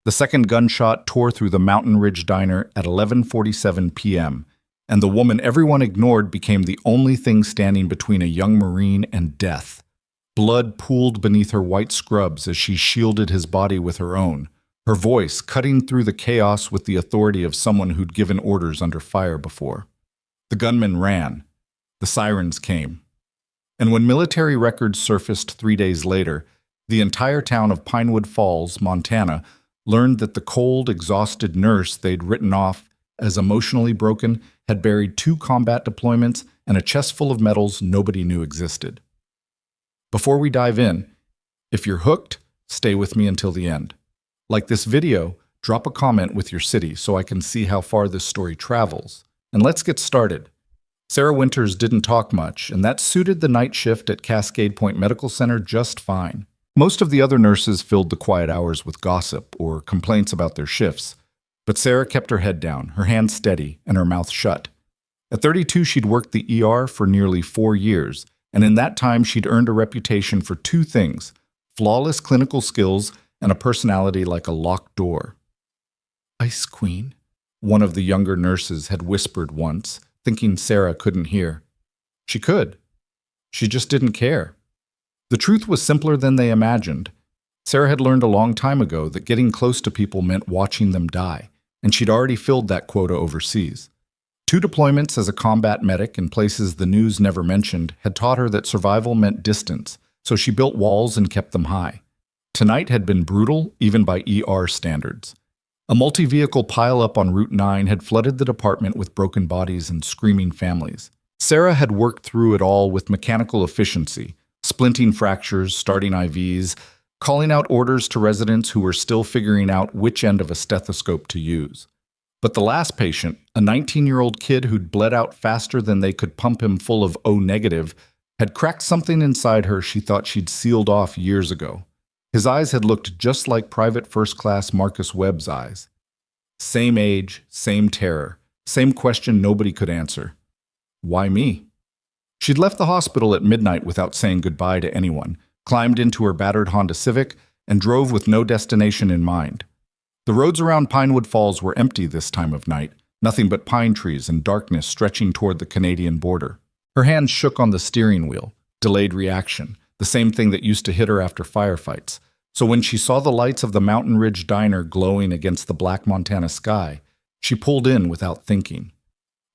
The second gunshot tore through the Mountain Ridge Diner at 11:47 p.m., and the woman everyone ignored became the only thing standing between a young Marine and death. Blood pooled beneath her white scrubs as she shielded his body with her own, her voice cutting through the chaos with the authority of someone who'd given orders under fire before. The gunman ran. The sirens came. And when military records surfaced 3 days later, the entire town of Pinewood Falls, Montana, learned that the cold, exhausted nurse they'd written off as emotionally broken had buried 2 combat deployments and a chest full of medals nobody knew existed. Before we dive in, if you're hooked, stay with me until the end. Like this video, drop a comment with your city so I can see how far this story travels. And let's get started. Sarah Winters didn't talk much, and that suited the night shift at Cascade Point Medical Center just fine. Most of the other nurses filled the quiet hours with gossip or complaints about their shifts, but Sarah kept her head down, her hands steady, and her mouth shut. At 32, she'd worked the ER for nearly 4 years, and in that time she'd earned a reputation for 2 things: flawless clinical skills and a personality like a locked door. "Ice Queen," one of the younger nurses had whispered once, thinking Sarah couldn't hear. She could. She just didn't care. The truth was simpler than they imagined. Sarah had learned a long time ago that getting close to people meant watching them die, and she'd already filled that quota overseas. 2 deployments as a combat medic in places the news never mentioned had taught her that survival meant distance, so she built walls and kept them high. Tonight had been brutal, even by ER standards. A multi-vehicle pileup on Route 9 had flooded the department with broken bodies and screaming families. Sarah had worked through it all with mechanical efficiency, splinting fractures, starting IVs, calling out orders to residents who were still figuring out which end of a stethoscope to use. But the last patient, a 19-year-old kid who'd bled out faster than they could pump him full of O negative, had cracked something inside her she thought she'd sealed off years ago. His eyes had looked just like Private First Class Marcus Webb's eyes. Same age, same terror, same question nobody could answer. Why me? She'd left the hospital at midnight without saying goodbye to anyone, climbed into her battered Honda Civic, and drove with no destination in mind. The roads around Pinewood Falls were empty this time of night, nothing but pine trees and darkness stretching toward the Canadian border. Her hands shook on the steering wheel, delayed reaction, the same thing that used to hit her after firefights. So when she saw the lights of the Mountain Ridge Diner glowing against the black Montana sky, she pulled in without thinking.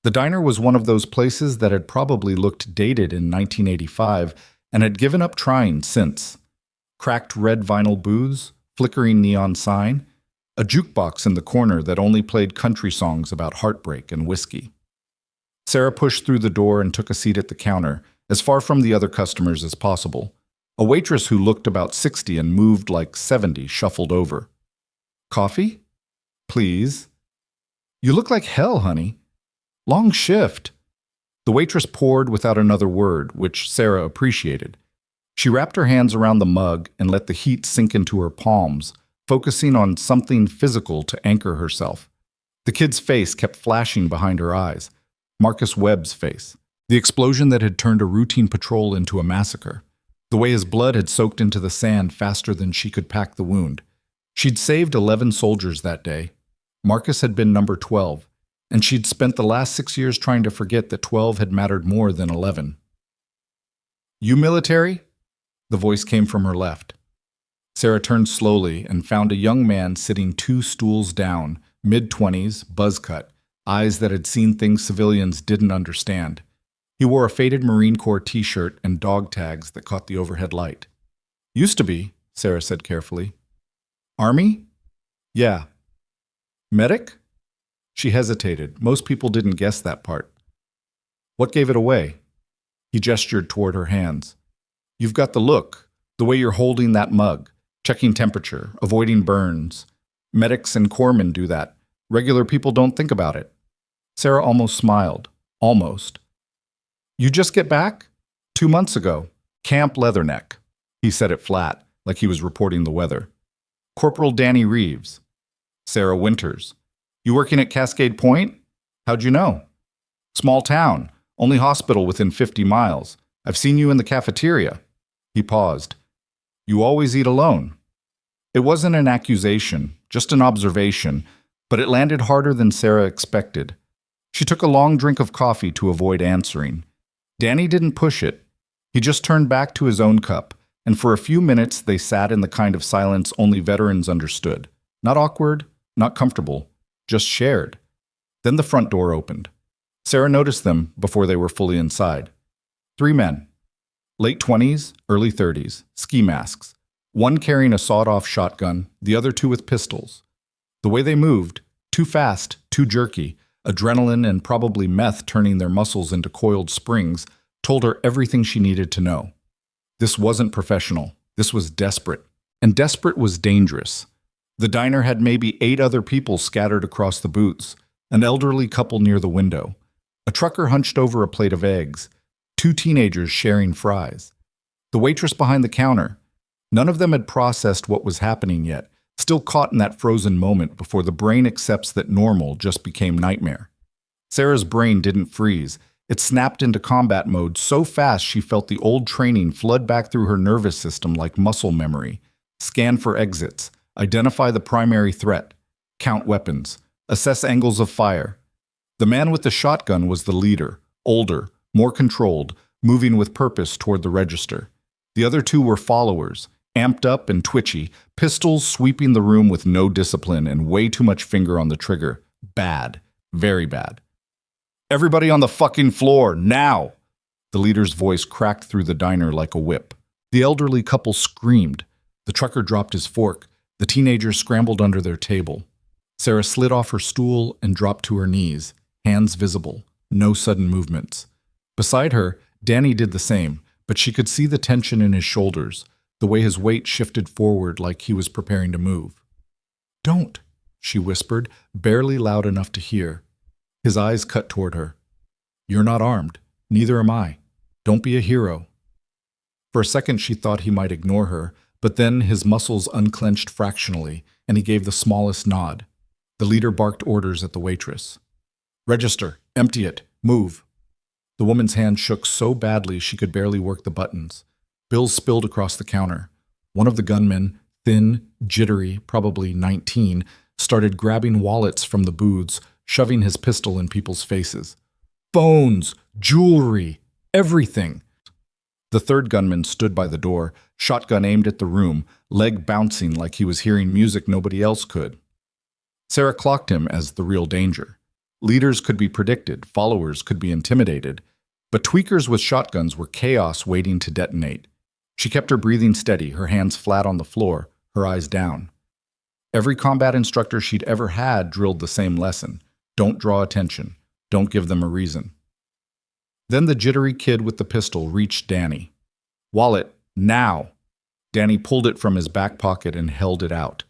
The diner was one of those places that had probably looked dated in 1985 and had given up trying since. Cracked red vinyl booths, flickering neon sign, a jukebox in the corner that only played country songs about heartbreak and whiskey. Sarah pushed through the door and took a seat at the counter, as far from the other customers as possible. A waitress who looked about 60 and moved like 70 shuffled over. "Coffee? Please." "You look like hell, honey." "Long shift." The waitress poured without another word, which Sarah appreciated. She wrapped her hands around the mug and let the heat sink into her palms, focusing on something physical to anchor herself. The kid's face kept flashing behind her eyes. Marcus Webb's face. The explosion that had turned a routine patrol into a massacre. The way his blood had soaked into the sand faster than she could pack the wound. She'd saved 11 soldiers that day. Marcus had been number 12. And she'd spent the last 6 years trying to forget that 12 had mattered more than 11. "You military?" The voice came from her left. Sarah turned slowly and found a young man sitting 2 stools down, mid-20s, buzz-cut, eyes that had seen things civilians didn't understand. He wore a faded Marine Corps t-shirt and dog tags that caught the overhead light. "Used to be," Sarah said carefully. "Army?" "Yeah." "Medic?" She hesitated. Most people didn't guess that part. "What gave it away?" He gestured toward her hands. "You've got the look, the way you're holding that mug, checking temperature, avoiding burns. Medics and corpsmen do that. Regular people don't think about it." Sarah almost smiled. Almost. "You just get back?" 2 months ago. Camp Leatherneck." He said it flat, like he was reporting the weather. "Corporal Danny Reeves." "Sarah Winters." "You working at Cascade Point? How'd you know?" "Small town. Only hospital within 50 miles. I've seen you in the cafeteria." He paused. "You always eat alone?" It wasn't an accusation, just an observation, but it landed harder than Sarah expected. She took a long drink of coffee to avoid answering. Danny didn't push it. He just turned back to his own cup, and for a few minutes they sat in the kind of silence only veterans understood. Not awkward, not comfortable, just shared. Then the front door opened. Sarah noticed them before they were fully inside. 3 men. Late 20s, early 30s, ski masks. One carrying a sawed-off shotgun, the other 2 with pistols. The way they moved, too fast, too jerky, adrenaline and probably meth turning their muscles into coiled springs, told her everything she needed to know. This wasn't professional. This was desperate. And desperate was dangerous. The diner had maybe 8 other people scattered across the booths, an elderly couple near the window, a trucker hunched over a plate of eggs, 2 teenagers sharing fries, the waitress behind the counter. None of them had processed what was happening yet, still caught in that frozen moment before the brain accepts that normal just became nightmare. Sarah's brain didn't freeze. It snapped into combat mode so fast she felt the old training flood back through her nervous system like muscle memory. Scan for exits, identify the primary threat, count weapons, assess angles of fire. The man with the shotgun was the leader, older, more controlled, moving with purpose toward the register. The other 2 were followers, amped up and twitchy, pistols sweeping the room with no discipline and way too much finger on the trigger. Bad. Very bad. "Everybody on the fucking floor, now!" The leader's voice cracked through the diner like a whip. The elderly couple screamed. The trucker dropped his fork. The teenagers scrambled under their table. Sarah slid off her stool and dropped to her knees, hands visible, no sudden movements. Beside her, Danny did the same, but she could see the tension in his shoulders, the way his weight shifted forward like he was preparing to move. "Don't," she whispered, barely loud enough to hear. His eyes cut toward her. "You're not armed. Neither am I. Don't be a hero." For a second she thought he might ignore her, but then his muscles unclenched fractionally, and he gave the smallest nod. The leader barked orders at the waitress. "Register. Empty it. Move." The woman's hand shook so badly she could barely work the buttons. Bills spilled across the counter. One of the gunmen, thin, jittery, probably 19, started grabbing wallets from the booths, shoving his pistol in people's faces. Phones, jewelry, everything. The third gunman stood by the door, shotgun aimed at the room, leg bouncing like he was hearing music nobody else could. Sarah clocked him as the real danger. Leaders could be predicted, followers could be intimidated, but tweakers with shotguns were chaos waiting to detonate. She kept her breathing steady, her hands flat on the floor, her eyes down. Every combat instructor she'd ever had drilled the same lesson. Don't draw attention. Don't give them a reason. Then the jittery kid with the pistol reached Danny. "Wallet, now!" Danny pulled it from his back pocket and held it out.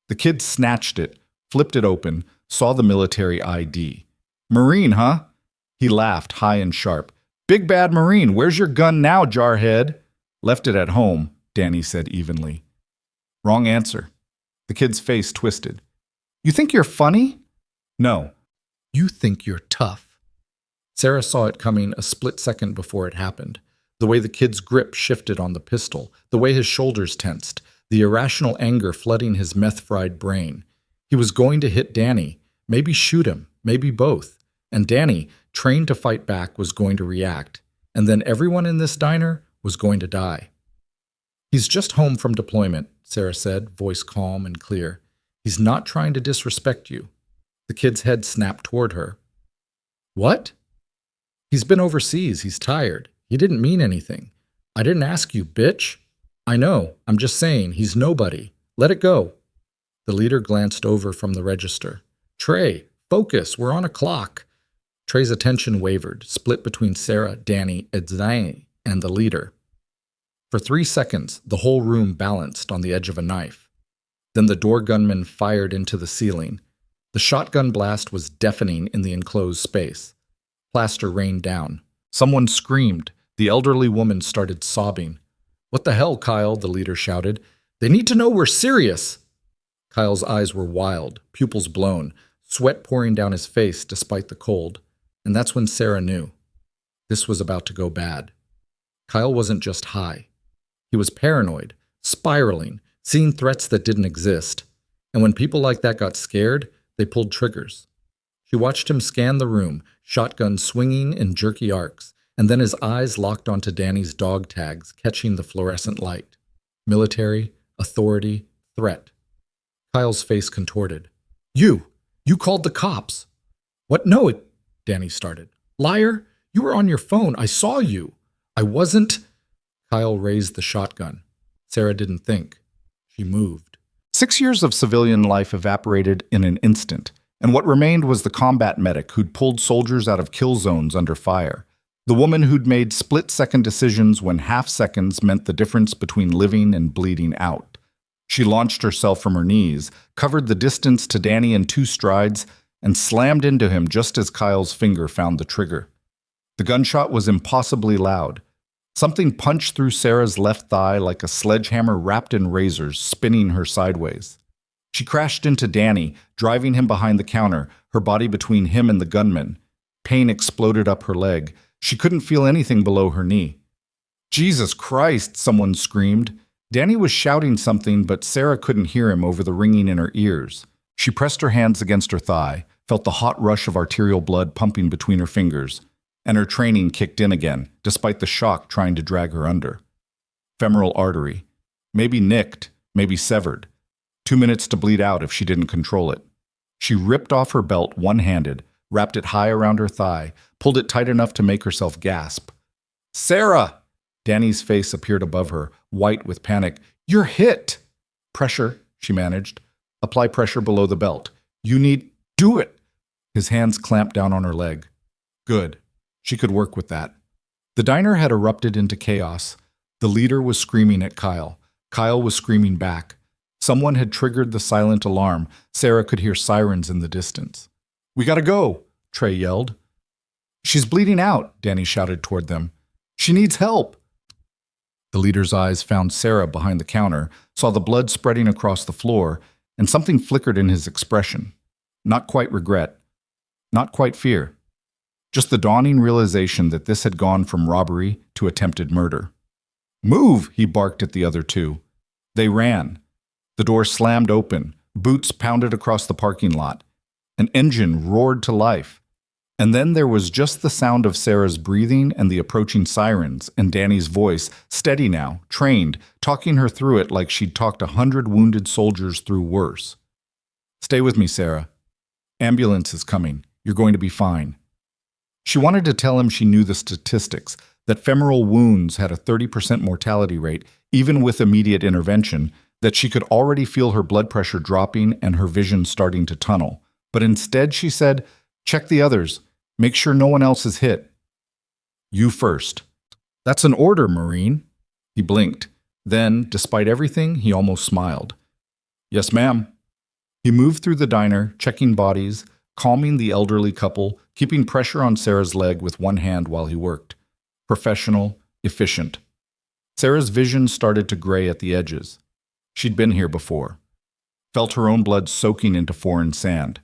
The kid snatched it, flipped it open, saw the military ID. "Marine, huh?" He laughed, high and sharp. "Big bad Marine, where's your gun now, jarhead?" "Left it at home," Danny said evenly. Wrong answer. The kid's face twisted. "You think you're funny?" "No. You think you're tough." Sarah saw it coming a split second before it happened. The way the kid's grip shifted on the pistol, the way his shoulders tensed, the irrational anger flooding his meth-fried brain. He was going to hit Danny, maybe shoot him, maybe both. And Danny, trained to fight back, was going to react. And then everyone in this diner was going to die. "He's just home from deployment," Sarah said, voice calm and clear. "He's not trying to disrespect you." The kid's head snapped toward her. "What?" "He's been overseas. He's tired. He didn't mean anything." "I didn't ask you, bitch." "I know. I'm just saying. He's nobody. Let it go." The leader glanced over from the register. "Trey, focus. We're on a clock." Trey's attention wavered, split between Sarah, Danny, Edzai, and the leader. For 3 seconds, the whole room balanced on the edge of a knife. Then the door gunman fired into the ceiling. The shotgun blast was deafening in the enclosed space. Plaster rained down. Someone screamed. The elderly woman started sobbing. "What the hell, Kyle?" the leader shouted. "They need to know we're serious." Kyle's eyes were wild, pupils blown, sweat pouring down his face despite the cold. And that's when Sarah knew. This was about to go bad. Kyle wasn't just high. He was paranoid, spiraling, seen threats that didn't exist, and when people like that got scared, they pulled triggers. She watched him scan the room, shotgun swinging in jerky arcs, and then his eyes locked onto Danny's dog tags, catching the fluorescent light. Military, authority, threat. Kyle's face contorted. You called the cops. What? No, Danny started. Liar, you were on your phone. I saw you. I wasn't. Kyle raised the shotgun. Sarah didn't think. She moved. 6 years of civilian life evaporated in an instant, and what remained was the combat medic who'd pulled soldiers out of kill zones under fire. The woman who'd made split-second decisions when half-seconds meant the difference between living and bleeding out. She launched herself from her knees, covered the distance to Danny in 2 strides, and slammed into him just as Kyle's finger found the trigger. The gunshot was impossibly loud. Something punched through Sarah's left thigh like a sledgehammer wrapped in razors, spinning her sideways. She crashed into Danny, driving him behind the counter, her body between him and the gunman. Pain exploded up her leg. She couldn't feel anything below her knee. Jesus Christ, someone screamed. Danny was shouting something, but Sarah couldn't hear him over the ringing in her ears. She pressed her hands against her thigh, felt the hot rush of arterial blood pumping between her fingers, and her training kicked in again, despite the shock trying to drag her under. Femoral artery. Maybe nicked, maybe severed. 2 minutes to bleed out if she didn't control it. She ripped off her belt one-handed, wrapped it high around her thigh, pulled it tight enough to make herself gasp. Sarah! Danny's face appeared above her, white with panic. You're hit! Pressure, she managed. Apply pressure below the belt. You need... Do it! His hands clamped down on her leg. Good. She could work with that. The diner had erupted into chaos. The leader was screaming at Kyle. Kyle was screaming back. Someone had triggered the silent alarm. Sarah could hear sirens in the distance. We gotta go, Trey yelled. She's bleeding out, Danny shouted toward them. She needs help. The leader's eyes found Sarah behind the counter, saw the blood spreading across the floor, and something flickered in his expression. Not quite regret. Not quite fear. Just the dawning realization that this had gone from robbery to attempted murder. Move, he barked at the other 2. They ran. The door slammed open. Boots pounded across the parking lot. An engine roared to life. And then there was just the sound of Sarah's breathing and the approaching sirens, and Danny's voice, steady now, trained, talking her through it like she'd talked 100 wounded soldiers through worse. Stay with me, Sarah. Ambulance is coming. You're going to be fine. She wanted to tell him she knew the statistics, that femoral wounds had a 30% mortality rate, even with immediate intervention, that she could already feel her blood pressure dropping and her vision starting to tunnel. But instead, she said, check the others. Make sure no one else is hit. You first. That's an order, Marine. He blinked. Then, despite everything, he almost smiled. Yes, ma'am. He moved through the diner, checking bodies, calming the elderly couple, keeping pressure on Sarah's leg with one hand while he worked. Professional, efficient. Sarah's vision started to gray at the edges. She'd been here before. Felt her own blood soaking into foreign sand.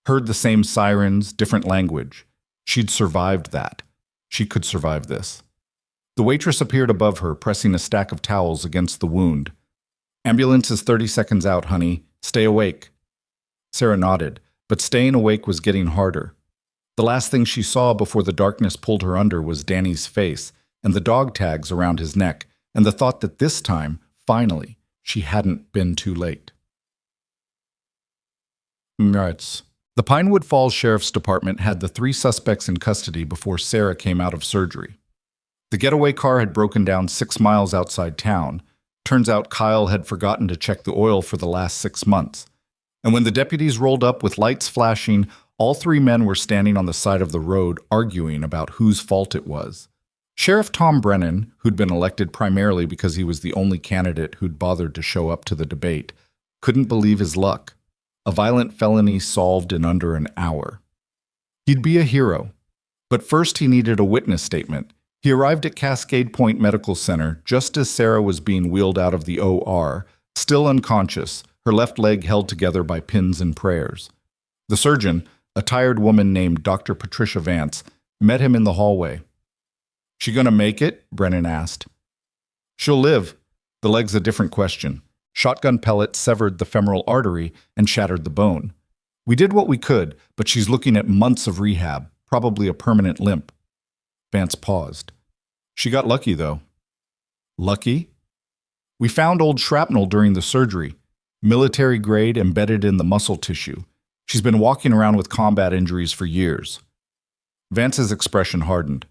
Heard the same sirens, different language. She'd survived that. She could survive this. The waitress appeared above her, pressing a stack of towels against the wound. Ambulance is 30 seconds out, honey. Stay awake. Sarah nodded, but staying awake was getting harder. The last thing she saw before the darkness pulled her under was Danny's face and the dog tags around his neck, and the thought that this time, finally, she hadn't been too late. The Pinewood Falls Sheriff's Department had the 3 suspects in custody before Sarah came out of surgery. The getaway car had broken down 6 miles outside town. Turns out Kyle had forgotten to check the oil for the last 6 months. And when the deputies rolled up with lights flashing, all 3 men were standing on the side of the road arguing about whose fault it was. Sheriff Tom Brennan, who'd been elected primarily because he was the only candidate who'd bothered to show up to the debate, couldn't believe his luck. A violent felony solved in under an hour. He'd be a hero. But first he needed a witness statement. He arrived at Cascade Point Medical Center just as Sarah was being wheeled out of the OR, still unconscious, her left leg held together by pins and prayers. The surgeon, a tired woman named Dr. Patricia Vance, met him in the hallway. She gonna make it? Brennan asked. She'll live. The leg's a different question. Shotgun pellets severed the femoral artery and shattered the bone. We did what we could, but she's looking at months of rehab, probably a permanent limp. Vance paused. She got lucky, though. Lucky? We found old shrapnel during the surgery, military grade embedded in the muscle tissue. She's been walking around with combat injuries for years. Vance's expression hardened.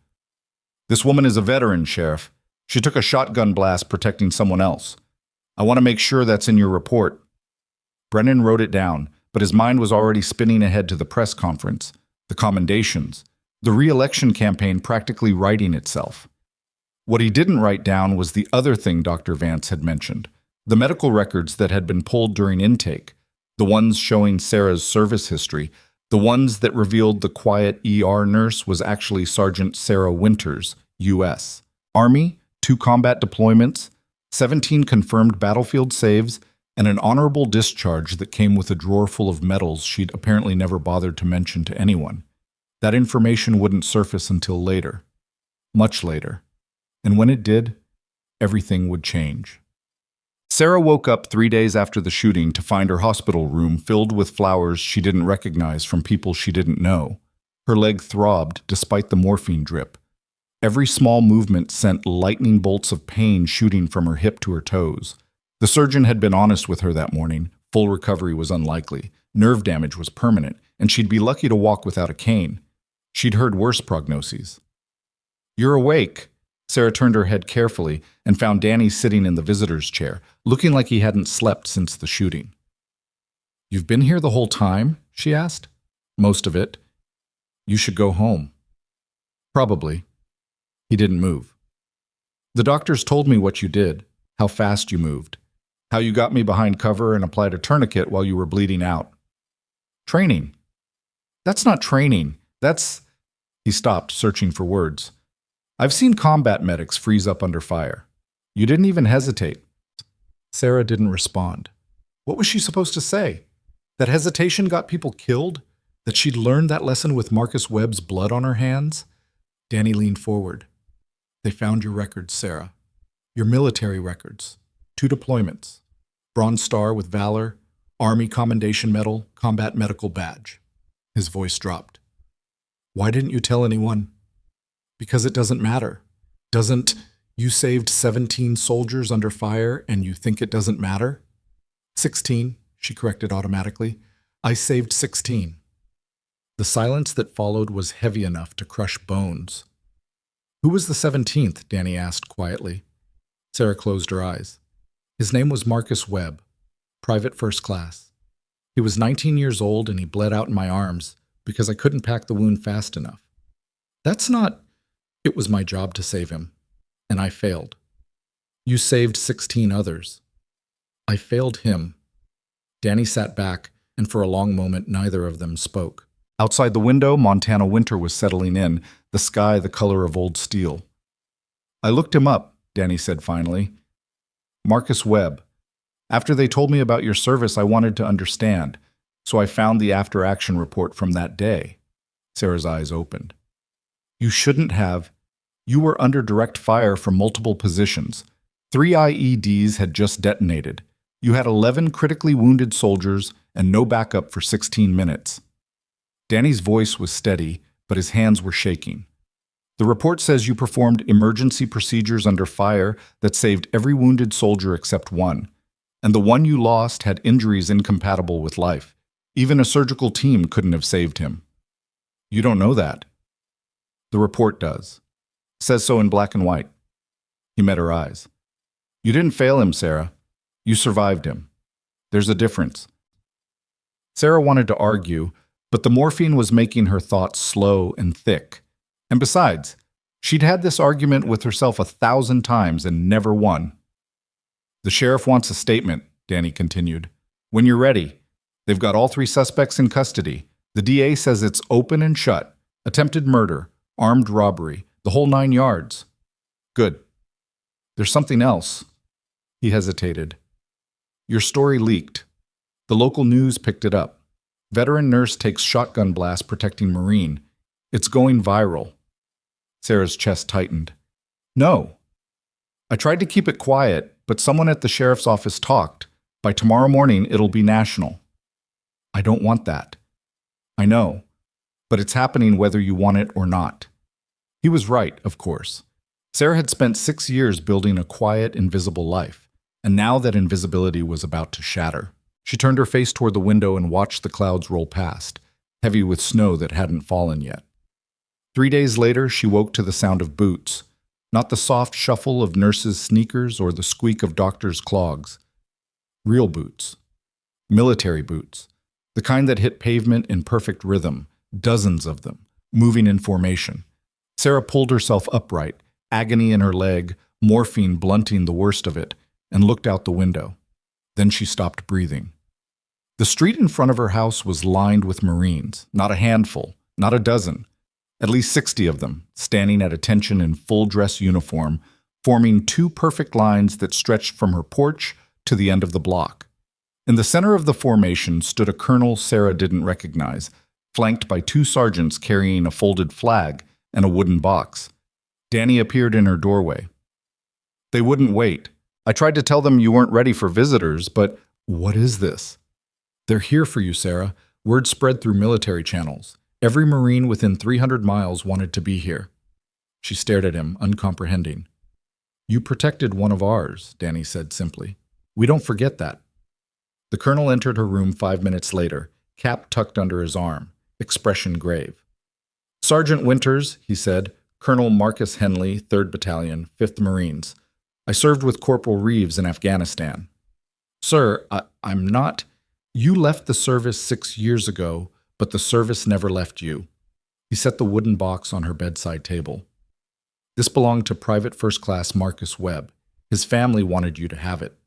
This woman is a veteran, Sheriff. She took a shotgun blast protecting someone else. I want to make sure that's in your report. Brennan wrote it down, but his mind was already spinning ahead to the press conference, the commendations, the re-election campaign practically writing itself. What he didn't write down was the other thing Dr. Vance had mentioned, the medical records that had been pulled during intake, the ones showing Sarah's service history, the ones that revealed the quiet ER nurse was actually Sergeant Sarah Winters, U.S. Army, 2 combat deployments, 17 confirmed battlefield saves, and an honorable discharge that came with a drawer full of medals she'd apparently never bothered to mention to anyone. That information wouldn't surface until later. Much later. And when it did, everything would change. Sarah woke up 3 days after the shooting to find her hospital room filled with flowers she didn't recognize from people she didn't know. Her leg throbbed despite the morphine drip. Every small movement sent lightning bolts of pain shooting from her hip to her toes. The surgeon had been honest with her that morning. Full recovery was unlikely. Nerve damage was permanent, and she'd be lucky to walk without a cane. She'd heard worse prognoses. "You're awake." Sarah turned her head carefully and found Danny sitting in the visitor's chair, looking like he hadn't slept since the shooting. "You've been here the whole time?" she asked. "Most of it. You should go home." "Probably." He didn't move. "The doctors told me what you did, how fast you moved, how you got me behind cover and applied a tourniquet while you were bleeding out." "Training." "That's not training. That's—" He stopped, searching for words. "I've seen combat medics freeze up under fire. You didn't even hesitate." Sarah didn't respond. What was she supposed to say? That hesitation got people killed? That she'd learned that lesson with Marcus Webb's blood on her hands? Danny leaned forward. "They found your records, Sarah. Your military records. 2 deployments. Bronze Star with Valor, Army Commendation Medal, Combat Medical Badge." His voice dropped. "Why didn't you tell anyone?" "Because it doesn't matter. Doesn't you saved 17 soldiers under fire and you think it doesn't matter?" 16, she corrected automatically. "I saved 16. The silence that followed was heavy enough to crush bones. "Who was the 17th?" Danny asked quietly. Sarah closed her eyes. "His name was Marcus Webb, private first class. He was 19 years old and he bled out in my arms because I couldn't pack the wound fast enough. That's not... It was my job to save him, and I failed. You saved 16 others. I failed him." Danny sat back, and for a long moment neither of them spoke. Outside the window, Montana winter was settling in, the sky the color of old steel. "I looked him up," Danny said finally. "Marcus Webb. After they told me about your service, I wanted to understand, so I found the after-action report from that day." Sarah's eyes opened. "You shouldn't have. You were under direct fire from multiple positions. 3 IEDs had just detonated. You had 11 critically wounded soldiers and no backup for 16 minutes. Danny's voice was steady, but his hands were shaking. "The report says you performed emergency procedures under fire that saved every wounded soldier except one, and the one you lost had injuries incompatible with life. Even a surgical team couldn't have saved him." "You don't know that." "The report does. Says so in black and white." He met her eyes. "You didn't fail him, Sarah. You survived him. There's a difference." Sarah wanted to argue, but the morphine was making her thoughts slow and thick. And besides, she'd had this argument with herself 1,000 times and never won. "The sheriff wants a statement," Danny continued. "When you're ready. They've got all 3 suspects in custody. The DA says it's open and shut. Attempted murder, armed robbery, the whole 9 yards." "Good. There's something else." He hesitated. "Your story leaked. The local news picked it up. Veteran nurse takes shotgun blast protecting Marine. It's going viral." Sarah's chest tightened. "No. I tried to keep it quiet, but someone at the sheriff's office talked. By tomorrow morning, it'll be national. I don't want that. I know, but it's happening whether you want it or not. He was right, of course. Sarah had spent 6 years building a quiet, invisible life, and now that invisibility was about to shatter. She turned her face toward the window and watched the clouds roll past, heavy with snow that hadn't fallen yet. 3 days later, she woke to the sound of boots, not the soft shuffle of nurses' sneakers or the squeak of doctors' clogs. Real boots. Military boots. The kind that hit pavement in perfect rhythm, dozens of them, moving in formation. Sarah pulled herself upright, agony in her leg, morphine blunting the worst of it, and looked out the window. Then she stopped breathing. The street in front of her house was lined with Marines, not a handful, not a dozen, at least 60 of them, standing at attention in full-dress uniform, forming 2 perfect lines that stretched from her porch to the end of the block. In the center of the formation stood a colonel Sarah didn't recognize, flanked by 2 sergeants carrying a folded flag and a wooden box. Danny appeared in her doorway. They wouldn't wait. I tried to tell them you weren't ready for visitors, but what is this? They're here for you, Sarah. Word spread through military channels. Every Marine within 300 miles wanted to be here. She stared at him, uncomprehending. You protected one of ours, Danny said simply. We don't forget that. The colonel entered her room 5 minutes later, cap tucked under his arm, expression grave. Sergeant Winters, he said, Colonel Marcus Henley, 3rd Battalion, 5th Marines. I served with Corporal Reeves in Afghanistan. Sir, I'm not... You left the service 6 years ago, but the service never left you. He set the wooden box on her bedside table. This belonged to Private First Class Marcus Webb. His family wanted you to have it.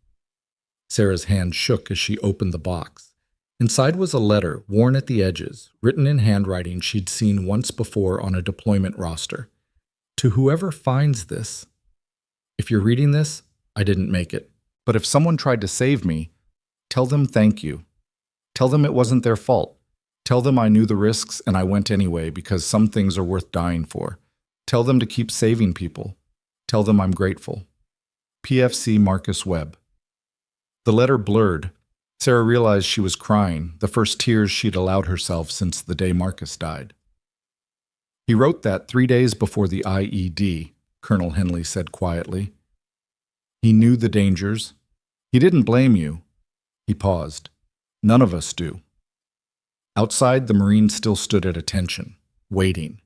Sarah's hand shook as she opened the box. Inside was a letter, worn at the edges, written in handwriting she'd seen once before on a deployment roster. To whoever finds this, if you're reading this, I didn't make it. But if someone tried to save me, tell them thank you. Tell them it wasn't their fault. Tell them I knew the risks and I went anyway because some things are worth dying for. Tell them to keep saving people. Tell them I'm grateful. PFC Marcus Webb. The letter blurred. Sarah realized she was crying, the first tears she'd allowed herself since the day Marcus died. He wrote that 3 days before the IED, Colonel Henley said quietly. He knew the dangers. He didn't blame you. He paused. None of us do. Outside, the Marines still stood at attention, waiting.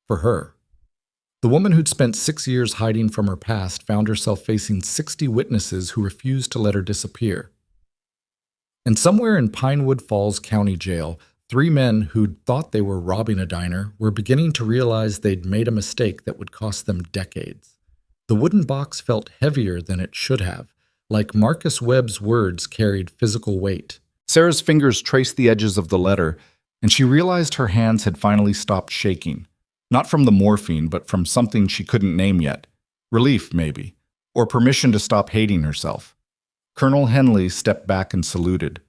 For her. The woman who'd spent 6 years hiding from her past found herself facing 60 witnesses who refused to let her disappear. And somewhere in Pinewood Falls County Jail, 3 men who'd thought they were robbing a diner were beginning to realize they'd made a mistake that would cost them decades. The wooden box felt heavier than it should have, like Marcus Webb's words carried physical weight. Sarah's fingers traced the edges of the letter, and she realized her hands had finally stopped shaking. Not from the morphine, but from something she couldn't name yet. Relief, maybe. Or permission to stop hating herself. Colonel Henley stepped back and saluted.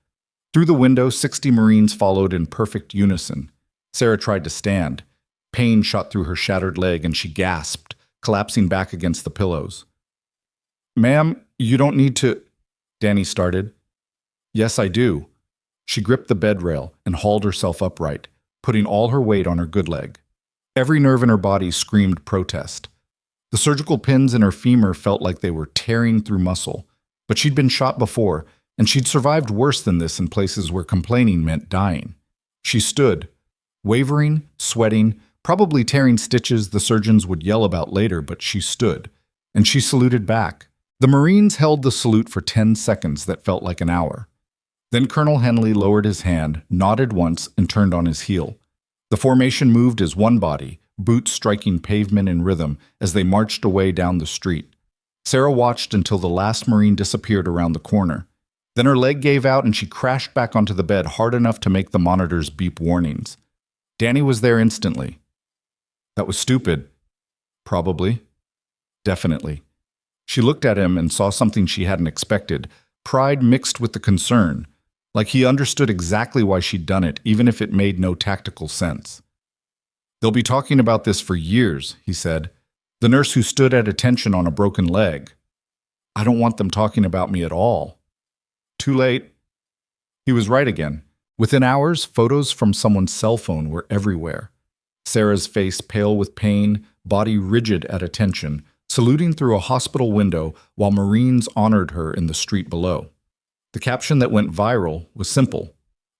Through the window, 60 Marines followed in perfect unison. Sarah tried to stand. Pain shot through her shattered leg, and she gasped, collapsing back against the pillows. Ma'am, you don't need to... Danny started. Yes, I do. She gripped the bed rail and hauled herself upright, putting all her weight on her good leg. Every nerve in her body screamed protest. The surgical pins in her femur felt like they were tearing through muscle, but she'd been shot before, and she'd survived worse than this in places where complaining meant dying. She stood, wavering, sweating, probably tearing stitches the surgeons would yell about later, but she stood, and she saluted back. The Marines held the salute for 10 seconds that felt like an hour. Then Colonel Henley lowered his hand, nodded once, and turned on his heel. The formation moved as one body, boots striking pavement in rhythm as they marched away down the street. Sarah watched until the last Marine disappeared around the corner. Then her leg gave out and she crashed back onto the bed hard enough to make the monitors beep warnings. Danny was there instantly. That was stupid. Probably. Definitely. She looked at him and saw something she hadn't expected, pride mixed with the concern, like he understood exactly why she'd done it, even if it made no tactical sense. They'll be talking about this for years, he said. The nurse who stood at attention on a broken leg. I don't want them talking about me at all. Too late. He was right again. Within hours, photos from someone's cell phone were everywhere. Sarah's face pale with pain, body rigid at attention, saluting through a hospital window while Marines honored her in the street below. The caption that went viral was simple: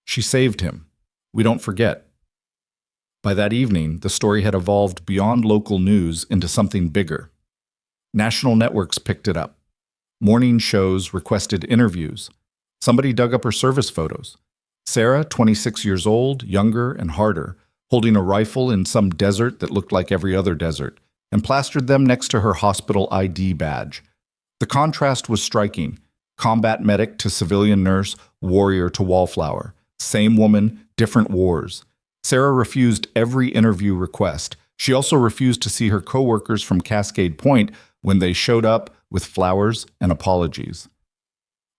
"She saved him. We don't forget." By that evening, the story had evolved beyond local news into something bigger. National networks picked it up. Morning shows requested interviews. Somebody dug up her service photos. Sarah, 26 years old, younger and harder, holding a rifle in some desert that looked like every other desert, and plastered them next to her hospital ID badge. The contrast was striking. Combat medic to civilian nurse, warrior to wallflower. Same woman, different wars. Sarah refused every interview request. She also refused to see her coworkers from Cascade Point when they showed up with flowers and apologies.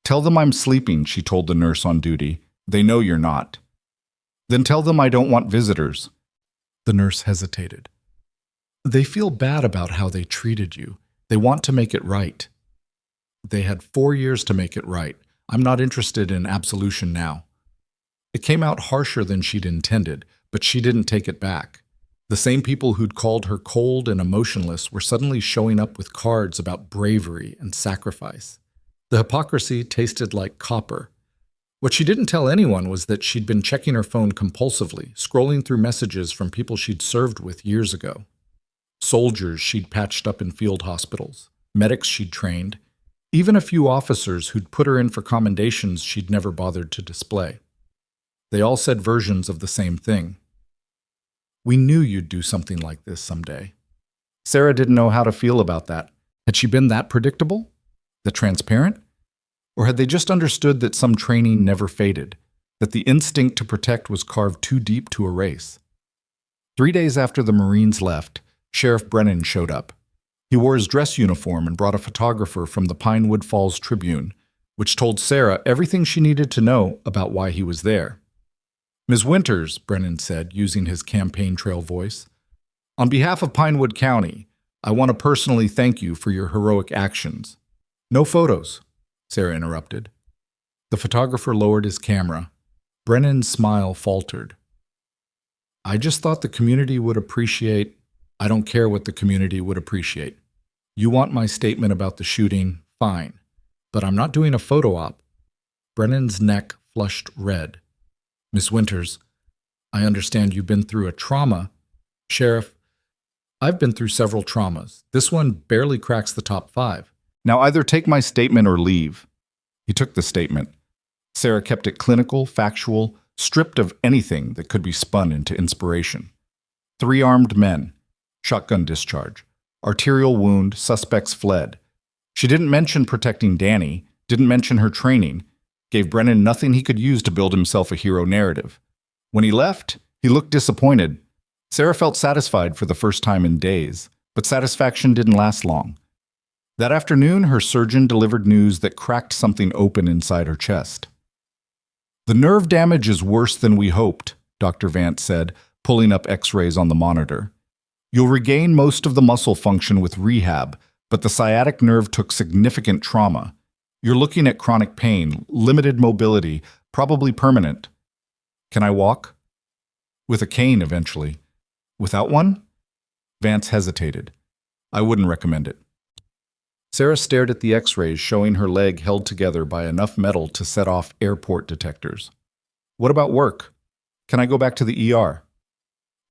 "Tell them I'm sleeping," she told the nurse on duty. "They know you're not." "Then tell them I don't want visitors." The nurse hesitated. "They feel bad about how they treated you. They want to make it right." "They had 4 years to make it right. I'm not interested in absolution now." It came out harsher than she'd intended, but she didn't take it back. The same people who'd called her cold and emotionless were suddenly showing up with cards about bravery and sacrifice. The hypocrisy tasted like copper. What she didn't tell anyone was that she'd been checking her phone compulsively, scrolling through messages from people she'd served with years ago. Soldiers she'd patched up in field hospitals, medics she'd trained, even a few officers who'd put her in for commendations she'd never bothered to display. They all said versions of the same thing. "We knew you'd do something like this someday." Sarah didn't know how to feel about that. Had she been that predictable? That transparent? Or had they just understood that some training never faded, that the instinct to protect was carved too deep to erase? 3 days after the Marines left, Sheriff Brennan showed up. He wore his dress uniform and brought a photographer from the Pinewood Falls Tribune, which told Sarah everything she needed to know about why he was there. "Ms. Winters," Brennan said, using his campaign trail voice, "on behalf of Pinewood County, I want to personally thank you for your heroic actions." "No photos," Sarah interrupted. The photographer lowered his camera. Brennan's smile faltered. "I just thought the community would appreciate—" "I don't care what the community would appreciate. You want my statement about the shooting, fine. But I'm not doing a photo op." Brennan's neck flushed red. "Miss Winters, I understand you've been through a trauma." "Sheriff, I've been through several traumas. This one barely cracks the top 5. Now either take my statement or leave." He took the statement. Sarah kept it clinical, factual, stripped of anything that could be spun into inspiration. 3 armed men. Shotgun discharge. Arterial wound, suspects fled. She didn't mention protecting Danny, didn't mention her training, gave Brennan nothing he could use to build himself a hero narrative. When he left, he looked disappointed. Sarah felt satisfied for the first time in days, but satisfaction didn't last long. That afternoon, her surgeon delivered news that cracked something open inside her chest. "The nerve damage is worse than we hoped," Dr. Vance said, pulling up X-rays on the monitor. "You'll regain most of the muscle function with rehab, but the sciatic nerve took significant trauma. You're looking at chronic pain, limited mobility, probably permanent." "Can I walk?" "With a cane eventually." "Without one?" Vance hesitated. "I wouldn't recommend it." Sarah stared at the X-rays showing her leg held together by enough metal to set off airport detectors. "What about work? Can I go back to the ER?"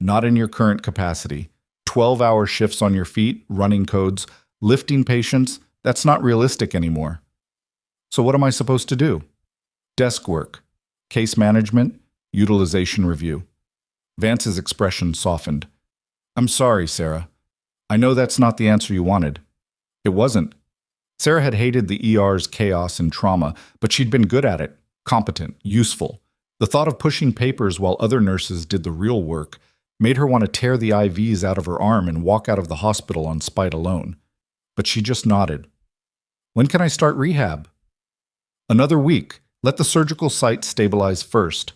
"Not in your current capacity. 12-hour shifts on your feet, running codes, lifting patients, that's not realistic anymore." "So what am I supposed to do?" "Desk work, case management, utilization review." Vance's expression softened. "I'm sorry, Sarah. I know that's not the answer you wanted." It wasn't. Sarah had hated the ER's chaos and trauma, but she'd been good at it, competent, useful. The thought of pushing papers while other nurses did the real work made her want to tear the IVs out of her arm and walk out of the hospital on spite alone. But she just nodded. "When can I start rehab?" "Another week. Let the surgical site stabilize first."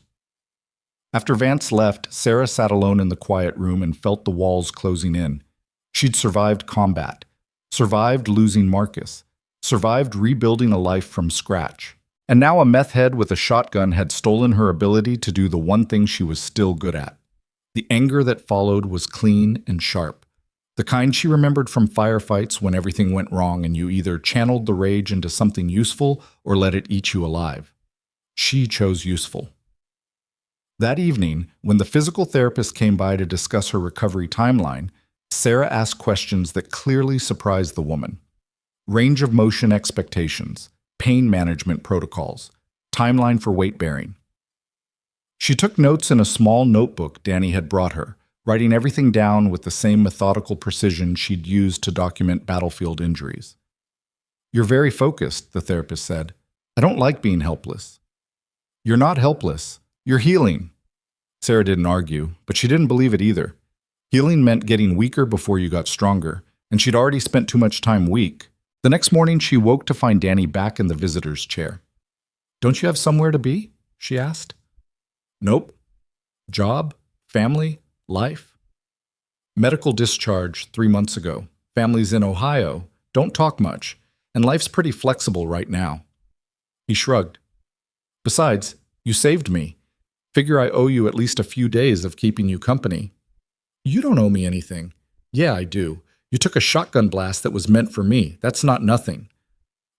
After Vance left, Sarah sat alone in the quiet room and felt the walls closing in. She'd survived combat, survived losing Marcus, survived rebuilding a life from scratch. And now a meth head with a shotgun had stolen her ability to do the one thing she was still good at. The anger that followed was clean and sharp. The kind she remembered from firefights when everything went wrong and you either channeled the rage into something useful or let it eat you alive. She chose useful. That evening, when the physical therapist came by to discuss her recovery timeline, Sarah asked questions that clearly surprised the woman. Range of motion expectations, pain management protocols, timeline for weight bearing. She took notes in a small notebook Danny had brought her, writing everything down with the same methodical precision she'd used to document battlefield injuries. "You're very focused," the therapist said. "I don't like being helpless." "You're not helpless. You're healing." Sarah didn't argue, but she didn't believe it either. Healing meant getting weaker before you got stronger, and she'd already spent too much time weak. The next morning, she woke to find Danny back in the visitor's chair. "Don't you have somewhere to be?" she asked. "Nope. Job, family, life. Medical discharge 3 months ago. Family's in Ohio. Don't talk much. And life's pretty flexible right now." He shrugged. "Besides, you saved me. Figure I owe you at least a few days of keeping you company." "You don't owe me anything." "Yeah, I do. You took a shotgun blast that was meant for me. That's not nothing."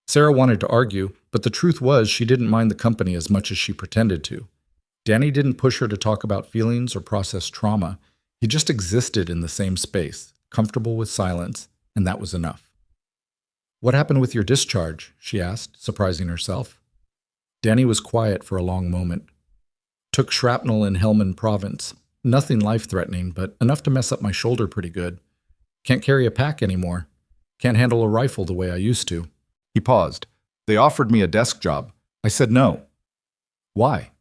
Sarah wanted to argue, but the truth was she didn't mind the company as much as she pretended to. Danny didn't push her to talk about feelings or process trauma. He just existed in the same space, comfortable with silence, and that was enough. "What happened with your discharge?" she asked, surprising herself. Danny was quiet for a long moment. "Took shrapnel in Helmand Province. Nothing life-threatening, but enough to mess up my shoulder pretty good. Can't carry a pack anymore. Can't handle a rifle the way I used to." He paused. "They offered me a desk job. I said no." "Why?"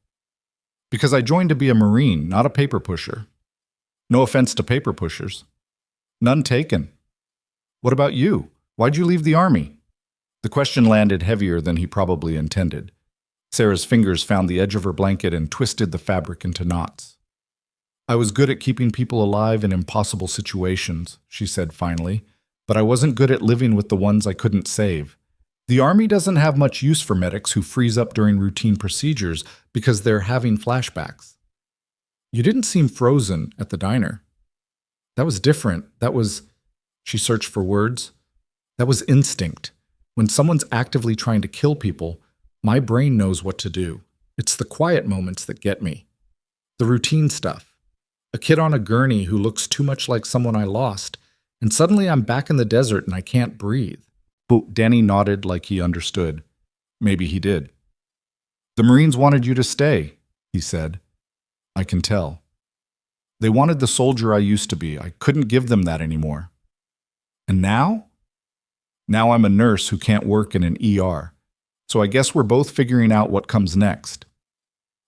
"Because I joined to be a Marine, not a paper pusher." "No offense to paper pushers." "None taken." "What about you? Why'd you leave the Army?" The question landed heavier than he probably intended. Sarah's fingers found the edge of her blanket and twisted the fabric into knots. "I was good at keeping people alive in impossible situations," she said finally, "but I wasn't good at living with the ones I couldn't save. The Army doesn't have much use for medics who freeze up during routine procedures because they're having flashbacks." "You didn't seem frozen at the diner." "That was different. That was..." She searched for words. "That was instinct. When someone's actively trying to kill people, my brain knows what to do. It's the quiet moments that get me. The routine stuff. A kid on a gurney who looks too much like someone I lost, and suddenly I'm back in the desert and I can't breathe." But Danny nodded like he understood. Maybe he did. "The Marines wanted you to stay," he said. "I can tell. They wanted the soldier I used to be. I couldn't give them that anymore." "And now?" "Now I'm a nurse who can't work in an ER. So I guess we're both figuring out what comes next."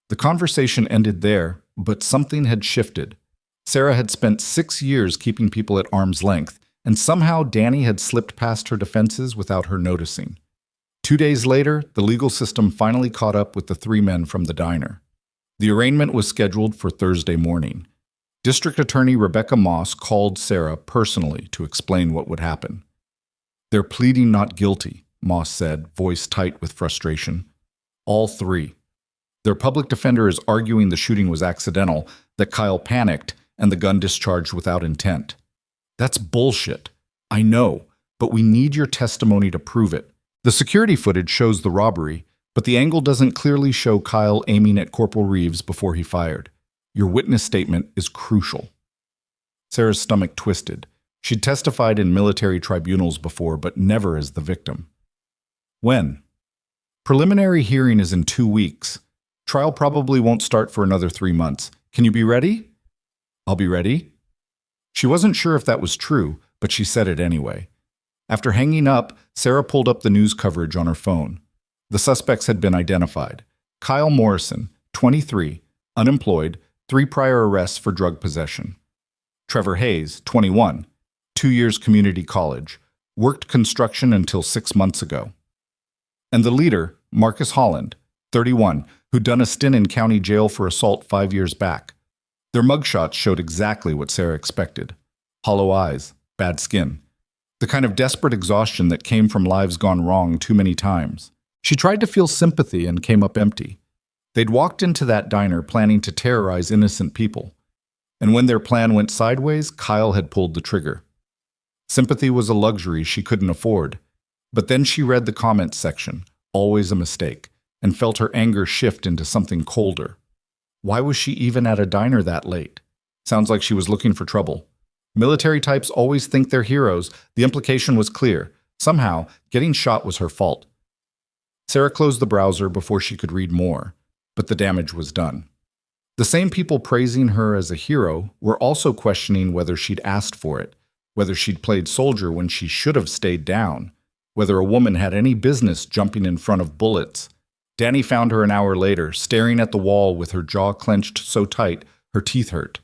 The conversation ended there, but something had shifted. Sarah had spent 6 years keeping people at arm's length, and somehow Danny had slipped past her defenses without her noticing. 2 days later, the legal system finally caught up with the 3 men from the diner. The arraignment was scheduled for Thursday morning. District Attorney Rebecca Moss called Sarah personally to explain what would happen. "They're pleading not guilty," Moss said, voice tight with frustration. "All 3. Their public defender is arguing the shooting was accidental, that Kyle panicked, and the gun discharged without intent." "That's bullshit. I know, but we need your testimony to prove it. The security footage shows the robbery, but the angle doesn't clearly show Kyle aiming at Corporal Reeves before he fired. Your witness statement is crucial." Sarah's stomach twisted. She'd testified in military tribunals before, but never as the victim. "When?" "Preliminary hearing is in 2 weeks. Trial probably won't start for another 3 months. Can you be ready?" "I'll be ready." She wasn't sure if that was true, but she said it anyway. After hanging up, Sarah pulled up the news coverage on her phone. The suspects had been identified. Kyle Morrison, 23, unemployed, 3 prior arrests for drug possession. Trevor Hayes, 21, 2 years community college, worked construction until 6 months ago. And the leader, Marcus Holland, 31, who'd done a stint in county jail for assault 5 years back. Their mugshots showed exactly what Sarah expected. Hollow eyes, bad skin. The kind of desperate exhaustion that came from lives gone wrong too many times. She tried to feel sympathy and came up empty. They'd walked into that diner planning to terrorize innocent people. And when their plan went sideways, Kyle had pulled the trigger. Sympathy was a luxury she couldn't afford. But then she read the comments section, always a mistake, and felt her anger shift into something colder. Why was she even at a diner that late? Sounds like she was looking for trouble. Military types always think they're heroes. The implication was clear. Somehow, getting shot was her fault. Sarah closed the browser before she could read more, but the damage was done. The same people praising her as a hero were also questioning whether she'd asked for it, whether she'd played soldier when she should have stayed down, whether a woman had any business jumping in front of bullets. Danny found her an hour later, staring at the wall with her jaw clenched so tight her teeth hurt.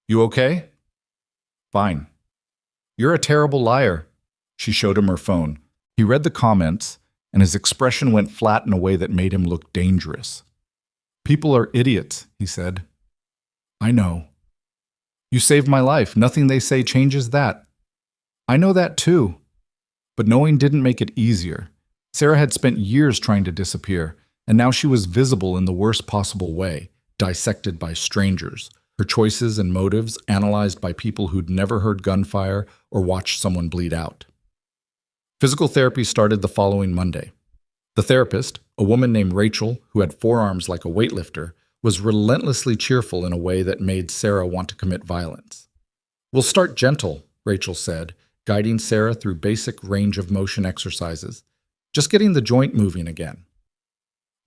"You okay?" "Fine." "You're a terrible liar." She showed him her phone. He read the comments, and his expression went flat in a way that made him look dangerous. "People are idiots," he said. "I know." "You saved my life. Nothing they say changes that." "I know that too." But knowing didn't make it easier. Sarah had spent years trying to disappear, and now she was visible in the worst possible way, dissected by strangers, her choices and motives analyzed by people who'd never heard gunfire or watched someone bleed out. Physical therapy started the following Monday. The therapist, a woman named Rachel, who had forearms like a weightlifter, was relentlessly cheerful in a way that made Sarah want to commit violence. "We'll start gentle," Rachel said, guiding Sarah through basic range of motion exercises, just getting the joint moving again.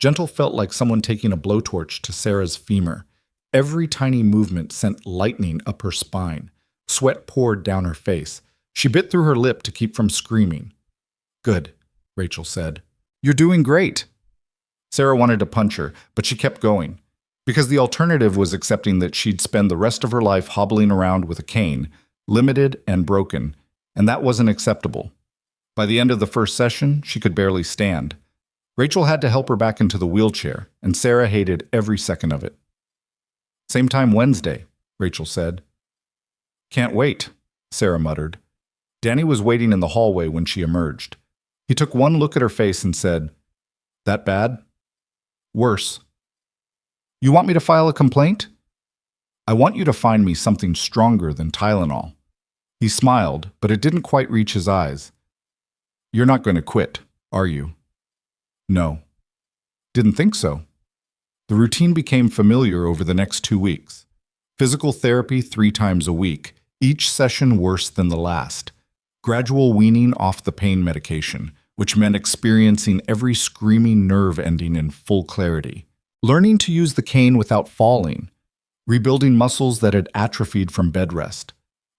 Gentle felt like someone taking a blowtorch to Sarah's femur. Every tiny movement sent lightning up her spine. Sweat poured down her face. She bit through her lip to keep from screaming. "Good," Rachel said. "You're doing great." Sarah wanted to punch her, but she kept going, because the alternative was accepting that she'd spend the rest of her life hobbling around with a cane, limited and broken, and that wasn't acceptable. By the end of the first session, she could barely stand. Rachel had to help her back into the wheelchair, and Sarah hated every second of it. "Same time Wednesday," Rachel said. "Can't wait," Sarah muttered. Danny was waiting in the hallway when she emerged. He took one look at her face and said, "That bad?" "Worse." "You want me to file a complaint?" "I want you to find me something stronger than Tylenol." He smiled, but it didn't quite reach his eyes. "You're not going to quit, are you?" "No." "Didn't think so." The routine became familiar over the next 2 weeks. Physical therapy 3 times a week, each session worse than the last. Gradual weaning off the pain medication, which meant experiencing every screaming nerve ending in full clarity. Learning to use the cane without falling. Rebuilding muscles that had atrophied from bed rest.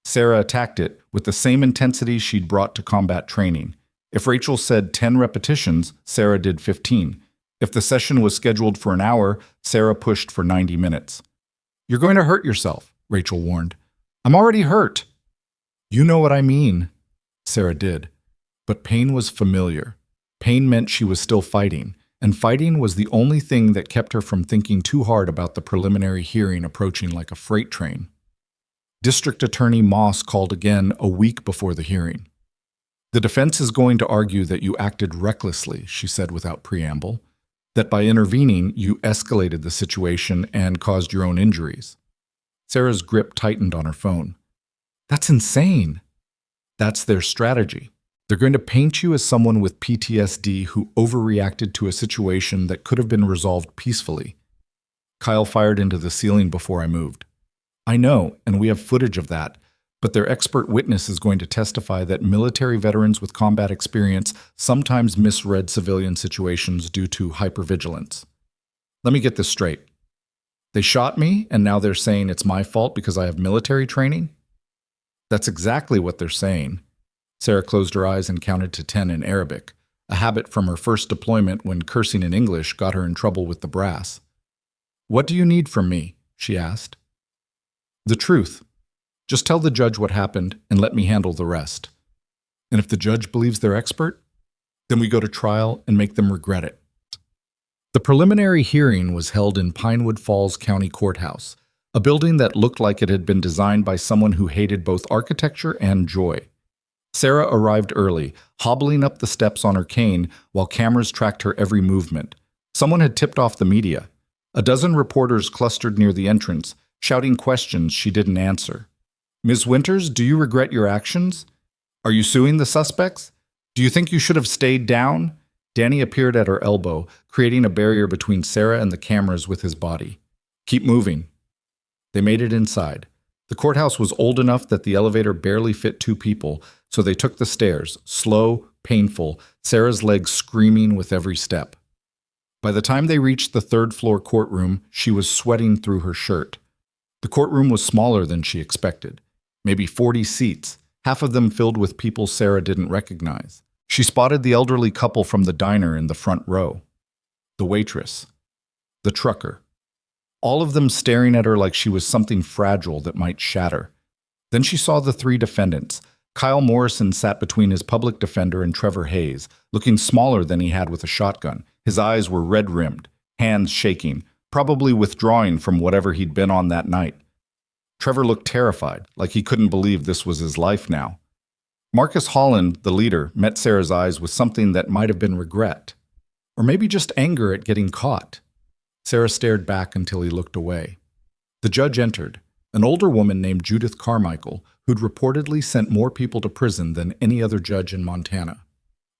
Sarah attacked it with the same intensity she'd brought to combat training. If Rachel said 10 repetitions, Sarah did 15. If the session was scheduled for an hour, Sarah pushed for 90 minutes. "You're going to hurt yourself," Rachel warned. "I'm already hurt." "You know what I mean." Sarah did. But pain was familiar. Pain meant she was still fighting, and fighting was the only thing that kept her from thinking too hard about the preliminary hearing approaching like a freight train. District Attorney Moss called again a week before the hearing. "The defense is going to argue that you acted recklessly," she said without preamble, "that by intervening, you escalated the situation and caused your own injuries." Sarah's grip tightened on her phone. "That's insane." "That's their strategy. They're going to paint you as someone with PTSD who overreacted to a situation that could have been resolved peacefully." Kyle fired into the ceiling before I moved. "I know, and we have footage of that, but their expert witness is going to testify that military veterans with combat experience sometimes misread civilian situations due to hypervigilance." "Let me get this straight. They shot me, and now they're saying it's my fault because I have military training?" "That's exactly what they're saying." Sarah closed her eyes and counted to 10 in Arabic, a habit from her first deployment when cursing in English got her in trouble with the brass. "What do you need from me?" she asked. "The truth. Just tell the judge what happened and let me handle the rest." "And if the judge believes they're expert, then we go to trial and make them regret it." The preliminary hearing was held in Pinewood Falls County Courthouse, a building that looked like it had been designed by someone who hated both architecture and joy. Sarah arrived early, hobbling up the steps on her cane while cameras tracked her every movement. Someone had tipped off the media. A dozen reporters clustered near the entrance, shouting questions she didn't answer. "Ms. Winters, do you regret your actions? Are you suing the suspects? Do you think you should have stayed down?" Danny appeared at her elbow, creating a barrier between Sarah and the cameras with his body. "Keep moving." They made it inside. The courthouse was old enough that the elevator barely fit two people, so they took the stairs, slow, painful, Sarah's legs screaming with every step. By the time they reached the third-floor courtroom, she was sweating through her shirt. The courtroom was smaller than she expected. Maybe 40 seats, half of them filled with people Sarah didn't recognize. She spotted the elderly couple from the diner in the front row. The waitress. The trucker. All of them staring at her like she was something fragile that might shatter. Then she saw the three defendants. Kyle Morrison sat between his public defender and Trevor Hayes, looking smaller than he had with a shotgun. His eyes were red-rimmed, hands shaking, probably withdrawing from whatever he'd been on that night. Trevor looked terrified, like he couldn't believe this was his life now. Marcus Holland, the leader, met Sarah's eyes with something that might have been regret, or maybe just anger at getting caught. Sarah stared back until he looked away. The judge entered, an older woman named Judith Carmichael, who'd reportedly sent more people to prison than any other judge in Montana.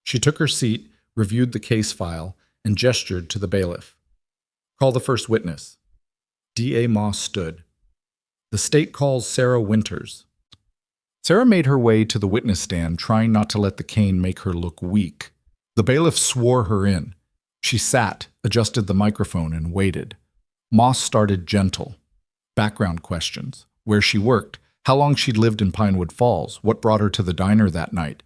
She took her seat, reviewed the case file, and gestured to the bailiff. "Call the first witness." D.A. Moss stood. "The state calls Sarah Winters." Sarah made her way to the witness stand, trying not to let the cane make her look weak. The bailiff swore her in. She sat, adjusted the microphone, and waited. Moss started gentle. Background questions. Where she worked, how long she'd lived in Pinewood Falls, what brought her to the diner that night.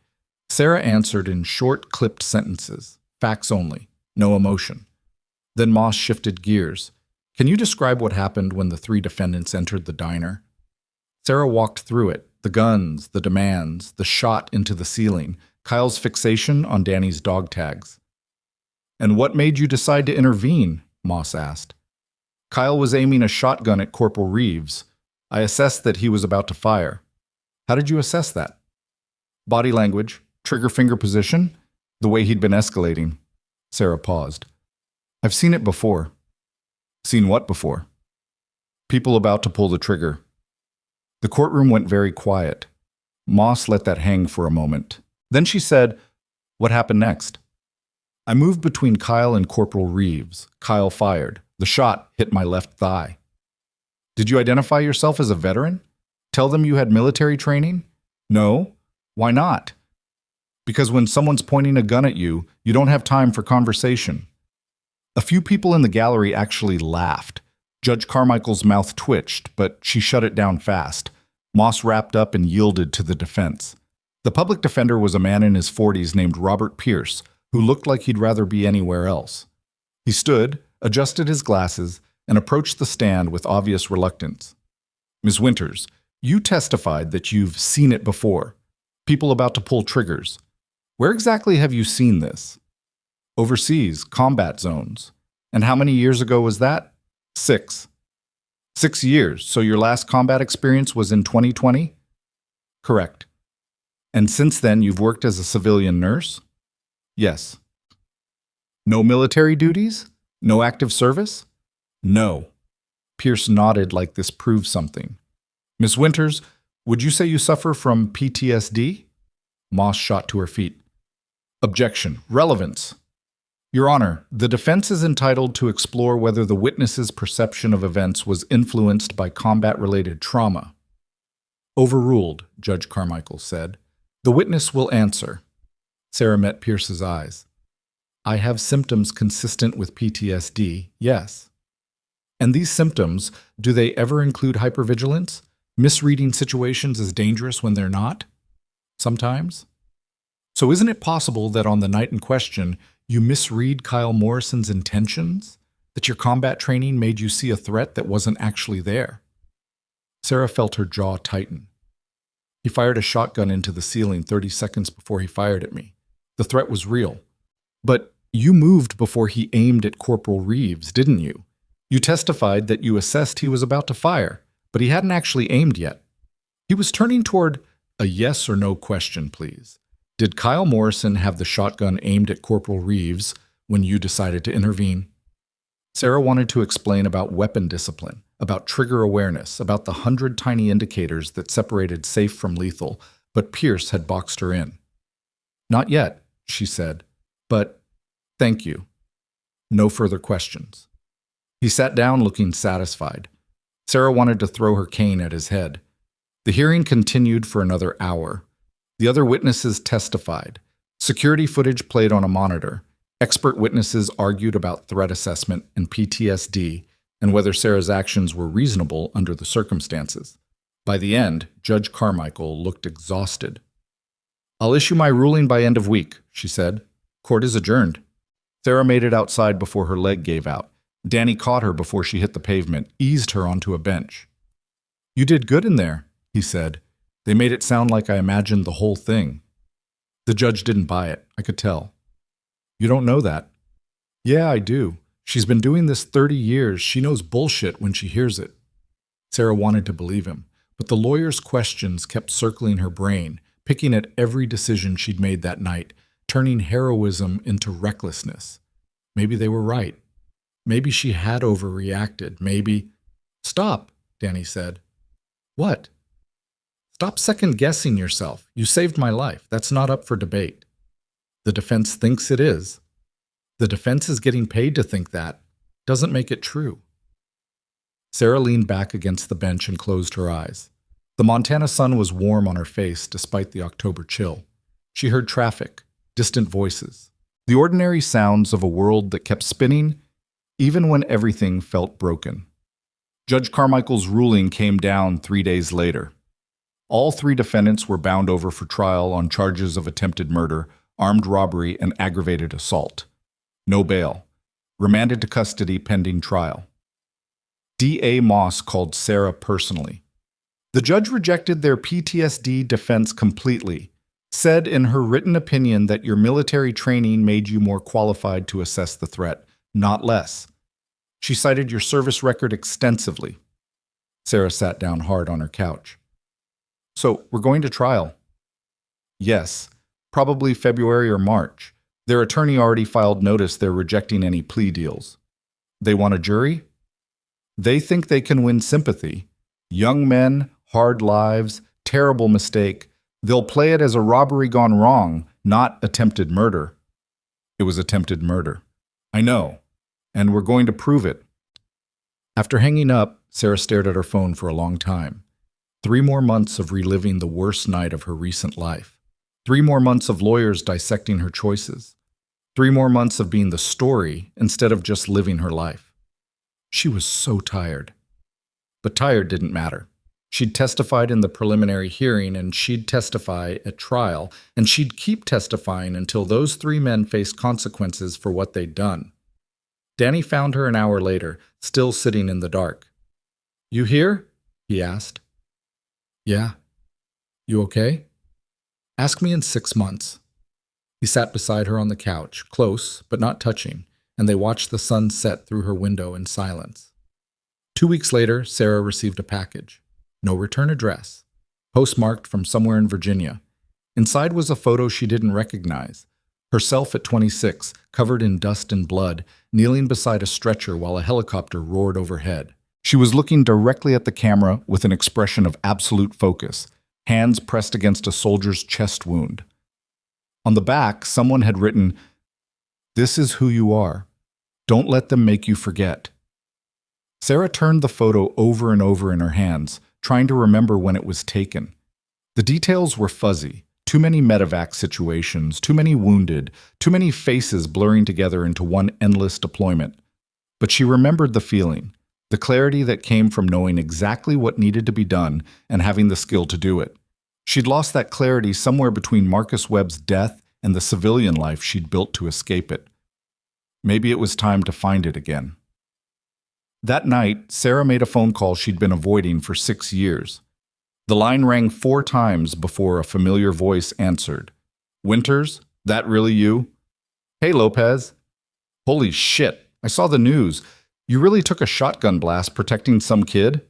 Sarah answered in short, clipped sentences. Facts only. No emotion. Then Moss shifted gears. "Can you describe what happened when the three defendants entered the diner?" Sarah walked through it. The guns, the demands, the shot into the ceiling, Kyle's fixation on Danny's dog tags. "And what made you decide to intervene?" Moss asked. "Kyle was aiming a shotgun at Corporal Reeves. I assessed that he was about to fire." "How did you assess that?" "Body language, trigger finger position, the way he'd been escalating." Sarah paused. "I've seen it before." "Seen what before?" "People about to pull the trigger." The courtroom went very quiet. Moss let that hang for a moment. Then she said, "What happened next?" "I moved between Kyle and Corporal Reeves. Kyle fired. The shot hit my left thigh." "Did you identify yourself as a veteran? Tell them you had military training?" "No." "Why not?" "Because when someone's pointing a gun at you, you don't have time for conversation." A few people in the gallery actually laughed. Judge Carmichael's mouth twitched, but she shut it down fast. Moss wrapped up and yielded to the defense. The public defender was a man in his 40s named Robert Pierce, who looked like he'd rather be anywhere else. He stood, adjusted his glasses, and approached the stand with obvious reluctance. "Ms. Winters, you testified that you've seen it before. People about to pull triggers. Where exactly have you seen this?" "Overseas, combat zones." "And how many years ago was that?" 6. 6 years, so your last combat experience was in 2020? "Correct." "And since then you've worked as a civilian nurse?" "Yes." "No military duties? No active service?" "No." Pierce nodded like this proved something. "Miss Winters, would you say you suffer from PTSD?" Moss shot to her feet. "Objection. Relevance." "Your Honor, the defense is entitled to explore whether the witness's perception of events was influenced by combat-related trauma." "Overruled," Judge Carmichael said. "The witness will answer." Sarah met Pierce's eyes. "I have symptoms consistent with PTSD, yes." "And these symptoms, do they ever include hypervigilance? Misreading situations as dangerous when they're not?" "Sometimes." "So isn't it possible that on the night in question, you misread Kyle Morrison's intentions? That your combat training made you see a threat that wasn't actually there?" Sarah felt her jaw tighten. "He fired a shotgun into the ceiling 30 seconds before he fired at me. The threat was real. But you moved before he aimed at Corporal Reeves, didn't you? You testified that you assessed he was about to fire, but he hadn't actually aimed yet. He was turning toward A yes or no question, please. Did Kyle Morrison have the shotgun aimed at Corporal Reeves when you decided to intervene? Sarah wanted to explain about weapon discipline, about trigger awareness, about the 100 tiny indicators that separated safe from lethal, but Pierce had boxed her in. Not yet, she said, but thank you. No further questions. He sat down looking satisfied. Sarah wanted to throw her cane at his head. The hearing continued for another hour. The other witnesses testified. Security footage played on a monitor. Expert witnesses argued about threat assessment and PTSD and whether Sarah's actions were reasonable under the circumstances. By the end, Judge Carmichael looked exhausted. "I'll issue my ruling by end of week," she said. "Court is adjourned." Sarah made it outside before her leg gave out. Danny caught her before she hit the pavement, eased her onto a bench. "You did good in there," he said. "They made it sound like I imagined the whole thing." The judge didn't buy it, I could tell. "You don't know that." "Yeah, I do. She's been doing this 30 years. She knows bullshit when she hears it." Sarah wanted to believe him, but the lawyer's questions kept circling her brain, picking at every decision she'd made that night, turning heroism into recklessness. Maybe they were right. Maybe she had overreacted. Maybe... "Stop," Danny said. "What?" "Stop second-guessing yourself. You saved my life. That's not up for debate." "The defense thinks it is." "The defense is getting paid to think that. Doesn't make it true." Sarah leaned back against the bench and closed her eyes. The Montana sun was warm on her face despite the October chill. She heard traffic, distant voices, the ordinary sounds of a world that kept spinning even when everything felt broken. Judge Carmichael's ruling came down 3 days later. All 3 defendants were bound over for trial on charges of attempted murder, armed robbery, and aggravated assault. No bail. Remanded to custody pending trial. D.A. Moss called Sarah personally. The judge rejected their PTSD defense completely, said in her written opinion that your military training made you more qualified to assess the threat, not less. She cited your service record extensively. Sarah sat down hard on her couch. "So, we're going to trial." "Yes, probably February or March. Their attorney already filed notice they're rejecting any plea deals." "They want a jury?" "They think they can win sympathy. Young men, hard lives, terrible mistake. They'll play it as a robbery gone wrong, not attempted murder." "It was attempted murder." "I know, and we're going to prove it." After hanging up, Sarah stared at her phone for a long time. 3 more months of reliving the worst night of her recent life. 3 more months of lawyers dissecting her choices. 3 more months of being the story instead of just living her life. She was so tired. But tired didn't matter. She'd testified in the preliminary hearing, and she'd testify at trial, and she'd keep testifying until those 3 men faced consequences for what they'd done. Danny found her an hour later, still sitting in the dark. "You here?" he asked. "Yeah." "You okay?" "Ask me in 6 months." He sat beside her on the couch, close but not touching, and they watched the sun set through her window in silence. 2 weeks later, Sarah received a package. No return address. Postmarked from somewhere in Virginia. Inside was a photo she didn't recognize. Herself at 26, covered in dust and blood, kneeling beside a stretcher while a helicopter roared overhead. She was looking directly at the camera with an expression of absolute focus, hands pressed against a soldier's chest wound. On the back, someone had written, "This is who you are. Don't let them make you forget." Sarah turned the photo over and over in her hands, trying to remember when it was taken. The details were fuzzy. Too many medevac situations, too many wounded, too many faces blurring together into one endless deployment. But she remembered the feeling, the clarity that came from knowing exactly what needed to be done and having the skill to do it. She'd lost that clarity somewhere between Marcus Webb's death and the civilian life she'd built to escape it. Maybe it was time to find it again. That night, Sarah made a phone call she'd been avoiding for 6 years. The line rang 4 times before a familiar voice answered. "Winters? That really you?" "Hey, Lopez." "Holy shit, I saw the news. You really took a shotgun blast protecting some kid?"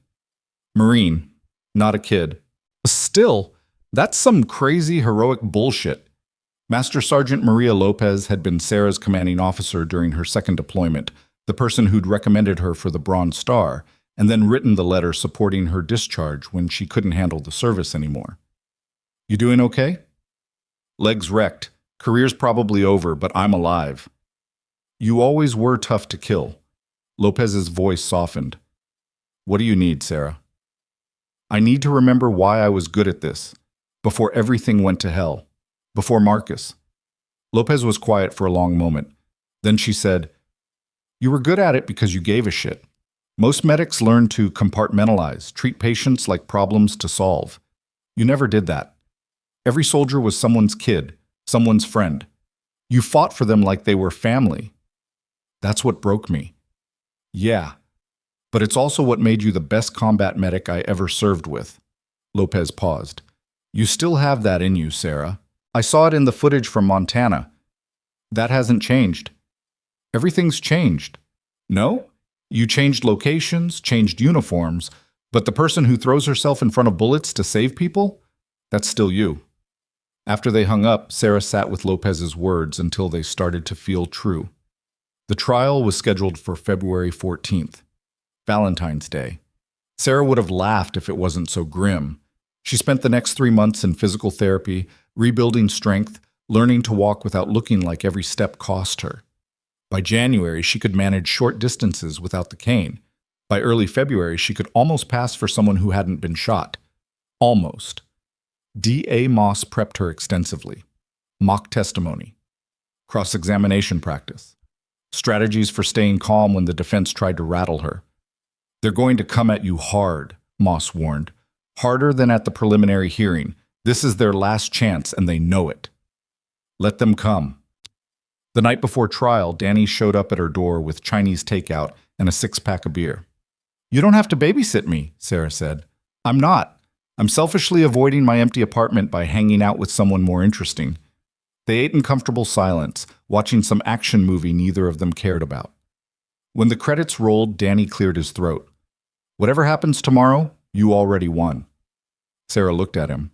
"Marine, not a kid." "Still, That's some crazy heroic bullshit. Master Sergeant Maria Lopez had been Sarah's commanding officer during her second deployment, the person who'd recommended her for the Bronze Star, and then written the letter supporting her discharge when she couldn't handle the service anymore. You doing okay? Legs wrecked. Career's probably over, but I'm alive. You always were tough to kill. Lopez's voice softened. What do you need, Sarah? I need to remember why I was good at this, before everything went to hell, before Marcus. Lopez was quiet for a long moment. Then she said, You were good at it because you gave a shit. Most medics learn to compartmentalize, treat patients like problems to solve. You never did that. Every soldier was someone's kid, someone's friend. You fought for them like they were family. That's what broke me. Yeah, but it's also what made you the best combat medic I ever served with. Lopez paused. You still have that in you, Sarah. I saw it in the footage from Montana. That hasn't changed. Everything's changed. No? You changed locations, changed uniforms, but the person who throws herself in front of bullets to save people? That's still you. After they hung up, Sarah sat with Lopez's words until they started to feel true. The trial was scheduled for February 14th, Valentine's Day. Sarah would have laughed if it wasn't so grim. She spent the next 3 months in physical therapy, rebuilding strength, learning to walk without looking like every step cost her. By January, she could manage short distances without the cane. By early February, she could almost pass for someone who hadn't been shot. Almost. D.A. Moss prepped her extensively. Mock testimony. Cross-examination practice. Strategies for staying calm when the defense tried to rattle her. They're going to come at you hard, Moss warned. Harder than at the preliminary hearing. This is their last chance, and they know it. Let them come. The night before trial, Danny showed up at her door with Chinese takeout and a 6-pack of beer. You don't have to babysit me, Sarah said. I'm not. I'm selfishly avoiding my empty apartment by hanging out with someone more interesting. They ate in comfortable silence, watching some action movie neither of them cared about. When the credits rolled, Danny cleared his throat. Whatever happens tomorrow, you already won. Sarah looked at him.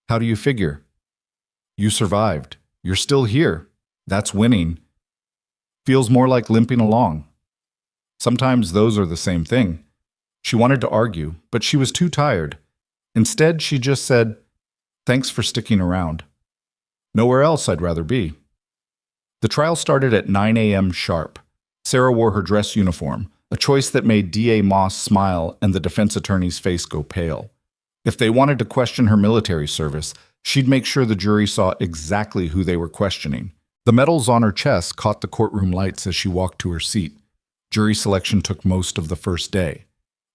How do you figure? You survived. You're still here. That's winning. Feels more like limping along. Sometimes those are the same thing. She wanted to argue, but she was too tired. Instead, she just said, Thanks for sticking around. Nowhere else I'd rather be. The trial started at 9 a.m. sharp. Sarah wore her dress uniform, a choice that made D.A. Moss smile and the defense attorney's face go pale. If they wanted to question her military service, she'd make sure the jury saw exactly who they were questioning. The medals on her chest caught the courtroom lights as she walked to her seat. Jury selection took most of the first day.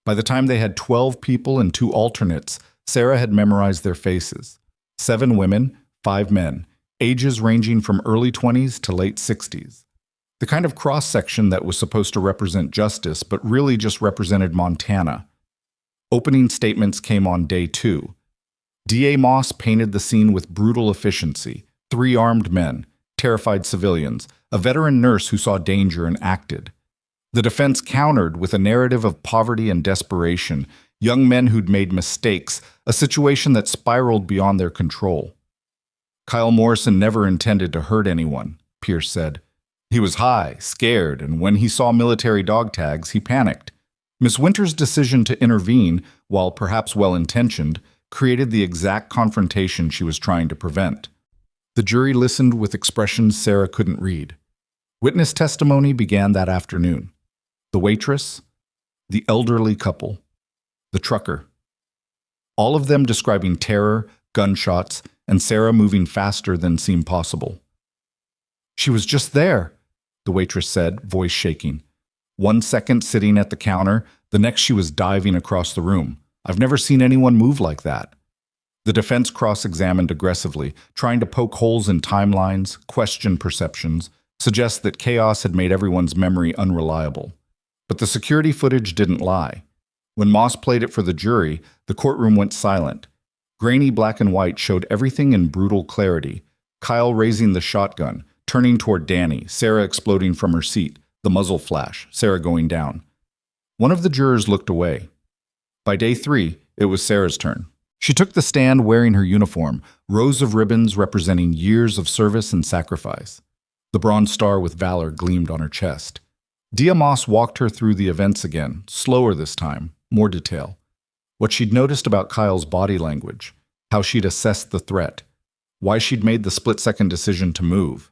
By the time they had 12 people and 2 alternates, Sarah had memorized their faces. 7 women, 5 men, ages ranging from early 20s to late 60s. The kind of cross-section that was supposed to represent justice, but really just represented Montana. Opening statements came on day 2. D.A. Moss painted the scene with brutal efficiency. 3 armed men, terrified civilians, a veteran nurse who saw danger and acted. The defense countered with a narrative of poverty and desperation, young men who'd made mistakes, a situation that spiraled beyond their control. Kyle Morrison never intended to hurt anyone, Pierce said. He was high, scared, and when he saw military dog tags, he panicked. Miss Winter's decision to intervene, while perhaps well-intentioned, created the exact confrontation she was trying to prevent. The jury listened with expressions Sarah couldn't read. Witness testimony began that afternoon. The waitress, the elderly couple, the trucker. All of them describing terror, gunshots, and Sarah moving faster than seemed possible. She was just there, the waitress said, voice shaking. 1 second sitting at the counter, the next she was diving across the room. I've never seen anyone move like that. The defense cross-examined aggressively, trying to poke holes in timelines, question perceptions, suggest that chaos had made everyone's memory unreliable. But the security footage didn't lie. When Moss played it for the jury, the courtroom went silent. Grainy black and white showed everything in brutal clarity. Kyle raising the shotgun, turning toward Danny, Sarah exploding from her seat, the muzzle flash, Sarah going down. One of the jurors looked away. By day 3, it was Sarah's turn. She took the stand wearing her uniform, rows of ribbons representing years of service and sacrifice. The bronze star with valor gleamed on her chest. Moss walked her through the events again, slower this time, more detail. What she'd noticed about Kyle's body language, how she'd assessed the threat, why she'd made the split-second decision to move.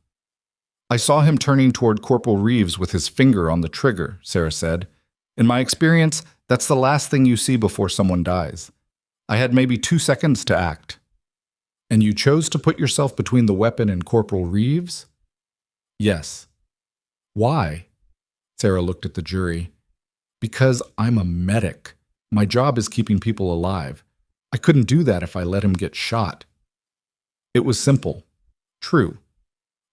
I saw him turning toward Corporal Reeves with his finger on the trigger, Sarah said. In my experience, that's the last thing you see before someone dies. I had maybe 2 seconds to act. And you chose to put yourself between the weapon and Corporal Reeves? Yes. Why? Sarah looked at the jury. Because I'm a medic. My job is keeping people alive. I couldn't do that if I let him get shot. It was simple. True.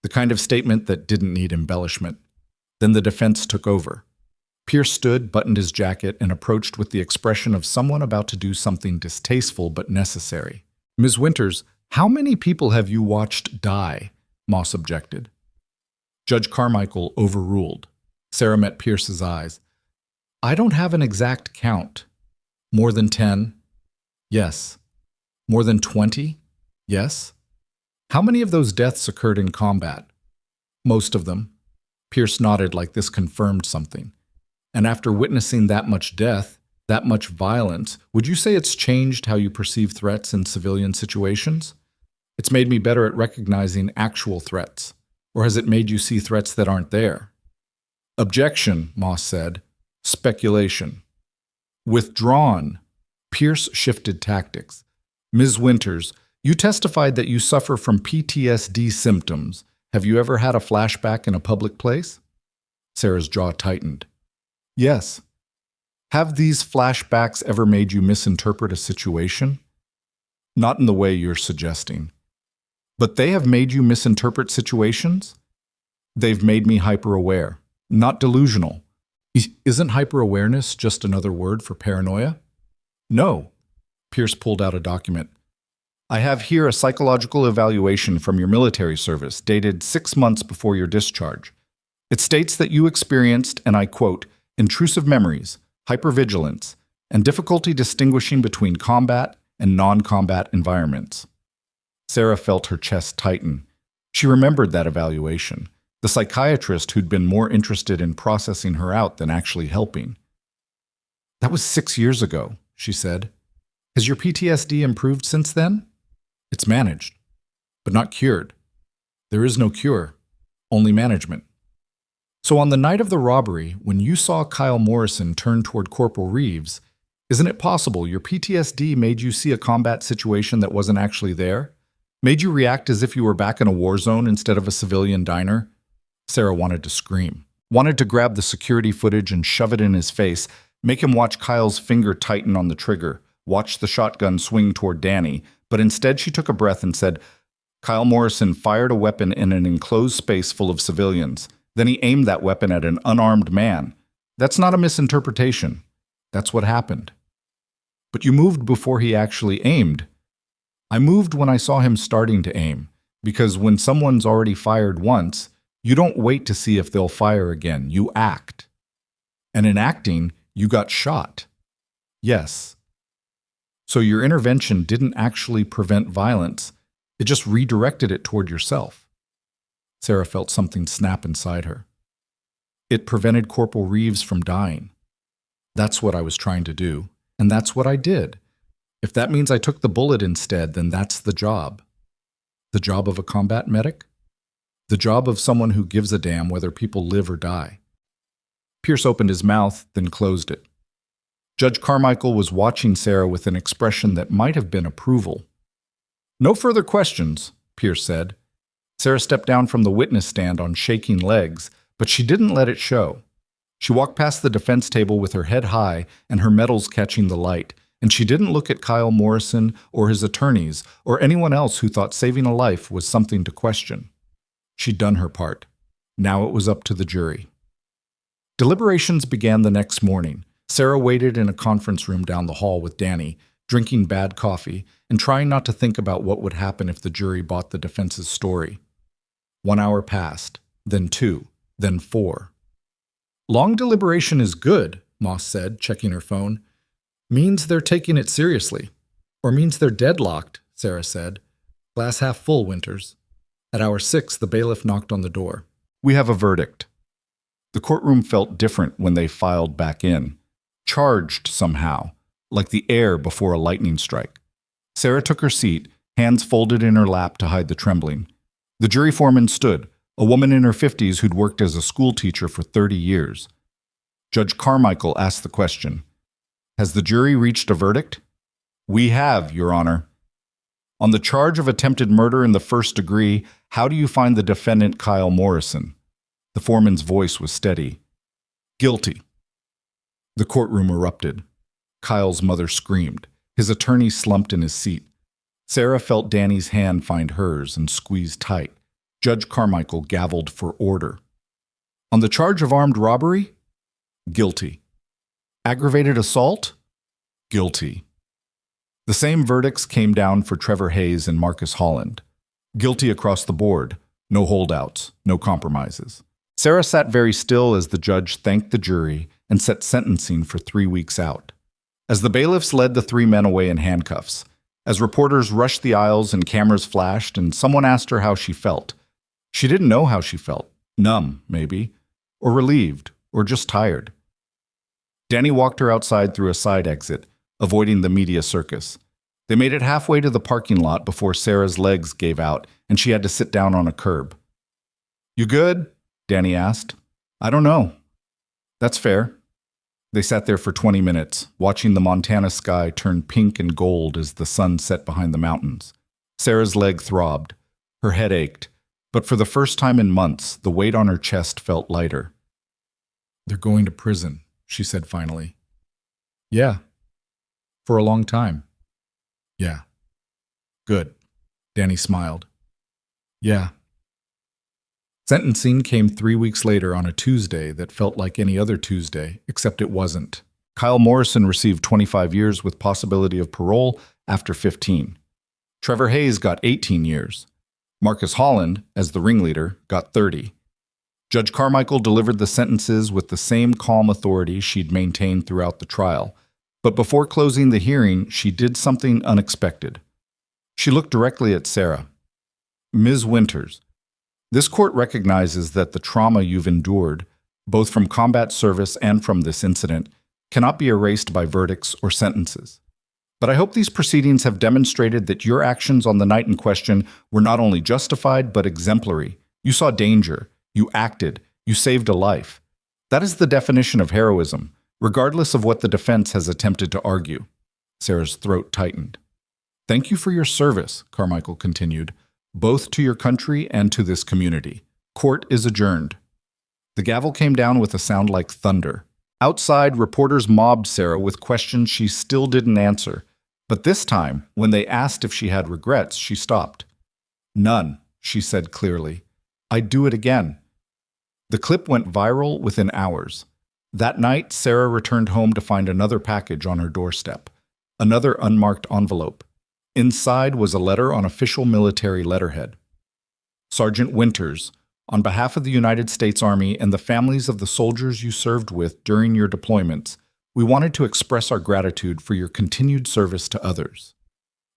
The kind of statement that didn't need embellishment. Then the defense took over. Pierce stood, buttoned his jacket, and approached with the expression of someone about to do something distasteful but necessary. Ms. Winters, how many people have you watched die? Moss objected. Judge Carmichael overruled. Sarah met Pierce's eyes. I don't have an exact count. More than 10? Yes. More than 20? Yes. How many of those deaths occurred in combat? Most of them. Pierce nodded like this confirmed something. And after witnessing that much death, that much violence, would you say it's changed how you perceive threats in civilian situations? It's made me better at recognizing actual threats. Or has it made you see threats that aren't there? Objection, Moss said. Speculation. Withdrawn. Pierce shifted tactics. Ms. Winters, you testified that you suffer from PTSD symptoms. Have you ever had a flashback in a public place? Sarah's jaw tightened. Yes. Have these flashbacks ever made you misinterpret a situation? Not in the way you're suggesting. But they have made you misinterpret situations? They've made me hyper-aware, not delusional. Isn't hyper-awareness just another word for paranoia? No. Pierce pulled out a document. I have here a psychological evaluation from your military service dated 6 months before your discharge. It states that you experienced, and I quote, intrusive memories, hypervigilance, and difficulty distinguishing between combat and non-combat environments. Sarah felt her chest tighten. She remembered that evaluation, the psychiatrist who'd been more interested in processing her out than actually helping. That was 6 years ago, she said. Has your PTSD improved since then? It's managed, but not cured. There is no cure, only management. So on the night of the robbery, when you saw Kyle Morrison turn toward Corporal Reeves, isn't it possible your PTSD made you see a combat situation that wasn't actually there? Made you react as if you were back in a war zone instead of a civilian diner? Sarah wanted to scream, wanted to grab the security footage and shove it in his face, make him watch Kyle's finger tighten on the trigger, watch the shotgun swing toward Danny, but instead she took a breath and said, Kyle Morrison fired a weapon in an enclosed space full of civilians. Then he aimed that weapon at an unarmed man. That's not a misinterpretation. That's what happened. But you moved before he actually aimed. I moved when I saw him starting to aim, because when someone's already fired once, you don't wait to see if they'll fire again. You act. And in acting, you got shot. Yes. So your intervention didn't actually prevent violence. It just redirected it toward yourself. Sarah felt something snap inside her. It prevented Corporal Reeves from dying. That's what I was trying to do, and that's what I did. If that means I took the bullet instead, then that's the job. The job of a combat medic? The job of someone who gives a damn whether people live or die. Pierce opened his mouth, then closed it. Judge Carmichael was watching Sarah with an expression that might have been approval. No further questions, Pierce said. Sarah stepped down from the witness stand on shaking legs, but she didn't let it show. She walked past the defense table with her head high and her medals catching the light, and she didn't look at Kyle Morrison or his attorneys or anyone else who thought saving a life was something to question. She'd done her part. Now it was up to the jury. Deliberations began the next morning. Sarah waited in a conference room down the hall with Danny, drinking bad coffee and trying not to think about what would happen if the jury bought the defense's story. 1 hour passed, then 2, then 4. Long deliberation is good, Moss said, checking her phone. Means they're taking it seriously. Or means they're deadlocked, Sarah said. Glass half full, Winters. At hour 6, the bailiff knocked on the door. We have a verdict. The courtroom felt different when they filed back in. Charged somehow, like the air before a lightning strike. Sarah took her seat, hands folded in her lap to hide the trembling. The jury foreman stood, a woman in her 50s who'd worked as a school teacher for 30 years. Judge Carmichael asked the question, "Has the jury reached a verdict?" "We have, Your Honor." "On the charge of attempted murder in the first degree, how do you find the defendant Kyle Morrison?" The foreman's voice was steady. "Guilty." The courtroom erupted. Kyle's mother screamed. His attorney slumped in his seat. Sarah felt Danny's hand find hers and squeeze tight. Judge Carmichael gavelled for order. "On the charge of armed robbery?" "Guilty." "Aggravated assault?" "Guilty." The same verdicts came down for Trevor Hayes and Marcus Holland. Guilty across the board. No holdouts, no compromises. Sarah sat very still as the judge thanked the jury and set sentencing for 3 weeks out. As the bailiffs led the 3 men away in handcuffs, as reporters rushed the aisles and cameras flashed and someone asked her how she felt. She didn't know how she felt. Numb, maybe. Or relieved. Or just tired. Danny walked her outside through a side exit, avoiding the media circus. They made it halfway to the parking lot before Sarah's legs gave out and she had to sit down on a curb. "You good?" Danny asked. "I don't know." "That's fair." They sat there for 20 minutes, watching the Montana sky turn pink and gold as the sun set behind the mountains. Sarah's leg throbbed. Her head ached. But for the first time in months, the weight on her chest felt lighter. "They're going to prison," she said finally. "Yeah. For a long time." "Yeah." "Good." Danny smiled. "Yeah." Sentencing came 3 weeks later on a Tuesday that felt like any other Tuesday, except it wasn't. Kyle Morrison received 25 years with possibility of parole after 15. Trevor Hayes got 18 years. Marcus Holland, as the ringleader, got 30. Judge Carmichael delivered the sentences with the same calm authority she'd maintained throughout the trial. But before closing the hearing, she did something unexpected. She looked directly at Sarah. "Ms. Winters, this court recognizes that the trauma you've endured, both from combat service and from this incident, cannot be erased by verdicts or sentences. But I hope these proceedings have demonstrated that your actions on the night in question were not only justified but exemplary. You saw danger. You acted. You saved a life. That is the definition of heroism, regardless of what the defense has attempted to argue." Sarah's throat tightened. "Thank you for your service," Carmichael continued, "both to your country and to this community. Court is adjourned." The gavel came down with a sound like thunder. Outside, reporters mobbed Sarah with questions she still didn't answer. But this time, when they asked if she had regrets, she stopped. "None," she said clearly. "I'd do it again." The clip went viral within hours. That night, Sarah returned home to find another package on her doorstep. Another unmarked envelope. Inside was a letter on official military letterhead. "Sergeant Winters, on behalf of the United States Army and the families of the soldiers you served with during your deployments, we wanted to express our gratitude for your continued service to others.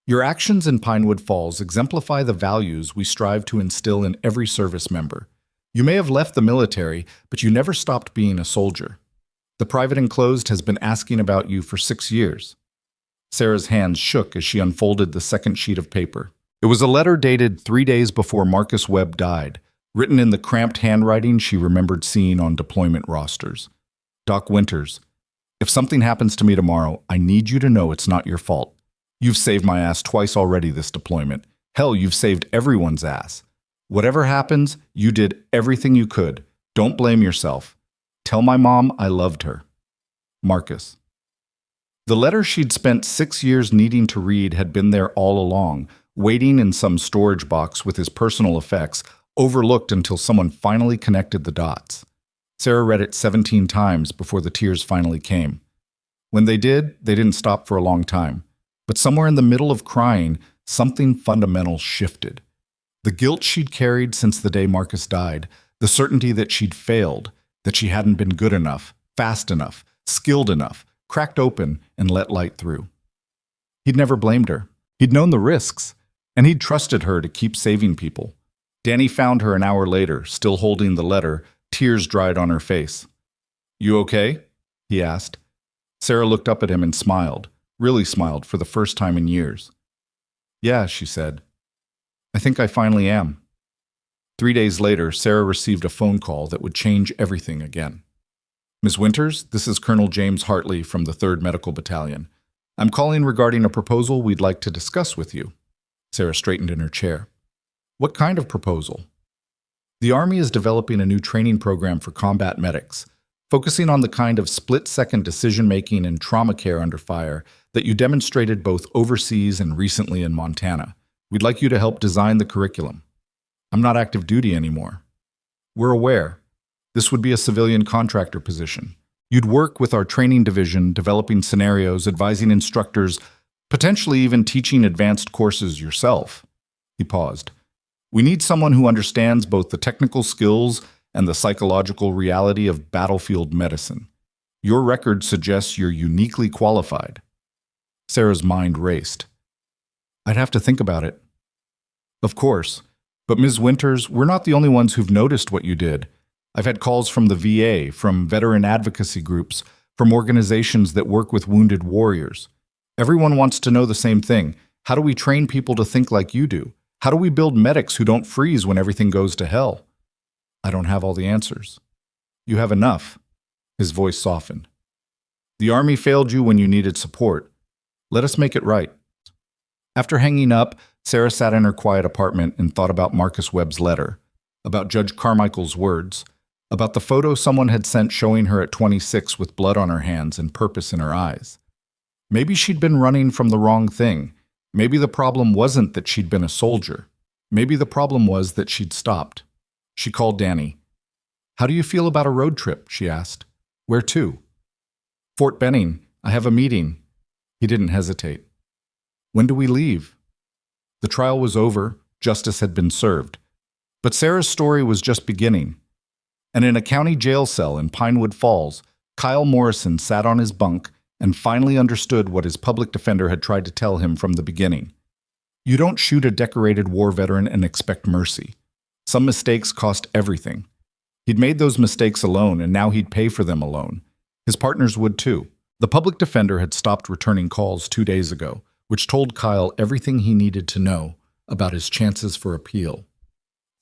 Your actions in Pinewood Falls exemplify the values we strive to instill in every service member. You may have left the military, but you never stopped being a soldier. The private enclosed has been asking about you for 6 years." Sarah's hands shook as she unfolded the second sheet of paper. It was a letter dated 3 days before Marcus Webb died, written in the cramped handwriting she remembered seeing on deployment rosters. "Doc Winters, if something happens to me tomorrow, I need you to know it's not your fault. You've saved my ass twice already this deployment. Hell, you've saved everyone's ass. Whatever happens, you did everything you could. Don't blame yourself. Tell my mom I loved her. Marcus." The letter she'd spent 6 years needing to read had been there all along, waiting in some storage box with his personal effects, overlooked until someone finally connected the dots. Sarah read it 17 times before the tears finally came. When they did, they didn't stop for a long time. But somewhere in the middle of crying, something fundamental shifted. The guilt she'd carried since the day Marcus died, the certainty that she'd failed, that she hadn't been good enough, fast enough, skilled enough, cracked open and let light through. He'd never blamed her. He'd known the risks, and he'd trusted her to keep saving people. Danny found her an hour later, still holding the letter, tears dried on her face. "You okay?" he asked. Sarah looked up at him and smiled, really smiled for the first time in years. "Yeah," she said. "I think I finally am." 3 days later, Sarah received a phone call that would change everything again. "Ms. Winters, this is Colonel James Hartley from the 3rd Medical Battalion. I'm calling regarding a proposal we'd like to discuss with you." Sarah straightened in her chair. "What kind of proposal?" "The Army is developing a new training program for combat medics, focusing on the kind of split-second decision-making and trauma care under fire that you demonstrated both overseas and recently in Montana. We'd like you to help design the curriculum." "I'm not active duty anymore." "We're aware. This would be a civilian contractor position. You'd work with our training division, developing scenarios, advising instructors, potentially even teaching advanced courses yourself." He paused. "We need someone who understands both the technical skills and the psychological reality of battlefield medicine. Your record suggests you're uniquely qualified." Sarah's mind raced. "I'd have to think about it." "Of course. But Ms. Winters, we're not the only ones who've noticed what you did. I've had calls from the VA, from veteran advocacy groups, from organizations that work with wounded warriors. Everyone wants to know the same thing. How do we train people to think like you do? How do we build medics who don't freeze when everything goes to hell?" "I don't have all the answers." "You have enough." His voice softened. "The Army failed you when you needed support. Let us make it right." After hanging up, Sarah sat in her quiet apartment and thought about Marcus Webb's letter, about Judge Carmichael's words, about the photo someone had sent showing her at 26 with blood on her hands and purpose in her eyes. Maybe she'd been running from the wrong thing. Maybe the problem wasn't that she'd been a soldier. Maybe the problem was that she'd stopped. She called Danny. "How do you feel about a road trip?" she asked. "Where to?" "Fort Benning. I have a meeting." He didn't hesitate. "When do we leave?" The trial was over. Justice had been served. But Sarah's story was just beginning. And in a county jail cell in Pinewood Falls, Kyle Morrison sat on his bunk and finally understood what his public defender had tried to tell him from the beginning. You don't shoot a decorated war veteran and expect mercy. Some mistakes cost everything. He'd made those mistakes alone, and now he'd pay for them alone. His partners would too. The public defender had stopped returning calls 2 days ago, which told Kyle everything he needed to know about his chances for appeal.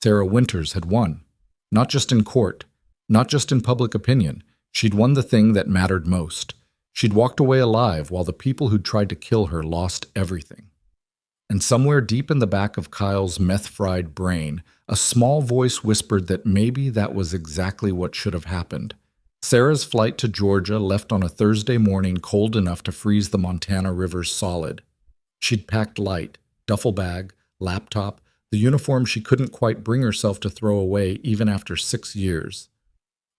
Sarah Winters had won. Not just in court, not just in public opinion. She'd won the thing that mattered most. She'd walked away alive while the people who'd tried to kill her lost everything. And somewhere deep in the back of Kyle's meth-fried brain, a small voice whispered that maybe that was exactly what should have happened. Sarah's flight to Georgia left on a Thursday morning cold enough to freeze the Montana rivers solid. She'd packed light, duffel bag, laptop, the uniform she couldn't quite bring herself to throw away even after 6 years.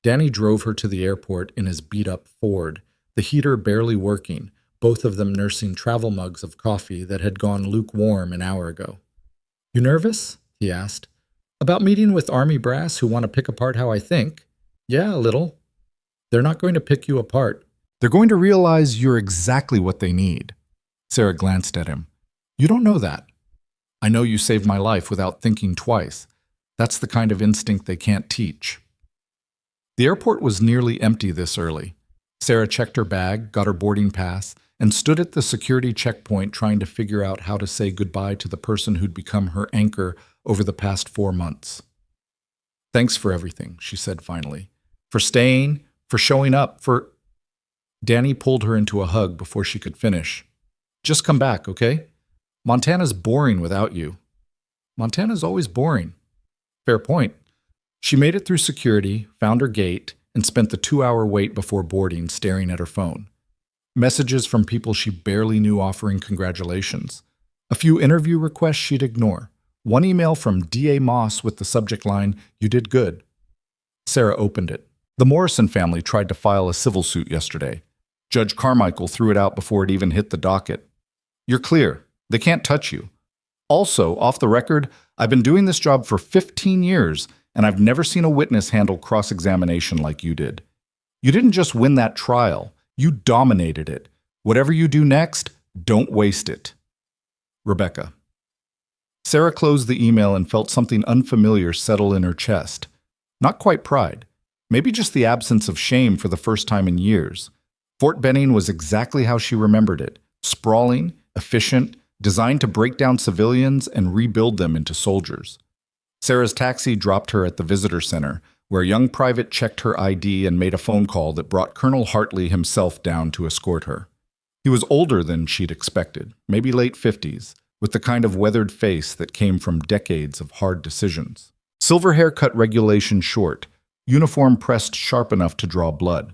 Danny drove her to the airport in his beat-up Ford, the heater barely working, both of them nursing travel mugs of coffee that had gone lukewarm an hour ago. "You nervous?" he asked. "About meeting with Army brass who want to pick apart how I think?" "Yeah, a little." "They're not going to pick you apart. They're going to realize you're exactly what they need." Sarah glanced at him. "You don't know that." "I know you saved my life without thinking twice. That's the kind of instinct they can't teach." The airport was nearly empty this early. Sarah checked her bag, got her boarding pass, and stood at the security checkpoint trying to figure out how to say goodbye to the person who'd become her anchor over the past 4 months. "Thanks for everything," she said finally. "For staying, for showing up, for—" Danny pulled her into a hug before she could finish. "Just come back, okay? Montana's boring without you." "Montana's always boring." "Fair point." She made it through security, found her gate, and spent the 2-hour wait before boarding staring at her phone. Messages from people she barely knew offering congratulations. A few interview requests she'd ignore. One email from D.A. Moss with the subject line, "You did good." Sarah opened it. The Morrison family tried to file a civil suit yesterday. Judge Carmichael threw it out before it even hit the docket. "You're clear. They can't touch you. Also, off the record, I've been doing this job for 15 years, and I've never seen a witness handle cross-examination like you did. You didn't just win that trial. You dominated it. Whatever you do next, Don't waste it. Rebecca. Sarah closed the email and felt something unfamiliar settle in her chest. Not quite pride. Maybe just the absence of shame for the first time in years. Fort Benning was exactly how she remembered it. Sprawling, efficient, designed to break down civilians and rebuild them into soldiers. Sarah's taxi dropped her at the visitor center, where a young private checked her ID and made a phone call that brought Colonel Hartley himself down to escort her. He was older than she'd expected, maybe late 50s, with the kind of weathered face that came from decades of hard decisions. Silver hair cut regulation short, uniform pressed sharp enough to draw blood.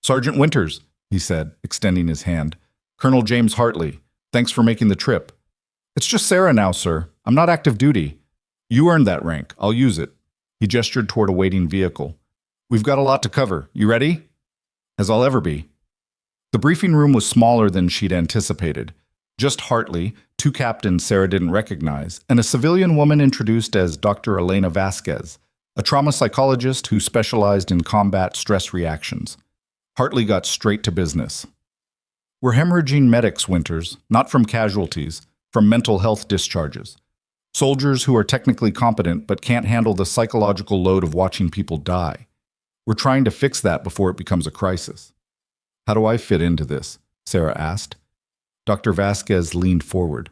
"Sergeant Winters," he said, extending his hand. "Colonel James Hartley. Thanks for making the trip." "It's just Sarah now, sir. I'm not active duty." "You earned that rank. I'll use it." He gestured toward a waiting vehicle. "We've got a lot to cover. You ready?" "As I'll ever be." The briefing room was smaller than she'd anticipated. Just Hartley, two captains Sarah didn't recognize, and a civilian woman introduced as Dr. Elena Vasquez, a trauma psychologist who specialized in combat stress reactions. Hartley got straight to business. "We're hemorrhaging medics, Winters, not from casualties, from mental health discharges. Soldiers who are technically competent but can't handle the psychological load of watching people die. We're trying to fix that before it becomes a crisis." "How do I fit into this?" Sarah asked. Dr. Vasquez leaned forward.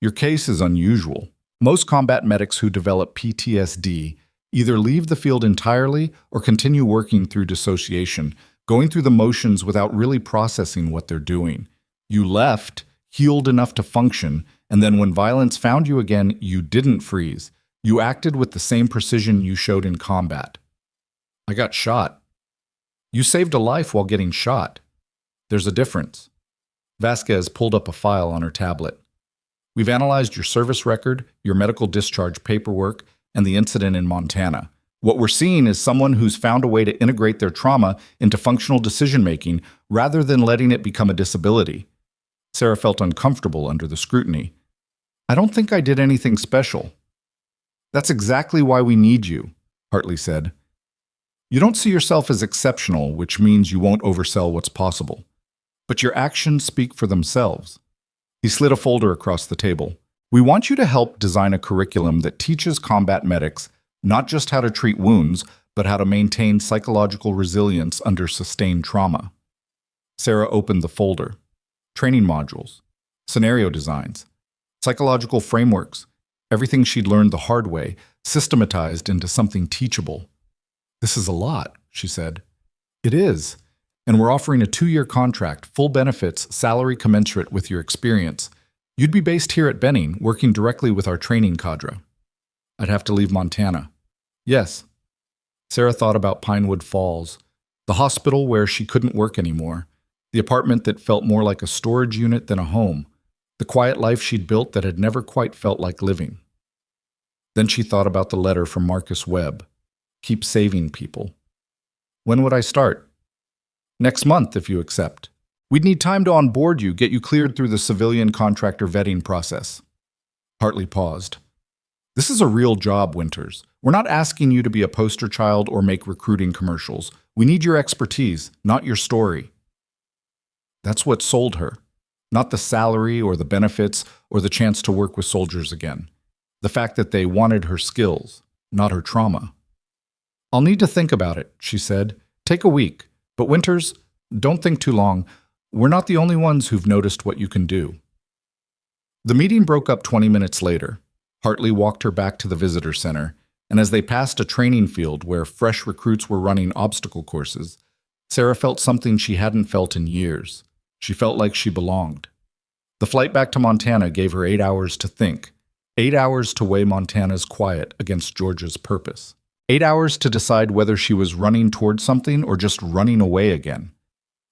"Your case is unusual. Most combat medics who develop PTSD either leave the field entirely or continue working through dissociation, going through the motions without really processing what they're doing. You left, healed enough to function, and then when violence found you again, you didn't freeze. You acted with the same precision you showed in combat." "I got shot." "You saved a life while getting shot. There's a difference." Vasquez pulled up a file on her tablet. "We've analyzed your service record, your medical discharge paperwork, and the incident in Montana. What we're seeing is someone who's found a way to integrate their trauma into functional decision-making rather than letting it become a disability." Sarah felt uncomfortable under the scrutiny. "I don't think I did anything special." "That's exactly why we need you," Hartley said. "You don't see yourself as exceptional, which means you won't oversell what's possible. But your actions speak for themselves." He slid a folder across the table. "We want you to help design a curriculum that teaches combat medics not just how to treat wounds, but how to maintain psychological resilience under sustained trauma." Sarah opened the folder. Training modules, scenario designs, psychological frameworks, everything she'd learned the hard way, systematized into something teachable. "This is a lot," she said. "It is. And we're offering a 2-year contract, full benefits, salary commensurate with your experience. You'd be based here at Benning, working directly with our training cadre." "I'd have to leave Montana." "Yes." Sarah thought about Pinewood Falls, the hospital where she couldn't work anymore, the apartment that felt more like a storage unit than a home, the quiet life she'd built that had never quite felt like living. Then she thought about the letter from Marcus Webb. "Keep saving people." "When would I start?" "Next month, if you accept. We'd need time to onboard you, get you cleared through the civilian contractor vetting process." Hartley paused. "This is a real job, Winters. We're not asking you to be a poster child or make recruiting commercials. We need your expertise, not your story." That's what sold her. Not the salary or the benefits or the chance to work with soldiers again. The fact that they wanted her skills, not her trauma. "I'll need to think about it," she said. "Take a week. But Winters, don't think too long. We're not the only ones who've noticed what you can do." The meeting broke up 20 minutes later. Hartley walked her back to the visitor center, and as they passed a training field where fresh recruits were running obstacle courses, Sarah felt something she hadn't felt in years. She felt like she belonged. The flight back to Montana gave her 8 hours to think, 8 hours to weigh Montana's quiet against Georgia's purpose. 8 hours to decide whether she was running toward something or just running away again.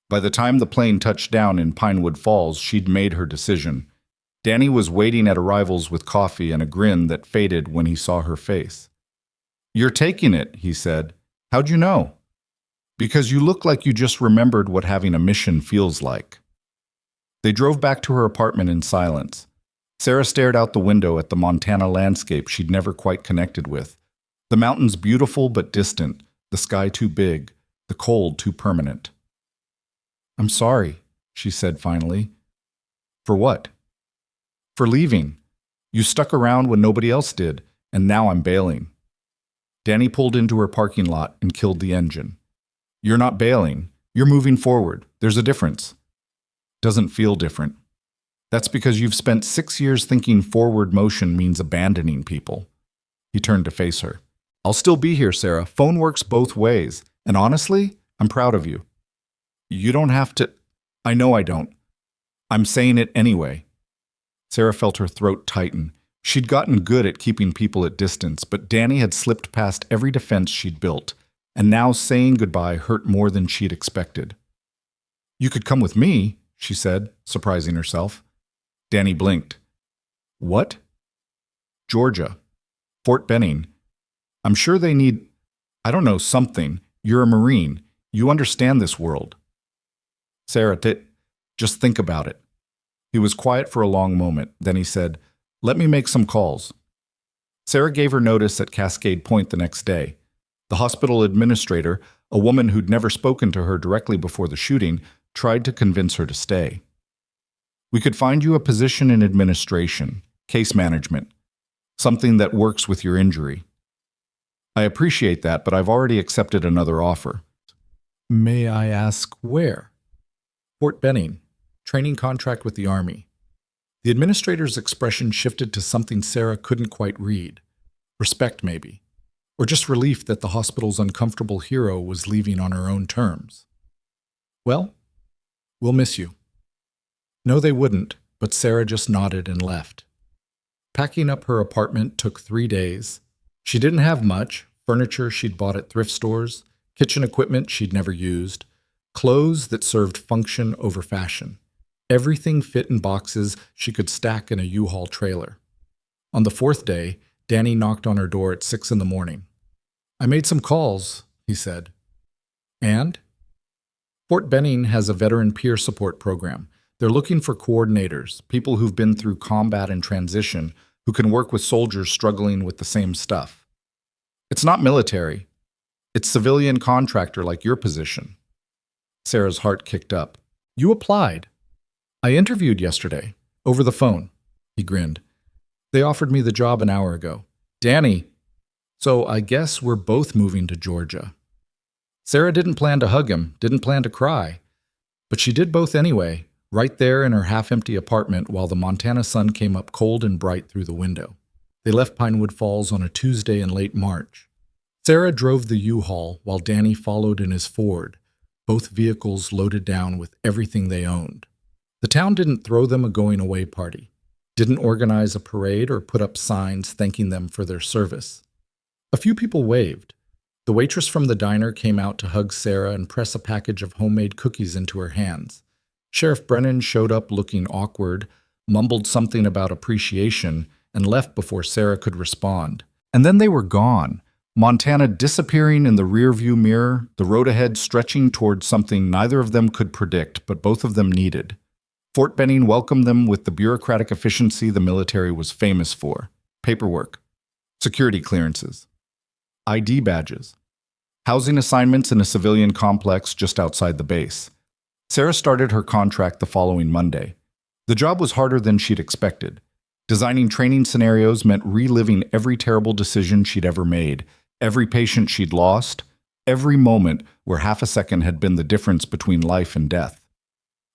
By the time the plane touched down in Pinewood Falls, she'd made her decision. Danny was waiting at arrivals with coffee and a grin that faded when he saw her face. "You're taking it," he said. "How'd you know?" "Because you look like you just remembered what having a mission feels like." They drove back to her apartment in silence. Sarah stared out the window at the Montana landscape she'd never quite connected with. The mountains beautiful but distant, the sky too big, the cold too permanent. "I'm sorry," she said finally. For what? For leaving. You stuck around when nobody else did, and now I'm bailing. Danny pulled into her parking lot and killed the engine. You're not bailing. You're moving forward. There's a difference. Doesn't feel different. That's because you've spent 6 years thinking forward motion means abandoning people. He turned to face her. I'll still be here, Sarah. Phone works both ways. And honestly, I'm proud of you. You don't have to. I know I don't. I'm saying it anyway. Sarah felt her throat tighten. She'd gotten good at keeping people at distance, but Danny had slipped past every defense she'd built, and now saying goodbye hurt more than she'd expected. You could come with me, she said, surprising herself. Danny blinked. What? Georgia. Fort Benning. I'm sure they need, I don't know, something. You're a Marine. You understand this world. Sarah, just think about it. He was quiet for a long moment. Then he said, let me make some calls. Sarah gave her notice at Cascade Point the next day. The hospital administrator, a woman who'd never spoken to her directly before the shooting, tried to convince her to stay. We could find you a position in administration, case management, something that works with your injury. I appreciate that, but I've already accepted another offer. May I ask where? Fort Benning, training contract with the Army. The administrator's expression shifted to something Sarah couldn't quite read. Respect, maybe. Or just relief that the hospital's uncomfortable hero was leaving on her own terms. Well, we'll miss you. No, they wouldn't, but Sarah just nodded and left. Packing up her apartment took 3 days. She didn't have much: furniture she'd bought at thrift stores, kitchen equipment she'd never used, clothes that served function over fashion. Everything fit in boxes she could stack in a U-Haul trailer. On the 4th day, Danny knocked on her door at 6 a.m. I made some calls, he said. And? Fort Benning has a veteran peer support program. They're looking for coordinators, people who've been through combat and transition, who can work with soldiers struggling with the same stuff. It's not military. It's civilian contractor like your position. Sarah's heart kicked up. You applied. I interviewed yesterday, over the phone. He grinned. They offered me the job an hour ago. Danny. So I guess we're both moving to Georgia. Sarah didn't plan to hug him, didn't plan to cry. But she did both anyway, right there in her half-empty apartment while the Montana sun came up cold and bright through the window. They left Pinewood Falls on a Tuesday in late March. Sarah drove the U-Haul while Danny followed in his Ford, both vehicles loaded down with everything they owned. The town didn't throw them a going-away party, didn't organize a parade or put up signs thanking them for their service. A few people waved. The waitress from the diner came out to hug Sarah and press a package of homemade cookies into her hands. Sheriff Brennan showed up looking awkward, mumbled something about appreciation, and left before Sarah could respond. And then they were gone, Montana disappearing in the rearview mirror, the road ahead stretching toward something neither of them could predict, but both of them needed. Fort Benning welcomed them with the bureaucratic efficiency the military was famous for: paperwork, security clearances, ID badges, housing assignments in a civilian complex just outside the base. Sarah started her contract the following Monday. The job was harder than she'd expected. Designing training scenarios meant reliving every terrible decision she'd ever made, every patient she'd lost, every moment where half a second had been the difference between life and death.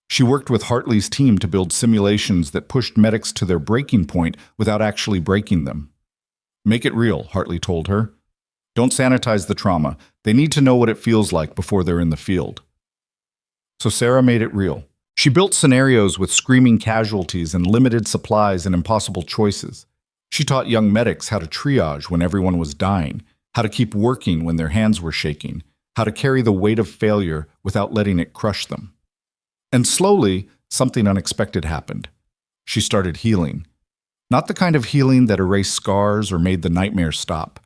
She worked with Hartley's team to build simulations that pushed medics to their breaking point without actually breaking them. Make it real, Hartley told her. Don't sanitize the trauma. They need to know what it feels like before they're in the field. So Sarah made it real. She built scenarios with screaming casualties and limited supplies and impossible choices. She taught young medics how to triage when everyone was dying, how to keep working when their hands were shaking, how to carry the weight of failure without letting it crush them. And slowly, something unexpected happened. She started healing. Not the kind of healing that erased scars or made the nightmare stop,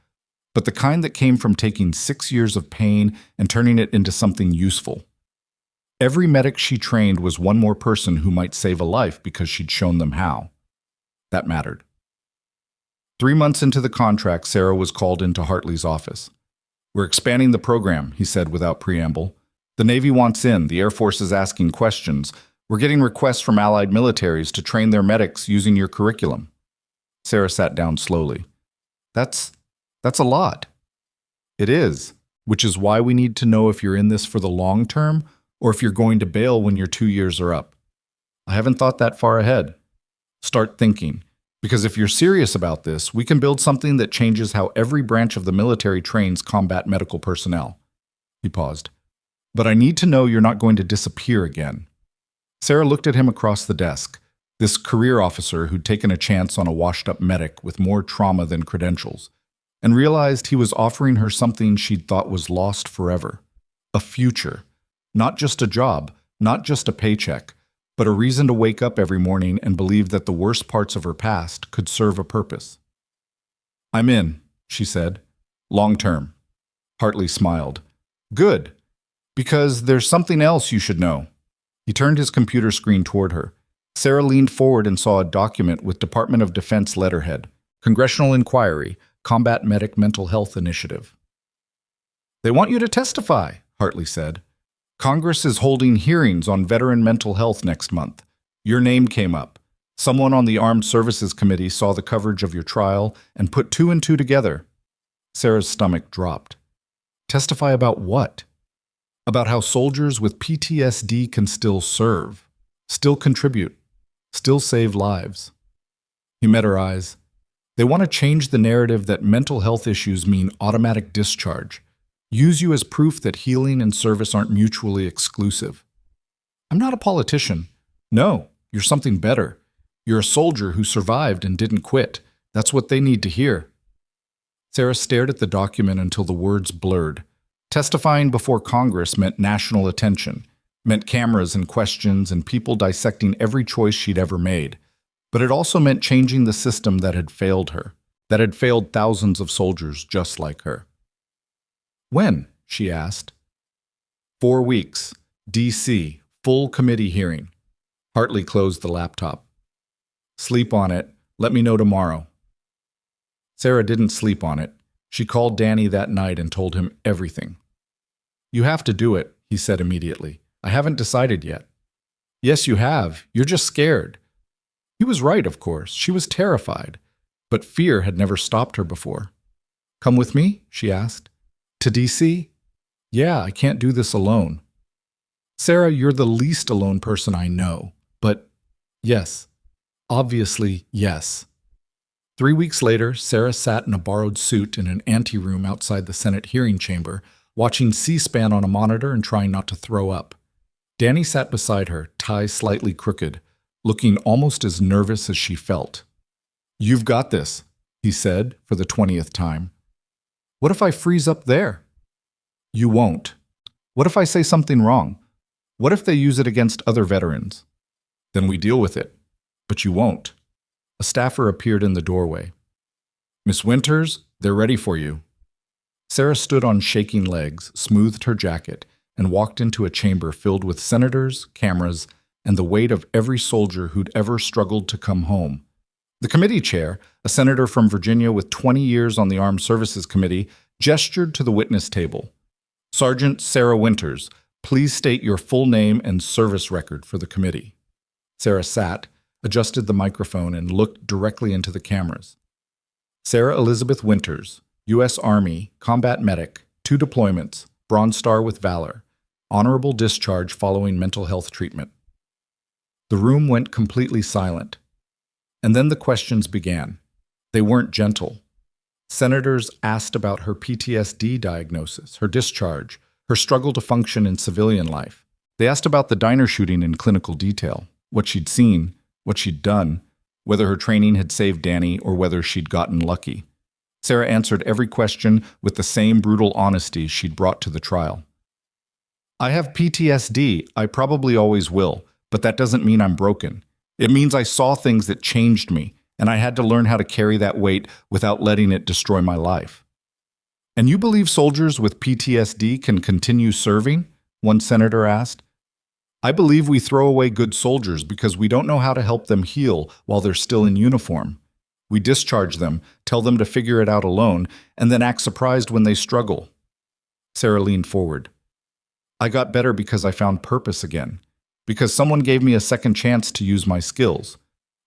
but the kind that came from taking 6 years of pain and turning it into something useful. Every medic she trained was one more person who might save a life because she'd shown them how. That mattered. 3 months into the contract, Sarah was called into Hartley's office. We're expanding the program, he said without preamble. The Navy wants in, the Air Force is asking questions. We're getting requests from allied militaries to train their medics using your curriculum. Sarah sat down slowly. That's a lot. It is, which is why we need to know if you're in this for the long term or if you're going to bail when your 2 years are up. I haven't thought that far ahead. Start thinking, because if you're serious about this, we can build something that changes how every branch of the military trains combat medical personnel. He paused. But I need to know you're not going to disappear again. Sarah looked at him across the desk, this career officer who'd taken a chance on a washed-up medic with more trauma than credentials, and realized he was offering her something she'd thought was lost forever. A future. Not just a job, not just a paycheck, but a reason to wake up every morning and believe that the worst parts of her past could serve a purpose. I'm in, she said. Long term. Hartley smiled. Good. Because there's something else you should know. He turned his computer screen toward her. Sarah leaned forward and saw a document with Department of Defense letterhead. Congressional Inquiry, Combat Medic Mental Health Initiative. They want you to testify, Hartley said. Congress is holding hearings on veteran mental health next month. Your name came up. Someone on the Armed Services Committee saw the coverage of your trial and put 2 and 2 together. Sarah's stomach dropped. Testify about what? About how soldiers with PTSD can still serve, still contribute, still save lives. He met her eyes. They want to change the narrative that mental health issues mean automatic discharge. Use you as proof that healing and service aren't mutually exclusive. I'm not a politician. No, you're something better. You're a soldier who survived and didn't quit. That's what they need to hear. Sarah stared at the document until the words blurred. Testifying before Congress meant national attention, meant cameras and questions and people dissecting every choice she'd ever made. But it also meant changing the system that had failed her, that had failed thousands of soldiers just like her. When? She asked. 4 weeks. D.C. Full committee hearing. Hartley closed the laptop. Sleep on it. Let me know tomorrow. Sarah didn't sleep on it. She called Danny that night and told him everything. You have to do it, he said immediately. I haven't decided yet. Yes, you have. You're just scared. He was right, of course. She was terrified. But fear had never stopped her before. Come with me? She asked. To D.C.? Yeah, I can't do this alone. Sarah, you're the least alone person I know. But yes, obviously yes. 3 weeks later, Sarah sat in a borrowed suit in an anteroom outside the Senate hearing chamber, watching C-SPAN on a monitor and trying not to throw up. Danny sat beside her, tie slightly crooked, looking almost as nervous as she felt. You've got this, he said for the 20th time. What if I freeze up there? You won't. What if I say something wrong? What if they use it against other veterans? Then we deal with it. But you won't. A staffer appeared in the doorway. Miss Winters, they're ready for you. Sarah stood on shaking legs, smoothed her jacket, and walked into a chamber filled with senators, cameras, and the weight of every soldier who'd ever struggled to come home. The committee chair, a senator from Virginia with 20 years on the Armed Services Committee, gestured to the witness table. Sergeant Sarah Winters, please state your full name and service record for the committee. Sarah sat, adjusted the microphone, and looked directly into the cameras. Sarah Elizabeth Winters, U.S. Army, combat medic, 2 deployments, Bronze Star with Valor, honorable discharge following mental health treatment. The room went completely silent. And then the questions began. They weren't gentle. Senators asked about her PTSD diagnosis, her discharge, her struggle to function in civilian life. They asked about the diner shooting in clinical detail, what she'd seen, what she'd done, whether her training had saved Danny or whether she'd gotten lucky. Sarah answered every question with the same brutal honesty she'd brought to the trial. I have PTSD, I probably always will, but that doesn't mean I'm broken. It means I saw things that changed me, and I had to learn how to carry that weight without letting it destroy my life. And you believe soldiers with PTSD can continue serving? One senator asked. I believe we throw away good soldiers because we don't know how to help them heal while they're still in uniform. We discharge them, tell them to figure it out alone, and then act surprised when they struggle. Sarah leaned forward. I got better because I found purpose again, Because someone gave me a second chance to use my skills.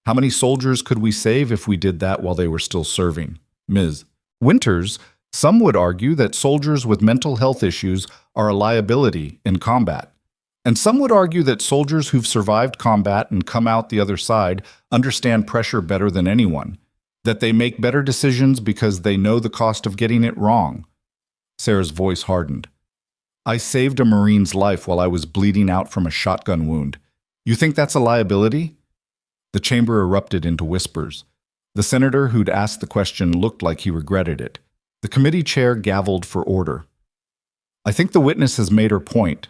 How many soldiers could we save if we did that while they were still serving? Ms. Winters, some would argue that soldiers with mental health issues are a liability in combat. And some would argue that soldiers who've survived combat and come out the other side understand pressure better than anyone, that they make better decisions because they know the cost of getting it wrong. Sarah's voice hardened. I saved a Marine's life while I was bleeding out from a shotgun wound. You think that's a liability? The chamber erupted into whispers. The senator who'd asked the question looked like he regretted it. The committee chair gavelled for order. I think the witness has made her point.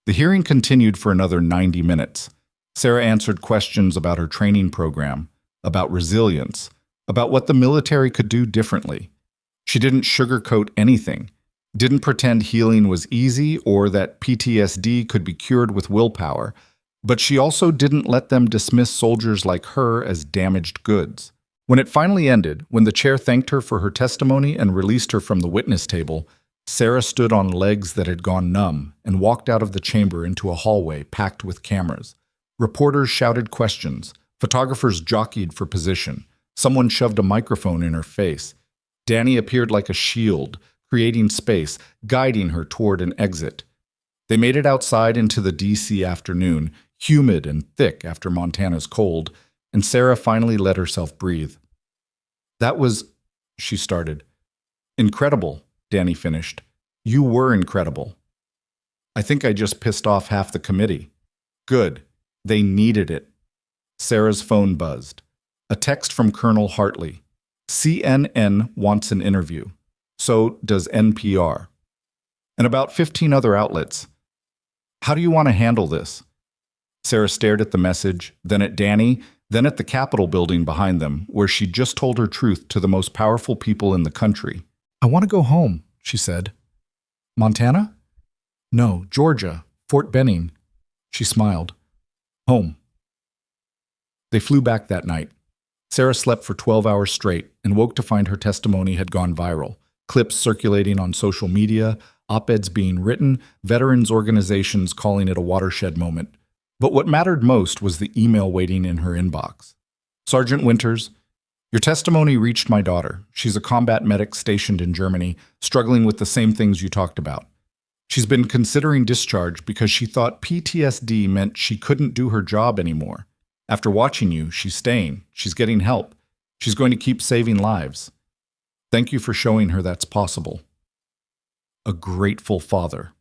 The hearing continued for another 90 minutes. Sarah answered questions about her training program, about resilience, about what the military could do differently. She didn't sugarcoat anything, didn't pretend healing was easy or that PTSD could be cured with willpower, but she also didn't let them dismiss soldiers like her as damaged goods. When it finally ended, when the chair thanked her for her testimony and released her from the witness table, Sarah stood on legs that had gone numb and walked out of the chamber into a hallway packed with cameras. Reporters shouted questions. Photographers jockeyed for position. Someone shoved a microphone in her face. Danny appeared like a shield, creating space, guiding her toward an exit. They made it outside into the D.C. afternoon, humid and thick after Montana's cold, and Sarah finally let herself breathe. That was, she started. Incredible, Danny finished. You were incredible. I think I just pissed off half the committee. Good. They needed it. Sarah's phone buzzed. A text from Colonel Hartley. CNN wants an interview. So does NPR. And about 15 other outlets. How do you want to handle this? Sarah stared at the message, then at Danny, then at the Capitol building behind them, where she'd just told her truth to the most powerful people in the country. I want to go home, she said. Montana? No, Georgia, Fort Benning. She smiled. Home. They flew back that night. Sarah slept for 12 hours straight and woke to find her testimony had gone viral. Clips circulating on social media, op-eds being written, veterans organizations calling it a watershed moment. But what mattered most was the email waiting in her inbox. Sergeant Winters, your testimony reached my daughter. She's a combat medic stationed in Germany, struggling with the same things you talked about. She's been considering discharge because she thought PTSD meant she couldn't do her job anymore. After watching you, she's staying. She's getting help. She's going to keep saving lives. Thank you for showing her that's possible. A grateful father.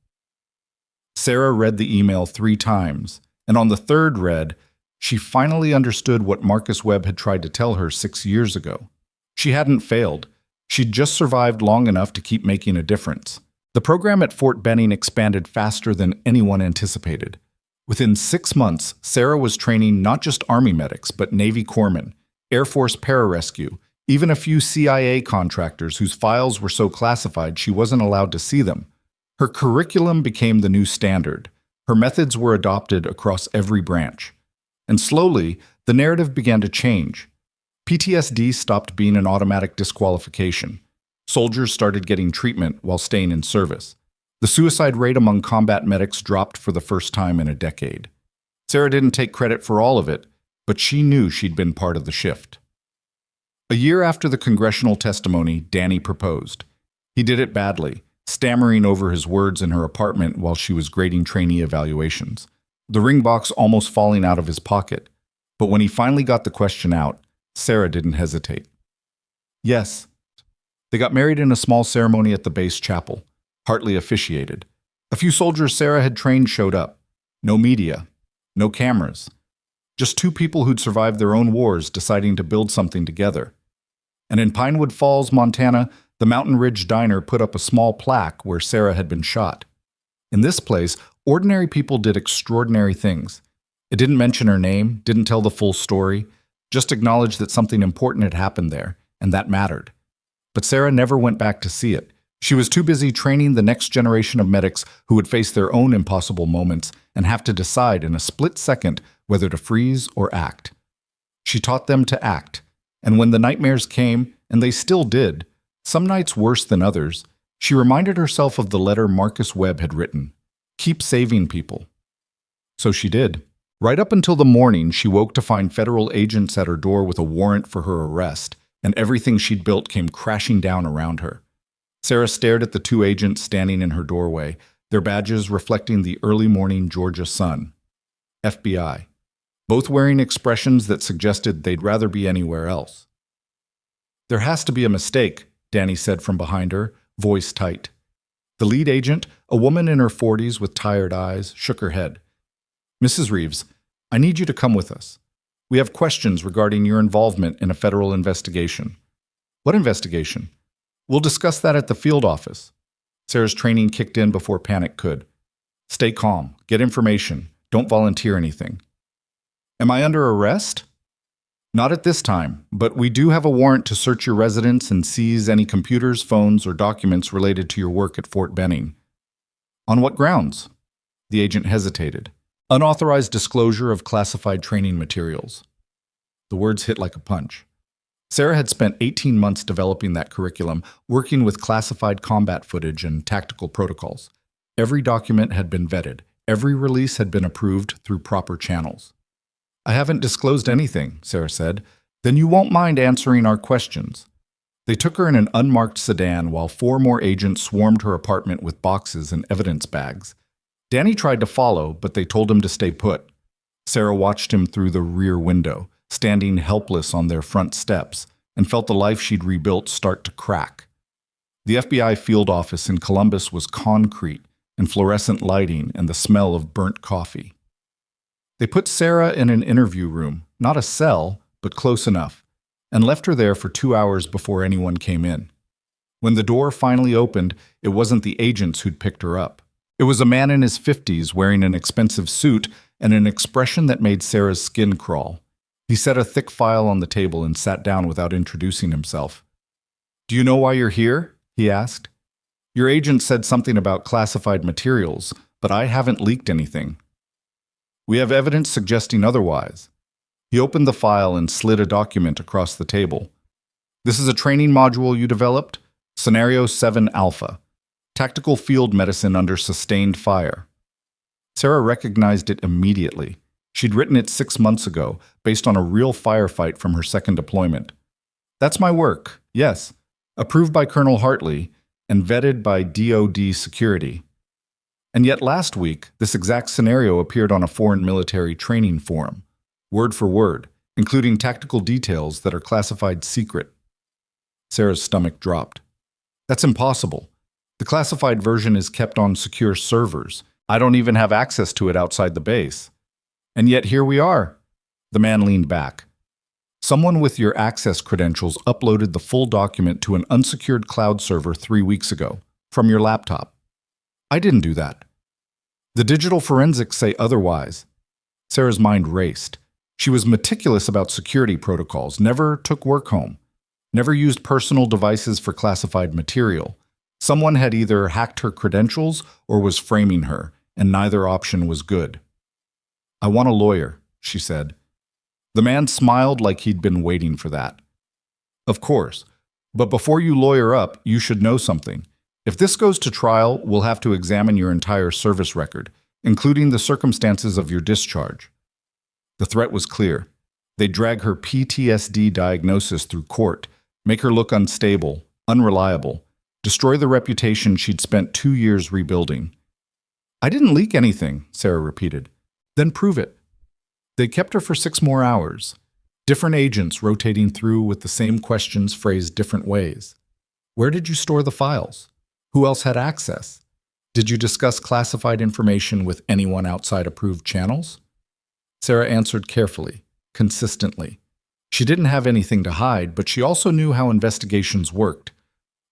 Sarah read the email 3 times, and on the third read, she finally understood what Marcus Webb had tried to tell her 6 years ago. She hadn't failed. She'd just survived long enough to keep making a difference. The program at Fort Benning expanded faster than anyone anticipated. Within 6 months, Sarah was training not just Army medics, but Navy corpsmen, Air Force pararescue, even a few CIA contractors whose files were so classified she wasn't allowed to see them. Her curriculum became the new standard. Her methods were adopted across every branch. And slowly, the narrative began to change. PTSD stopped being an automatic disqualification. Soldiers started getting treatment while staying in service. The suicide rate among combat medics dropped for the first time in a decade. Sarah didn't take credit for all of it, but she knew she'd been part of the shift. A year after the congressional testimony, Danny proposed. He did it badly, stammering over his words in her apartment while she was grading trainee evaluations, the ring box almost falling out of his pocket. But when he finally got the question out, Sarah didn't hesitate. Yes. They got married in a small ceremony at the base chapel. Hartley officiated. A few soldiers Sarah had trained showed up. No media. No cameras. Just 2 people who'd survived their own wars deciding to build something together. And in Pinewood Falls, Montana, the Mountain Ridge Diner put up a small plaque where Sarah had been shot. In this place, ordinary people did extraordinary things. It didn't mention her name, didn't tell the full story, just acknowledged that something important had happened there, and that mattered. But Sarah never went back to see it. She was too busy training the next generation of medics who would face their own impossible moments and have to decide in a split second whether to freeze or act. She taught them to act, and when the nightmares came, and they still did, some nights worse than others, she reminded herself of the letter Marcus Webb had written. Keep saving people. So she did. Right up until the morning, she woke to find federal agents at her door with a warrant for her arrest, and everything she'd built came crashing down around her. Sarah stared at the two agents standing in her doorway, their badges reflecting the early morning Georgia sun. FBI. Both wearing expressions that suggested they'd rather be anywhere else. "There has to be a mistake," Danny said from behind her, voice tight. The lead agent, a woman in her 40s with tired eyes, shook her head. "Mrs. Reeves, I need you to come with us. We have questions regarding your involvement in a federal investigation." "What investigation?" "We'll discuss that at the field office." Sarah's training kicked in before panic could. "Stay calm. Get information. Don't volunteer anything." "Am I under arrest?" "Not at this time, but we do have a warrant to search your residence and seize any computers, phones, or documents related to your work at Fort Benning." "On what grounds?" The agent hesitated. "Unauthorized disclosure of classified training materials." The words hit like a punch. Sarah had spent 18 months developing that curriculum, working with classified combat footage and tactical protocols. Every document had been vetted. Every release had been approved through proper channels. "I haven't disclosed anything," Sarah said. "Then you won't mind answering our questions." They took her in an unmarked sedan while 4 more agents swarmed her apartment with boxes and evidence bags. Danny tried to follow, but they told him to stay put. Sarah watched him through the rear window, standing helpless on their front steps, and felt the life she'd rebuilt start to crack. The FBI field office in Columbus was concrete and fluorescent lighting and the smell of burnt coffee. They put Sarah in an interview room, not a cell, but close enough, and left her there for 2 hours before anyone came in. When the door finally opened, it wasn't the agents who'd picked her up. It was a man in his 50s wearing an expensive suit and an expression that made Sarah's skin crawl. He set a thick file on the table and sat down without introducing himself. "Do you know why you're here?" he asked. "Your agent said something about classified materials, but I haven't leaked anything." "We have evidence suggesting otherwise." He opened the file and slid a document across the table. "This is a training module you developed? Scenario 7 Alpha. Tactical field medicine under sustained fire." Sarah recognized it immediately. She'd written it 6 months ago, based on a real firefight from her second deployment. "That's my work, yes. Approved by Colonel Hartley and vetted by DoD Security." And yet last week, this exact scenario appeared on a foreign military training forum, word for word, including tactical details that are classified secret. Sarah's stomach dropped. "That's impossible. The classified version is kept on secure servers. I don't even have access to it outside the base." "And yet here we are." The man leaned back. "Someone with your access credentials uploaded the full document to an unsecured cloud server 3 weeks ago, from your laptop." "I didn't do that." "The digital forensics say otherwise." Sarah's mind raced. She was meticulous about security protocols, never took work home, never used personal devices for classified material. Someone had either hacked her credentials or was framing her, and neither option was good. "I want a lawyer," she said. The man smiled like he'd been waiting for that. "Of course. But before you lawyer up, you should know something. If this goes to trial, we'll have to examine your entire service record, including the circumstances of your discharge." The threat was clear. They'd drag her PTSD diagnosis through court, make her look unstable, unreliable, destroy the reputation she'd spent 2 years rebuilding. "I didn't leak anything," Sarah repeated. "Then prove it." They kept her for 6 more hours, different agents rotating through with the same questions phrased different ways. "Where did you store the files? Who else had access? Did you discuss classified information with anyone outside approved channels?" Sarah answered carefully, consistently. She didn't have anything to hide, but she also knew how investigations worked.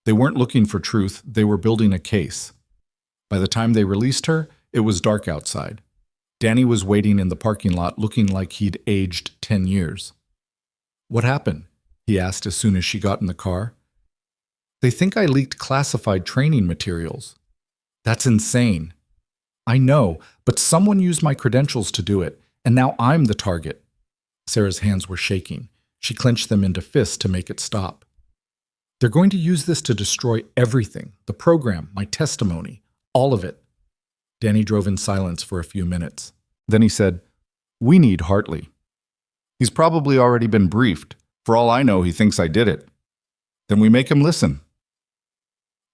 They weren't looking for truth, they were building a case. By the time they released her, it was dark outside. Danny was waiting in the parking lot looking like he'd aged 10 years. "What happened?" he asked as soon as she got in the car. "They think I leaked classified training materials." "That's insane." "I know, but someone used my credentials to do it, and now I'm the target." Sarah's hands were shaking. She clenched them into fists to make it stop. "They're going to use this to destroy everything, the program, my testimony, all of it." Danny drove in silence for a few minutes. Then he said, We need Hartley. He's probably already been briefed. For all I know, he thinks I did it. Then we make him listen.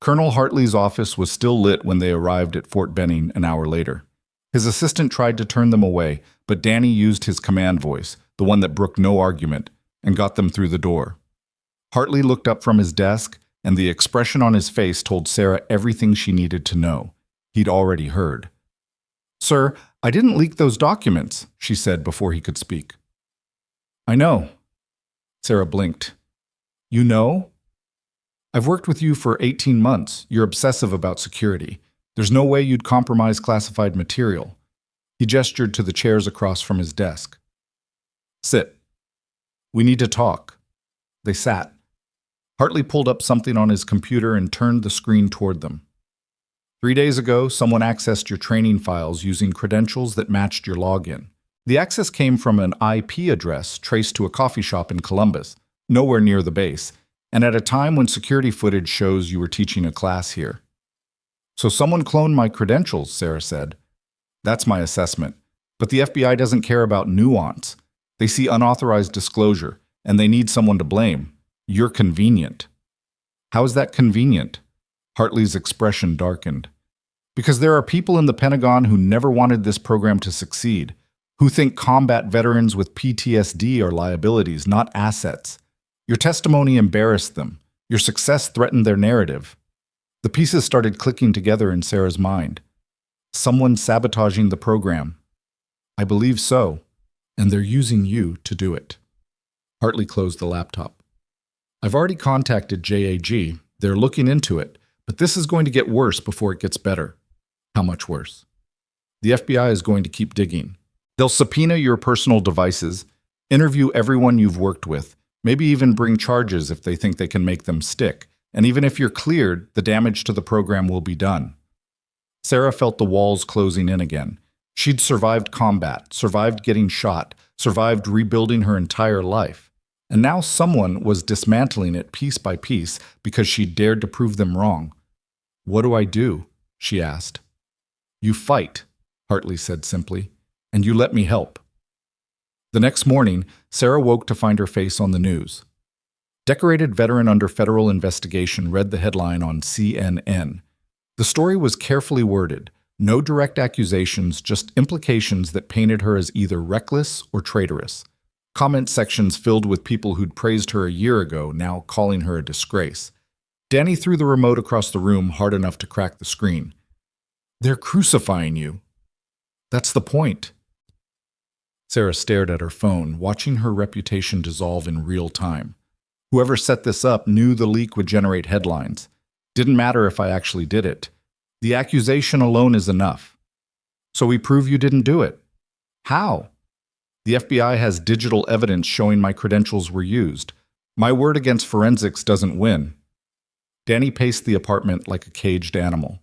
Colonel Hartley's office was still lit when they arrived at Fort Benning an hour later. His assistant tried to turn them away, but Danny used his command voice, the one that brooked no argument, and got them through the door. Hartley looked up from his desk, and the expression on his face told Sarah everything she needed to know. He'd already heard. "Sir, I didn't leak those documents," she said before he could speak. "I know." Sarah blinked. "You know?" "I've worked with you for 18 months. You're obsessive about security. There's no way you'd compromise classified material." He gestured to the chairs across from his desk. "Sit. We need to talk." They sat. Hartley pulled up something on his computer and turned the screen toward them. 3 days ago, someone accessed your training files using credentials that matched your login. The access came from an IP address traced to a coffee shop in Columbus, nowhere near the base, and at a time when security footage shows you were teaching a class here. "So someone cloned my credentials," Sarah said. "That's my assessment. But the FBI doesn't care about nuance. They see unauthorized disclosure, and they need someone to blame. You're convenient." "How is that convenient?" Hartley's expression darkened. "Because there are people in the Pentagon who never wanted this program to succeed, who think combat veterans with PTSD are liabilities, not assets. Your testimony embarrassed them. Your success threatened their narrative." The pieces started clicking together in Sarah's mind. Someone sabotaging the program. "I believe so, and they're using you to do it." Hartley closed the laptop. "I've already contacted JAG. They're looking into it, but this is going to get worse before it gets better." "How much worse?" "The FBI is going to keep digging. They'll subpoena your personal devices, interview everyone you've worked with, maybe even bring charges if they think they can make them stick. And even if you're cleared, the damage to the program will be done." Sarah felt the walls closing in again. She'd survived combat, survived getting shot, survived rebuilding her entire life. And now someone was dismantling it piece by piece because she dared to prove them wrong. "What do I do?" she asked. "You fight," Hartley said simply, "and you let me help." The next morning, Sarah woke to find her face on the news. Decorated veteran under federal investigation read the headline on CNN. The story was carefully worded. No direct accusations, just implications that painted her as either reckless or traitorous. Comment sections filled with people who'd praised her a year ago, now calling her a disgrace. Danny threw the remote across the room hard enough to crack the screen. "They're crucifying you." "That's the point." Sarah stared at her phone, watching her reputation dissolve in real time. Whoever set this up knew the leak would generate headlines. Didn't matter if I actually did it. The accusation alone is enough. "So we prove you didn't do it." "How?" "The FBI has digital evidence showing my credentials were used. My word against forensics doesn't win." Danny paced the apartment like a caged animal.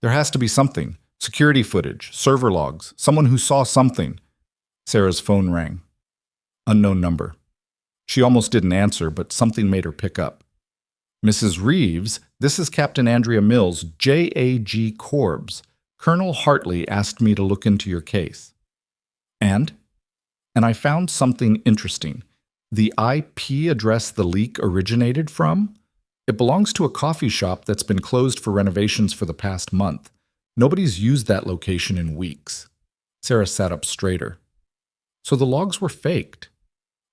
"There has to be something. Security footage, server logs, someone who saw something." Sarah's phone rang. Unknown number. She almost didn't answer, but something made her pick up. "Mrs. Reeves, this is Captain Andrea Mills, JAG Corbs. Colonel Hartley asked me to look into your case." And I found something interesting. The IP address the leak originated from? It belongs to a coffee shop that's been closed for renovations for the past month. Nobody's used that location in weeks. Sarah sat up straighter. "So the logs were faked."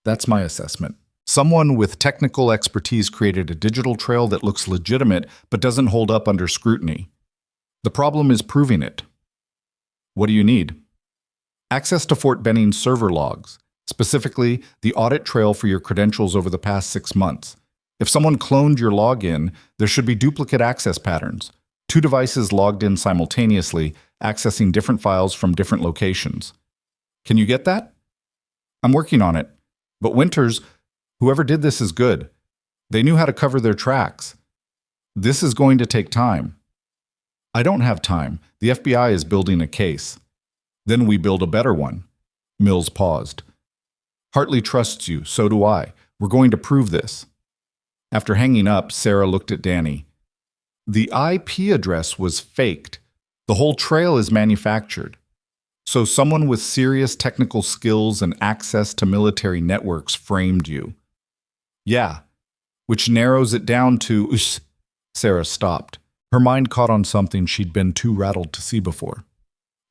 "That's my assessment. Someone with technical expertise created a digital trail that looks legitimate but doesn't hold up under scrutiny. The problem is proving it." "What do you need?" "Access to Fort Benning's server logs, specifically the audit trail for your credentials over the past 6 months. If someone cloned your login, there should be duplicate access patterns. 2 devices logged in simultaneously, accessing different files from different locations. Can you get that?" "I'm working on it. But Winters, whoever did this is good. They knew how to cover their tracks. This is going to take time." "I don't have time. The FBI is building a case." "Then we build a better one." Mills paused. "Hartley trusts you, so do I. We're going to prove this." After hanging up, Sarah looked at Danny. "The IP address was faked. The whole trail is manufactured. So someone with serious technical skills and access to military networks framed you. Yeah, which narrows it down to... Sarah stopped. Her mind caught on something she'd been too rattled to see before.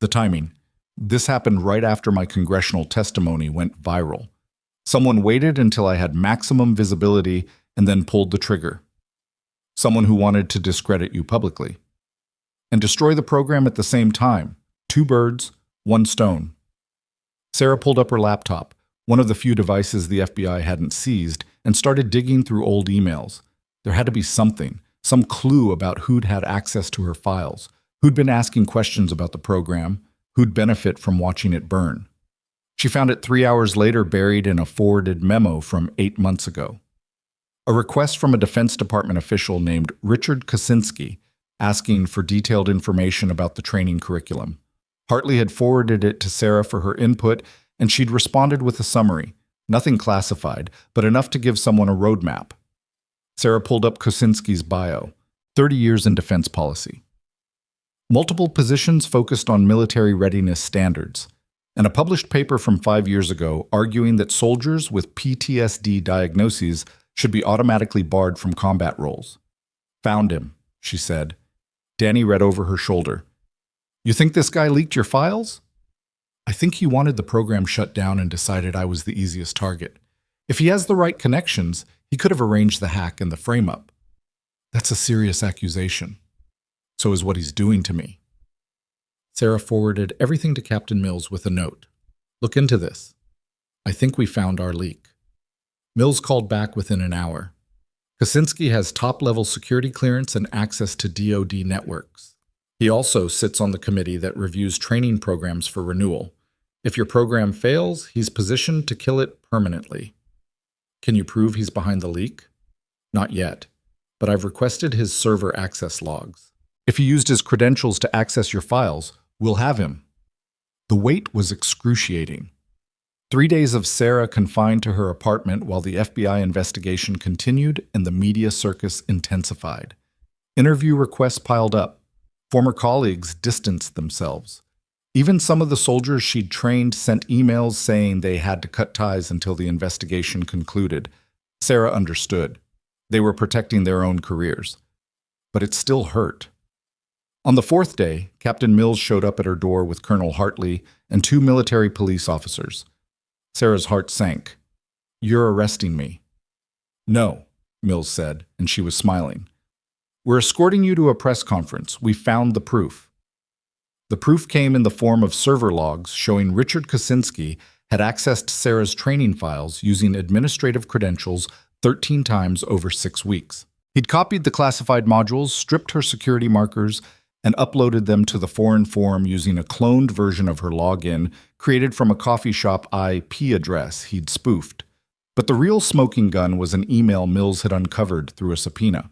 The timing. This happened right after my congressional testimony went viral. Someone waited until I had maximum visibility and then pulled the trigger. Someone who wanted to discredit you publicly. And destroy the program at the same time. 2 birds, 1 stone. Sarah pulled up her laptop, one of the few devices the FBI hadn't seized, and started digging through old emails. There had to be something, some clue about who'd had access to her files, who'd been asking questions about the program, who'd benefit from watching it burn. She found it 3 hours later buried in a forwarded memo from 8 months ago. A request from a Defense Department official named Richard Kosinski asking for detailed information about the training curriculum. Hartley had forwarded it to Sarah for her input, and she'd responded with a summary. Nothing classified, but enough to give someone a roadmap. Sarah pulled up Kosinski's bio. 30 years in defense policy. Multiple positions focused on military readiness standards, and a published paper from 5 years ago arguing that soldiers with PTSD diagnoses should be automatically barred from combat roles. Found him, she said. Danny read over her shoulder. You think this guy leaked your files? I think he wanted the program shut down and decided I was the easiest target. If he has the right connections, he could have arranged the hack and the frame-up. That's a serious accusation. So is what he's doing to me. Sarah forwarded everything to Captain Mills with a note. Look into this. I think we found our leak. Mills called back within an hour. Kosinski has top-level security clearance and access to DoD networks. He also sits on the committee that reviews training programs for renewal. If your program fails, he's positioned to kill it permanently. Can you prove he's behind the leak? Not yet, but I've requested his server access logs. If he used his credentials to access your files, we'll have him. The wait was excruciating. 3 days of Sarah confined to her apartment while the FBI investigation continued and the media circus intensified. Interview requests piled up. Former colleagues distanced themselves. Even some of the soldiers she'd trained sent emails saying they had to cut ties until the investigation concluded. Sarah understood. They were protecting their own careers. But it still hurt. On the 4th day, Captain Mills showed up at her door with Colonel Hartley and 2 military police officers. Sarah's heart sank. You're arresting me. No, Mills said, and she was smiling. We're escorting you to a press conference. We found the proof. The proof came in the form of server logs showing Richard Kosinski had accessed Sarah's training files using administrative credentials 13 times over 6 weeks. He'd copied the classified modules, stripped her security markers, and uploaded them to the foreign forum using a cloned version of her login created from a coffee shop IP address he'd spoofed. But the real smoking gun was an email Mills had uncovered through a subpoena.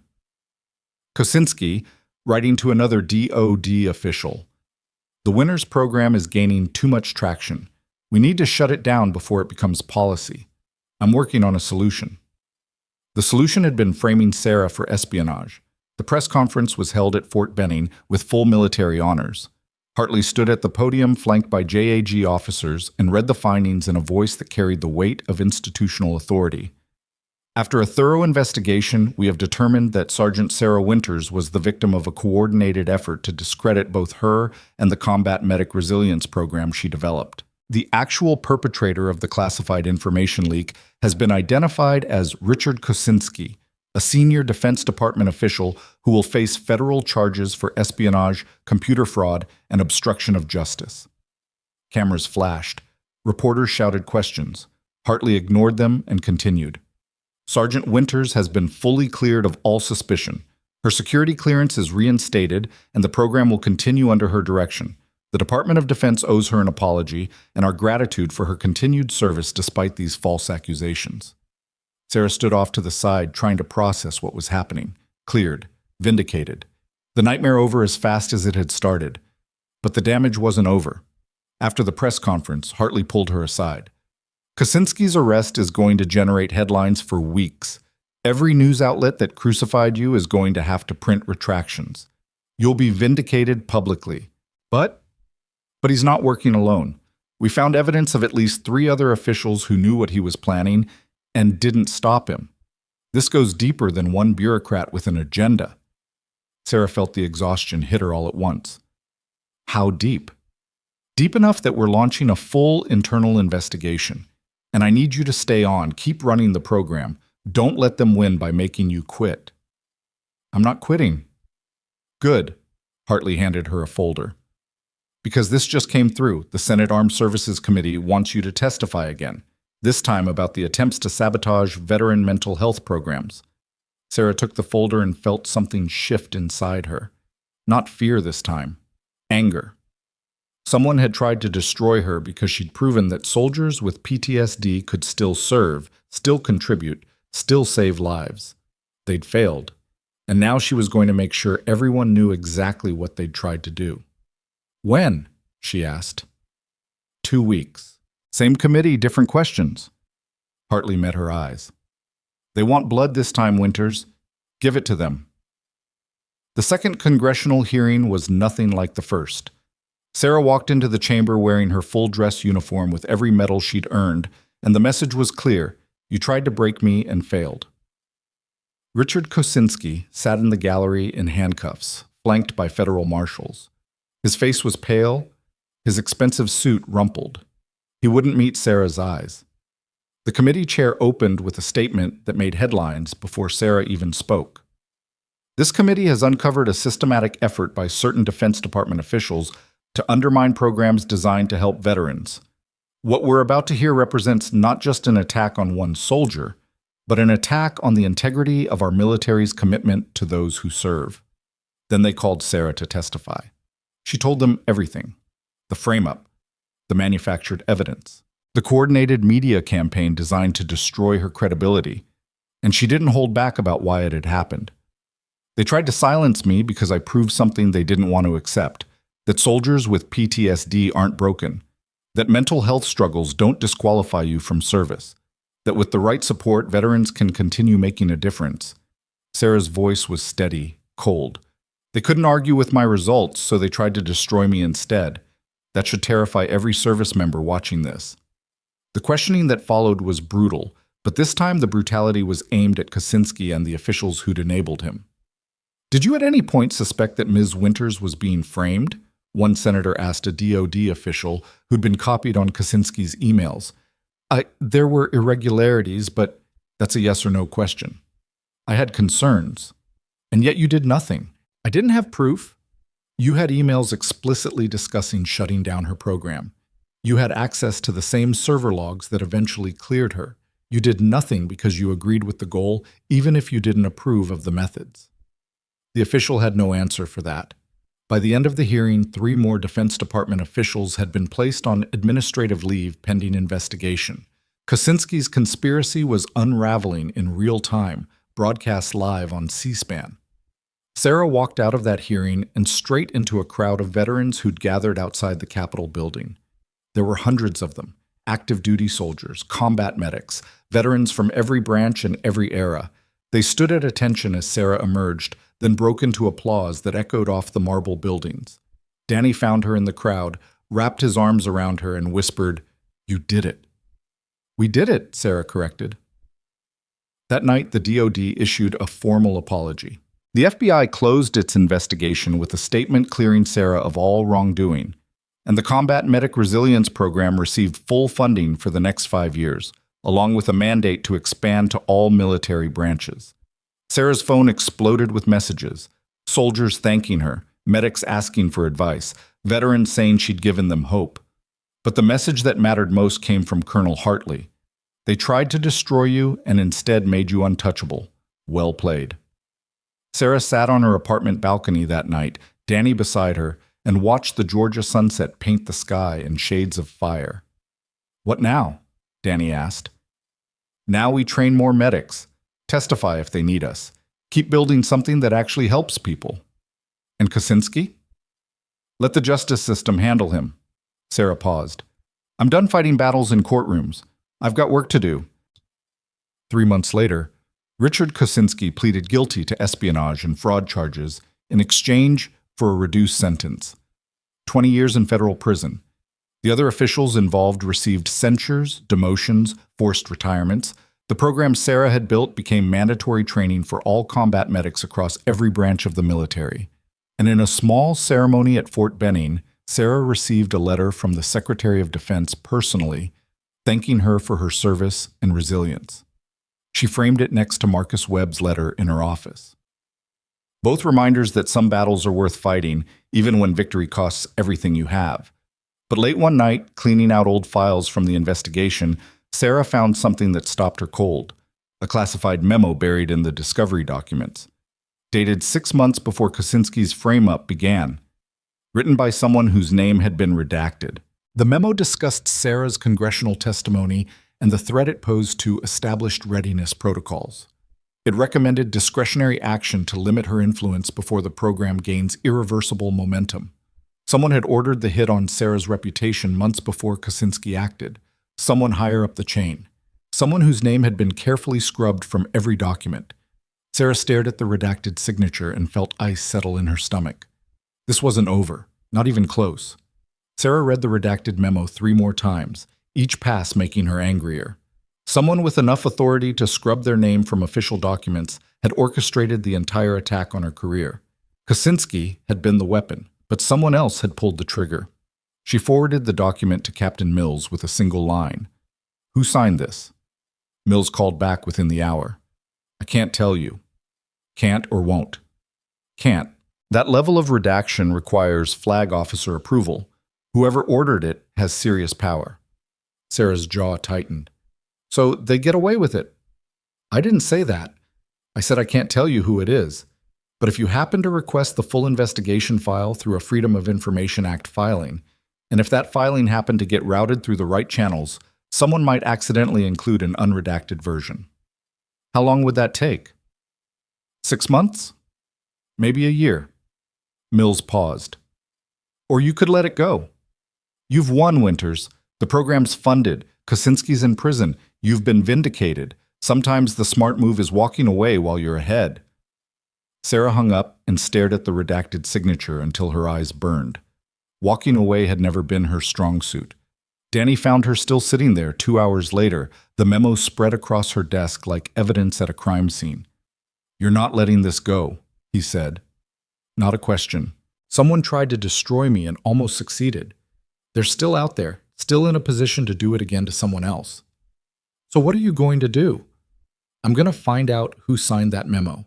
Kosinski, writing to another DoD official, "The Winners program is gaining too much traction. We need to shut it down before it becomes policy. I'm working on a solution." The solution had been framing Sarah for espionage. The press conference was held at Fort Benning with full military honors. Hartley stood at the podium flanked by JAG officers and read the findings in a voice that carried the weight of institutional authority. After a thorough investigation, we have determined that Sergeant Sarah Winters was the victim of a coordinated effort to discredit both her and the combat medic resilience program she developed. The actual perpetrator of the classified information leak has been identified as Richard Kosinski, a senior Defense Department official who will face federal charges for espionage, computer fraud, and obstruction of justice. Cameras flashed. Reporters shouted questions. Hartley ignored them and continued. Sergeant Winters has been fully cleared of all suspicion. Her security clearance is reinstated, and the program will continue under her direction. The Department of Defense owes her an apology and our gratitude for her continued service despite these false accusations. Sarah stood off to the side, trying to process what was happening. Cleared. Vindicated. The nightmare over as fast as it had started. But the damage wasn't over. After the press conference, Hartley pulled her aside. Kosinski's arrest is going to generate headlines for weeks. Every news outlet that crucified you is going to have to print retractions. You'll be vindicated publicly. But But he's not working alone. We found evidence of at least 3 other officials who knew what he was planning and didn't stop him. This goes deeper than one bureaucrat with an agenda. Sarah felt the exhaustion hit her all at once. How deep? Deep enough that we're launching a full internal investigation. And I need you to stay on, keep running the program. Don't let them win by making you quit. I'm not quitting. Good. Hartley handed her a folder. Because this just came through, the Senate Armed Services Committee wants you to testify again, this time about the attempts to sabotage veteran mental health programs. Sarah took the folder and felt something shift inside her. Not fear this time. Anger. Someone had tried to destroy her because she'd proven that soldiers with PTSD could still serve, still contribute, still save lives. They'd failed. And now she was going to make sure everyone knew exactly what they'd tried to do. When? She asked. 2 weeks. Same committee, different questions. Hartley met her eyes. They want blood this time, Winters. Give it to them. The second congressional hearing was nothing like the first. Sarah walked into the chamber wearing her full dress uniform with every medal she'd earned, and the message was clear. You tried to break me and failed. Richard Kosinski sat in the gallery in handcuffs, flanked by federal marshals. His face was pale, his expensive suit rumpled. He wouldn't meet Sarah's eyes. The committee chair opened with a statement that made headlines before Sarah even spoke. This committee has uncovered a systematic effort by certain Defense Department officials to undermine programs designed to help veterans. What we're about to hear represents not just an attack on one soldier, but an attack on the integrity of our military's commitment to those who serve. Then they called Sarah to testify. She told them everything. The frame-up, the manufactured evidence, the coordinated media campaign designed to destroy her credibility, and she didn't hold back about why it had happened. They tried to silence me because I proved something they didn't want to accept, that soldiers with PTSD aren't broken, that mental health struggles don't disqualify you from service, that with the right support, veterans can continue making a difference. Sarah's voice was steady, cold. They couldn't argue with my results, so they tried to destroy me instead. That should terrify every service member watching this. The questioning that followed was brutal, but this time the brutality was aimed at Kosinski and the officials who'd enabled him. Did you at any point suspect that Ms. Winters was being framed? One senator asked a DOD official who'd been copied on Kosinski's emails. There were irregularities, but that's a yes or no question. I had concerns, and yet you did nothing. I didn't have proof. You had emails explicitly discussing shutting down her program. You had access to the same server logs that eventually cleared her. You did nothing because you agreed with the goal, even if you didn't approve of the methods. The official had no answer for that. By the end of the hearing, 3 more Defense Department officials had been placed on administrative leave pending investigation. Kosinski's conspiracy was unraveling in real time, broadcast live on C-SPAN. Sarah walked out of that hearing and straight into a crowd of veterans who'd gathered outside the Capitol building. There were hundreds of them, active duty soldiers, combat medics, veterans from every branch and every era. They stood at attention as Sarah emerged, then broke into applause that echoed off the marble buildings. Danny found her in the crowd, wrapped his arms around her, and whispered, "You did it." "We did it," Sarah corrected. That night, the DOD issued a formal apology. The FBI closed its investigation with a statement clearing Sarah of all wrongdoing, and the Combat Medic Resilience Program received full funding for the next 5 years, along with a mandate to expand to all military branches. Sarah's phone exploded with messages, soldiers thanking her, medics asking for advice, veterans saying she'd given them hope. But the message that mattered most came from Colonel Hartley. They tried to destroy you and instead made you untouchable. Well played. Sarah sat on her apartment balcony that night, Danny beside her, and watched the Georgia sunset paint the sky in shades of fire. "What now?" Danny asked. "Now we train more medics, testify if they need us, keep building something that actually helps people." "And Kosinski?" "Let the justice system handle him." Sarah paused. "I'm done fighting battles in courtrooms. I've got work to do." 3 months later, Richard Kosinski pleaded guilty to espionage and fraud charges in exchange for a reduced sentence. 20 years in federal prison. The other officials involved received censures, demotions, forced retirements. The program Sarah had built became mandatory training for all combat medics across every branch of the military. And in a small ceremony at Fort Benning, Sarah received a letter from the Secretary of Defense personally, thanking her for her service and resilience. She framed it next to Marcus Webb's letter in her office. Both reminders that some battles are worth fighting, even when victory costs everything you have. But late one night, cleaning out old files from the investigation, Sarah found something that stopped her cold, a classified memo buried in the discovery documents. Dated 6 months before Kosinski's frame-up began, written by someone whose name had been redacted. The memo discussed Sarah's congressional testimony and the threat it posed to established readiness protocols. It recommended discretionary action to limit her influence before the program gains irreversible momentum. Someone had ordered the hit on Sarah's reputation months before Kosinski acted, someone higher up the chain, someone whose name had been carefully scrubbed from every document. Sarah stared at the redacted signature and felt ice settle in her stomach. This wasn't over, not even close. Sarah read the redacted memo 3 more times, each pass making her angrier. Someone with enough authority to scrub their name from official documents had orchestrated the entire attack on her career. Kosinski had been the weapon, but someone else had pulled the trigger. She forwarded the document to Captain Mills with a single line. "Who signed this?" Mills called back within the hour. "I can't tell you. Can't or won't." Can't. That level of redaction requires flag officer approval. Whoever ordered it has serious power. Sarah's jaw tightened. "So they get away with it." "I didn't say that. I said I can't tell you who it is. But if you happen to request the full investigation file through a Freedom of Information Act filing, and if that filing happened to get routed through the right channels, someone might accidentally include an unredacted version." "How long would that take?" 6 months? Maybe a year." Mills paused. "Or you could let it go. You've won, Winters. The program's funded. Kosinski's in prison. You've been vindicated. Sometimes the smart move is walking away while you're ahead." Sarah hung up and stared at the redacted signature until her eyes burned. Walking away had never been her strong suit. Danny found her still sitting there 2 hours later, the memo spread across her desk like evidence at a crime scene. "You're not letting this go," he said. "Not a question. Someone tried to destroy me and almost succeeded. They're still out there, still in a position to do it again to someone else. So what are you going to do?" "I'm going to find out who signed that memo.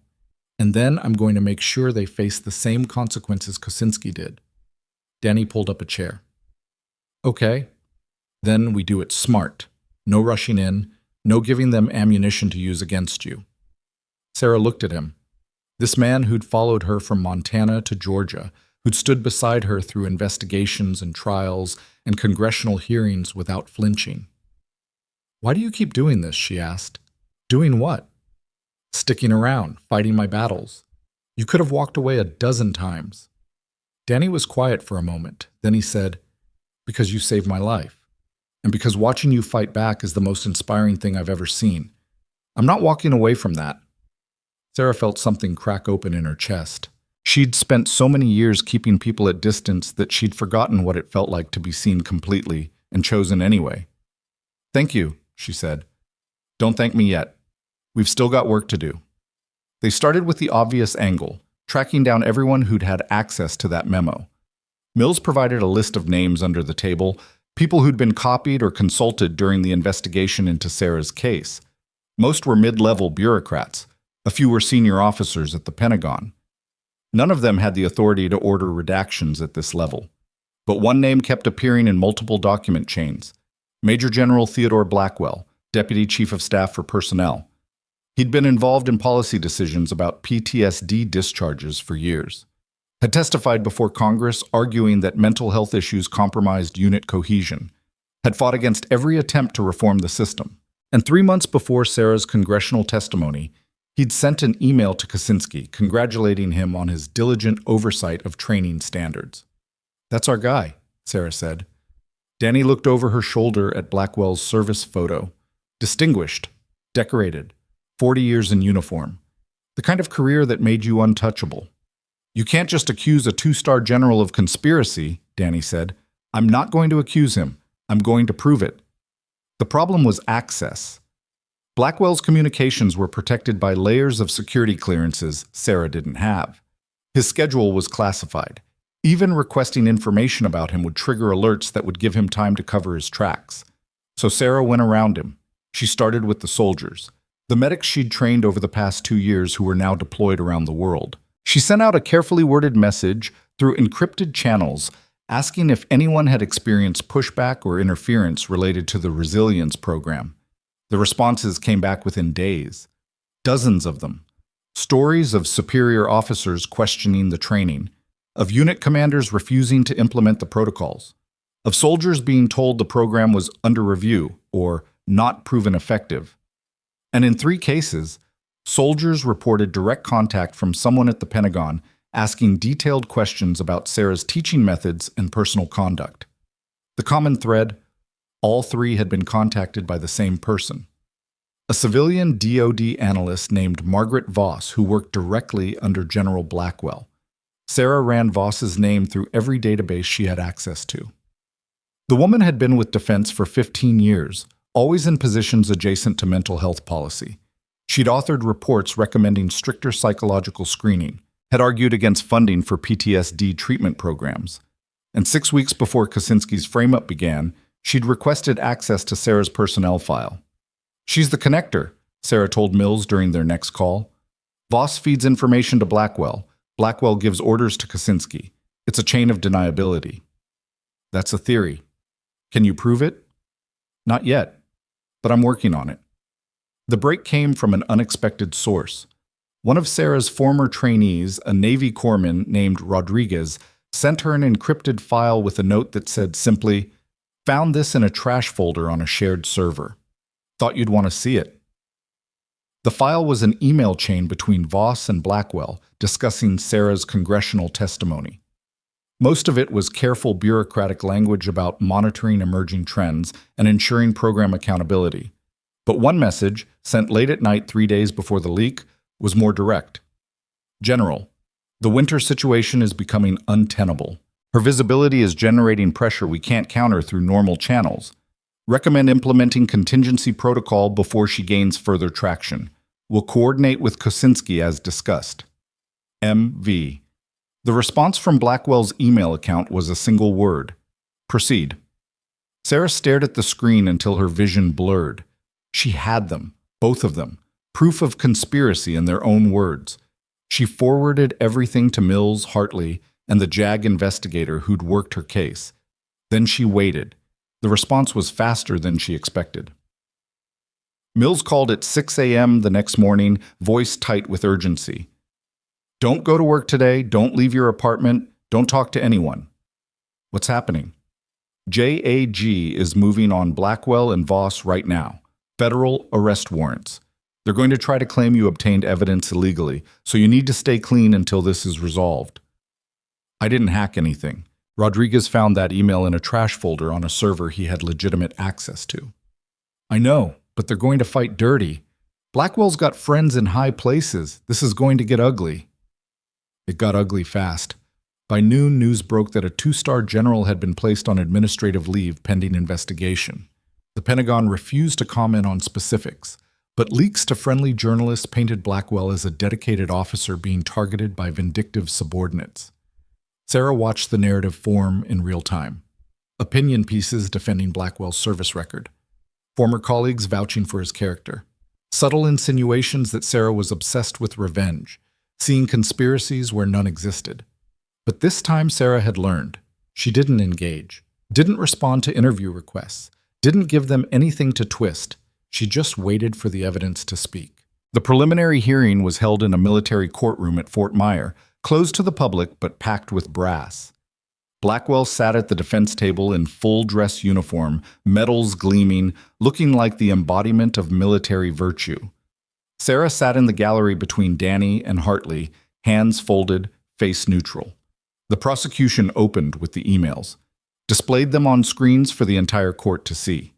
And then I'm going to make sure they face the same consequences Kosinski did." Danny pulled up a chair. "Okay. Then we do it smart. No rushing in, no giving them ammunition to use against you." Sarah looked at him. This man who'd followed her from Montana to Georgia, who'd stood beside her through investigations and trials and congressional hearings without flinching. "Why do you keep doing this?" she asked. "Doing what?" "Sticking around, fighting my battles. You could have walked away a dozen times." Danny was quiet for a moment. Then he said, "Because you saved my life. And because watching you fight back is the most inspiring thing I've ever seen. I'm not walking away from that." Sarah felt something crack open in her chest. She'd spent so many years keeping people at distance that she'd forgotten what it felt like to be seen completely and chosen anyway. "Thank you," she said. "Don't thank me yet. We've still got work to do." They started with the obvious angle, tracking down everyone who'd had access to that memo. Mills provided a list of names under the table, people who'd been copied or consulted during the investigation into Sarah's case. Most were mid-level bureaucrats. A few were senior officers at the Pentagon. None of them had the authority to order redactions at this level. But one name kept appearing in multiple document chains: Major General Theodore Blackwell, Deputy Chief of Staff for Personnel. He'd been involved in policy decisions about PTSD discharges for years. Had testified before Congress arguing that mental health issues compromised unit cohesion. Had fought against every attempt to reform the system. And 3 months before Sarah's congressional testimony, he'd sent an email to Kosinski congratulating him on his diligent oversight of training standards. "That's our guy," Sarah said. Danny looked over her shoulder at Blackwell's service photo. Distinguished, decorated, 40 years in uniform. The kind of career that made you untouchable. You can't just accuse a two-star general of conspiracy, Danny said. I'm not going to accuse him. I'm going to prove it. The problem was access. Blackwell's communications were protected by layers of security clearances Sarah didn't have. His schedule was classified. Even requesting information about him would trigger alerts that would give him time to cover his tracks. So Sarah went around him. She started with the soldiers, the medics she'd trained over the past 2 years who were now deployed around the world. She sent out a carefully worded message through encrypted channels asking if anyone had experienced pushback or interference related to the resilience program. The responses came back within days. Dozens of them. Stories of superior officers questioning the training, of unit commanders refusing to implement the protocols, of soldiers being told the program was under review or not proven effective. And in 3 cases, soldiers reported direct contact from someone at the Pentagon asking detailed questions about Sarah's teaching methods and personal conduct. The common thread: all 3 had been contacted by the same person. A civilian DoD analyst named Margaret Voss, who worked directly under General Blackwell. Sarah ran Voss's name through every database she had access to. The woman had been with Defense for 15 years, always in positions adjacent to mental health policy. She'd authored reports recommending stricter psychological screening, had argued against funding for PTSD treatment programs. And 6 weeks before Kosinski's frame-up began, she'd requested access to Sarah's personnel file. She's the connector, Sarah told Mills during their next call. Voss feeds information to Blackwell. Blackwell gives orders to Kosinski. It's a chain of deniability. That's a theory. Can you prove it? Not yet, but I'm working on it. The break came from an unexpected source. One of Sarah's former trainees, a Navy corpsman named Rodriguez, sent her an encrypted file with a note that said simply, "Found this in a trash folder on a shared server. Thought you'd want to see it." The file was an email chain between Voss and Blackwell discussing Sarah's congressional testimony. Most of it was careful bureaucratic language about monitoring emerging trends and ensuring program accountability. But one message, sent late at night 3 days before the leak, was more direct. General, the winter situation is becoming untenable. Her visibility is generating pressure we can't counter through normal channels. Recommend implementing contingency protocol before she gains further traction. We'll coordinate with Kosinski as discussed. MV. The response from Blackwell's email account was a single word: proceed. Sarah stared at the screen until her vision blurred. She had them, both of them, proof of conspiracy in their own words. She forwarded everything to Mills, Hartley, and the JAG investigator who'd worked her case. Then she waited. The response was faster than she expected. Mills called at 6 a.m. the next morning, voice tight with urgency. "Don't go to work today, don't leave your apartment, don't talk to anyone." "What's happening?" "JAG is moving on Blackwell and Voss right now. Federal arrest warrants. They're going to try to claim you obtained evidence illegally, so you need to stay clean until this is resolved." "I didn't hack anything. Rodriguez found that email in a trash folder on a server he had legitimate access to." "I know, but they're going to fight dirty. Blackwell's got friends in high places. This is going to get ugly." It got ugly fast. By noon, news broke that a 2-star general had been placed on administrative leave pending investigation. The Pentagon refused to comment on specifics, but leaks to friendly journalists painted Blackwell as a dedicated officer being targeted by vindictive subordinates. Sarah watched the narrative form in real time. Opinion pieces defending Blackwell's service record. Former colleagues vouching for his character. Subtle insinuations that Sarah was obsessed with revenge, seeing conspiracies where none existed. But this time Sarah had learned. She didn't engage, didn't respond to interview requests, didn't give them anything to twist. She just waited for the evidence to speak. The preliminary hearing was held in a military courtroom at Fort Myer, closed to the public but packed with brass. Blackwell sat at the defense table in full dress uniform, medals gleaming, looking like the embodiment of military virtue. Sarah sat in the gallery between Danny and Hartley, hands folded, face neutral. The prosecution opened with the emails, displayed them on screens for the entire court to see.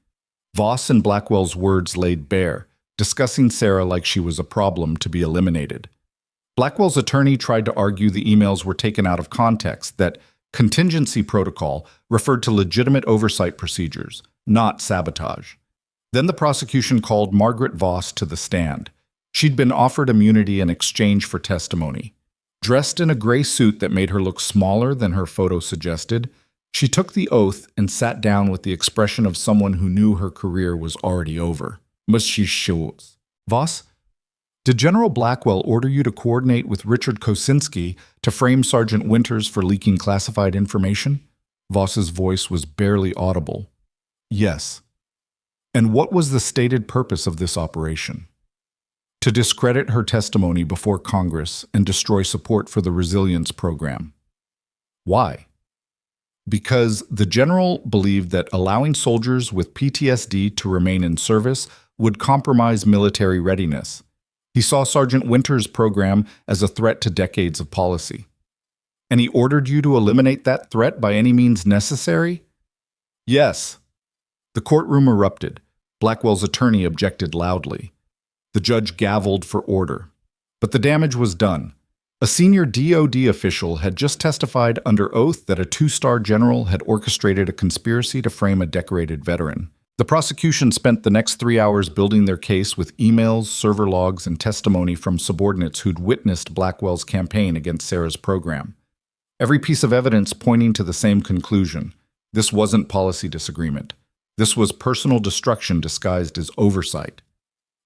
Voss and Blackwell's words laid bare, discussing Sarah like she was a problem to be eliminated. Blackwell's attorney tried to argue the emails were taken out of context, that contingency protocol referred to legitimate oversight procedures, not sabotage. Then the prosecution called Margaret Voss to the stand. She'd been offered immunity in exchange for testimony. Dressed in a gray suit that made her look smaller than her photo suggested, she took the oath and sat down with the expression of someone who knew her career was already over. Voss, did General Blackwell order you to coordinate with Richard Kosinski to frame Sergeant Winters for leaking classified information? Voss's voice was barely audible. Yes. And what was the stated purpose of this operation? To discredit her testimony before Congress and destroy support for the resilience program. Why? Because the general believed that allowing soldiers with PTSD to remain in service would compromise military readiness. He saw Sergeant Winters' program as a threat to decades of policy. And he ordered you to eliminate that threat by any means necessary? Yes. The courtroom erupted. Blackwell's attorney objected loudly. The judge gavelled for order. But the damage was done. A senior DoD official had just testified under oath that a two-star general had orchestrated a conspiracy to frame a decorated veteran. The prosecution spent the next 3 hours building their case with emails, server logs, and testimony from subordinates who'd witnessed Blackwell's campaign against Sarah's program. Every piece of evidence pointing to the same conclusion. This wasn't policy disagreement. This was personal destruction disguised as oversight.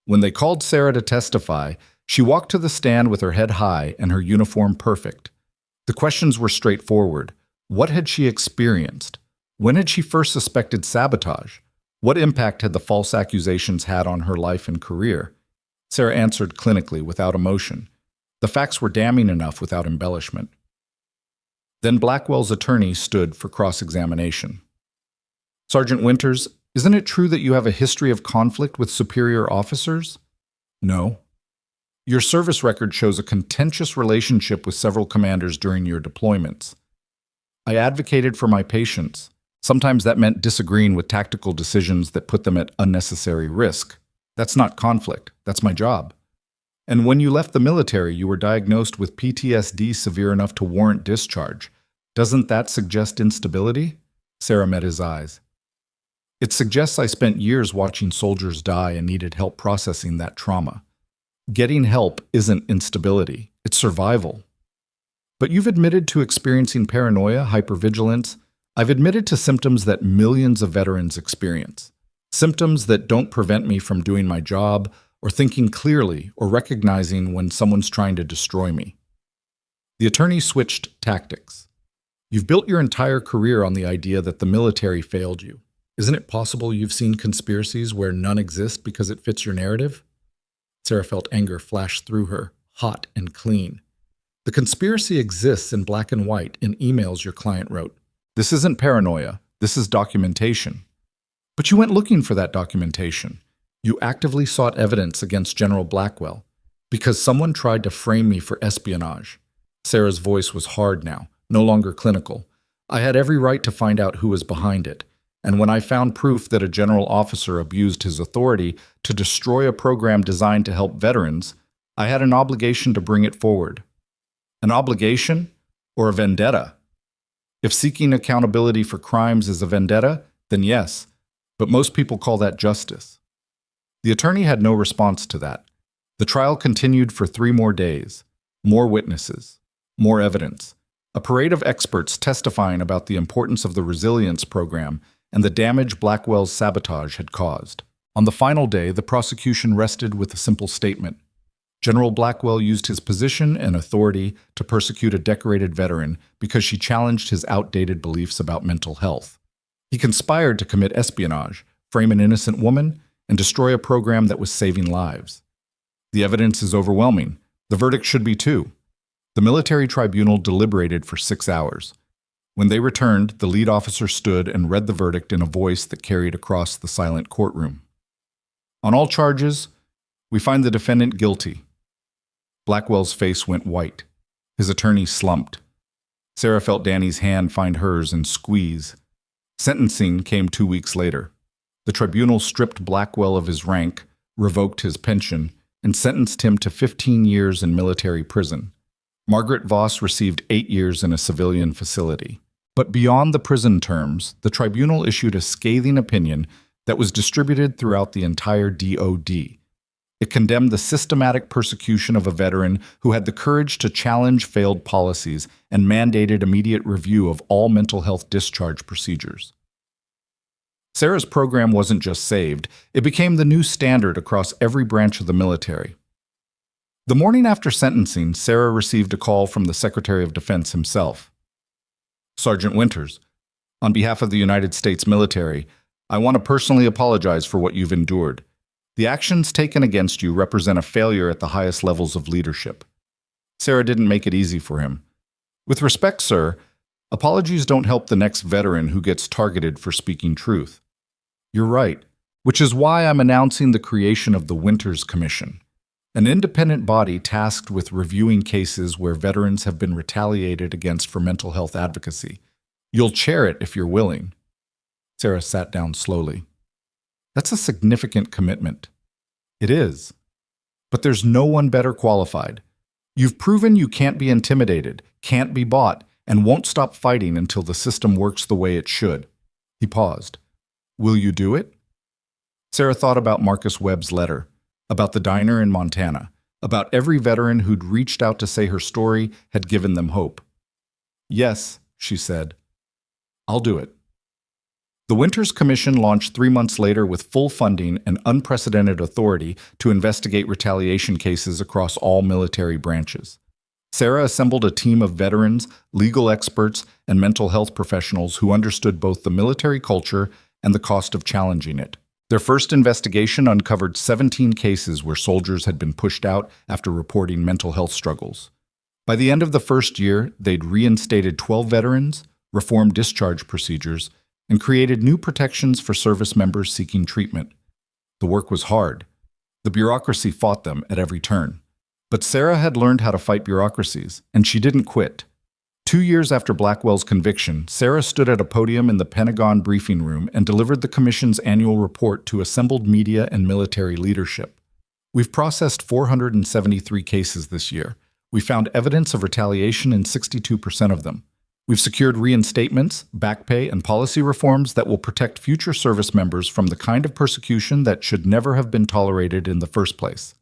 When they called Sarah to testify, she walked to the stand with her head high and her uniform perfect. The questions were straightforward. What had she experienced? When had she first suspected sabotage? What impact had the false accusations had on her life and career? Sarah answered clinically, without emotion. The facts were damning enough without embellishment. Then Blackwell's attorney stood for cross-examination. Sergeant Winters, isn't it true that you have a history of conflict with superior officers? No. Your service record shows a contentious relationship with several commanders during your deployments. I advocated for my patients. Sometimes that meant disagreeing with tactical decisions that put them at unnecessary risk. That's not conflict. That's my job. And when you left the military, you were diagnosed with PTSD severe enough to warrant discharge. Doesn't that suggest instability? Sarah met his eyes. It suggests I spent years watching soldiers die and needed help processing that trauma. Getting help isn't instability, it's survival. But you've admitted to experiencing paranoia, hypervigilance. I've admitted to symptoms that millions of veterans experience. Symptoms that don't prevent me from doing my job, or thinking clearly, or recognizing when someone's trying to destroy me. The attorney switched tactics. You've built your entire career on the idea that the military failed you. Isn't it possible you've seen conspiracies where none exist because it fits your narrative? Sarah felt anger flash through her, hot and clean. The conspiracy exists in black and white in emails your client wrote. This isn't paranoia. This is documentation. But you went looking for that documentation. You actively sought evidence against General Blackwell because someone tried to frame me for espionage. Sarah's voice was hard now, no longer clinical. I had every right to find out who was behind it. And when I found proof that a general officer abused his authority to destroy a program designed to help veterans, I had an obligation to bring it forward. An obligation or a vendetta? If seeking accountability for crimes is a vendetta, then yes, but most people call that justice. The attorney had no response to that. The trial continued for 3 more days. More witnesses, more evidence, a parade of experts testifying about the importance of the resilience program and the damage Blackwell's sabotage had caused. On the final day, the prosecution rested with a simple statement. General Blackwell used his position and authority to persecute a decorated veteran because she challenged his outdated beliefs about mental health. He conspired to commit espionage, frame an innocent woman, and destroy a program that was saving lives. The evidence is overwhelming. The verdict should be too. The military tribunal deliberated for 6 hours. When they returned, the lead officer stood and read the verdict in a voice that carried across the silent courtroom. On all charges, we find the defendant guilty. Blackwell's face went white. His attorney slumped. Sarah felt Danny's hand find hers and squeeze. Sentencing came 2 weeks later. The tribunal stripped Blackwell of his rank, revoked his pension, and sentenced him to 15 years in military prison. Margaret Voss received 8 years in a civilian facility. But beyond the prison terms, the tribunal issued a scathing opinion that was distributed throughout the entire DoD. It condemned the systematic persecution of a veteran who had the courage to challenge failed policies and mandated immediate review of all mental health discharge procedures. Sarah's program wasn't just saved, it became the new standard across every branch of the military. The morning after sentencing, Sarah received a call from the Secretary of Defense himself. "Sergeant Winters, on behalf of the United States military, I want to personally apologize for what you've endured. The actions taken against you represent a failure at the highest levels of leadership." Sarah didn't make it easy for him. "With respect, sir, apologies don't help the next veteran who gets targeted for speaking truth." "You're right, which is why I'm announcing the creation of the Winters Commission, an independent body tasked with reviewing cases where veterans have been retaliated against for mental health advocacy. You'll chair it if you're willing." Sarah sat down slowly. "That's a significant commitment." "It is. But there's no one better qualified. You've proven you can't be intimidated, can't be bought, and won't stop fighting until the system works the way it should." He paused. "Will you do it?" Sarah thought about Marcus Webb's letter, about the diner in Montana, about every veteran who'd reached out to say her story had given them hope. "Yes," she said. "I'll do it." The Winters Commission launched 3 months later with full funding and unprecedented authority to investigate retaliation cases across all military branches. Sarah assembled a team of veterans, legal experts, and mental health professionals who understood both the military culture and the cost of challenging it. Their first investigation uncovered 17 cases where soldiers had been pushed out after reporting mental health struggles. By the end of the first year, they'd reinstated 12 veterans, reformed discharge procedures, and created new protections for service members seeking treatment. The work was hard. The bureaucracy fought them at every turn. But Sarah had learned how to fight bureaucracies, and she didn't quit. 2 years after Blackwell's conviction, Sarah stood at a podium in the Pentagon briefing room and delivered the Commission's annual report to assembled media and military leadership. "We've processed 473 cases this year. We found evidence of retaliation in 62% of them. We've secured reinstatements, back pay, and policy reforms that will protect future service members from the kind of persecution that should never have been tolerated in the first place."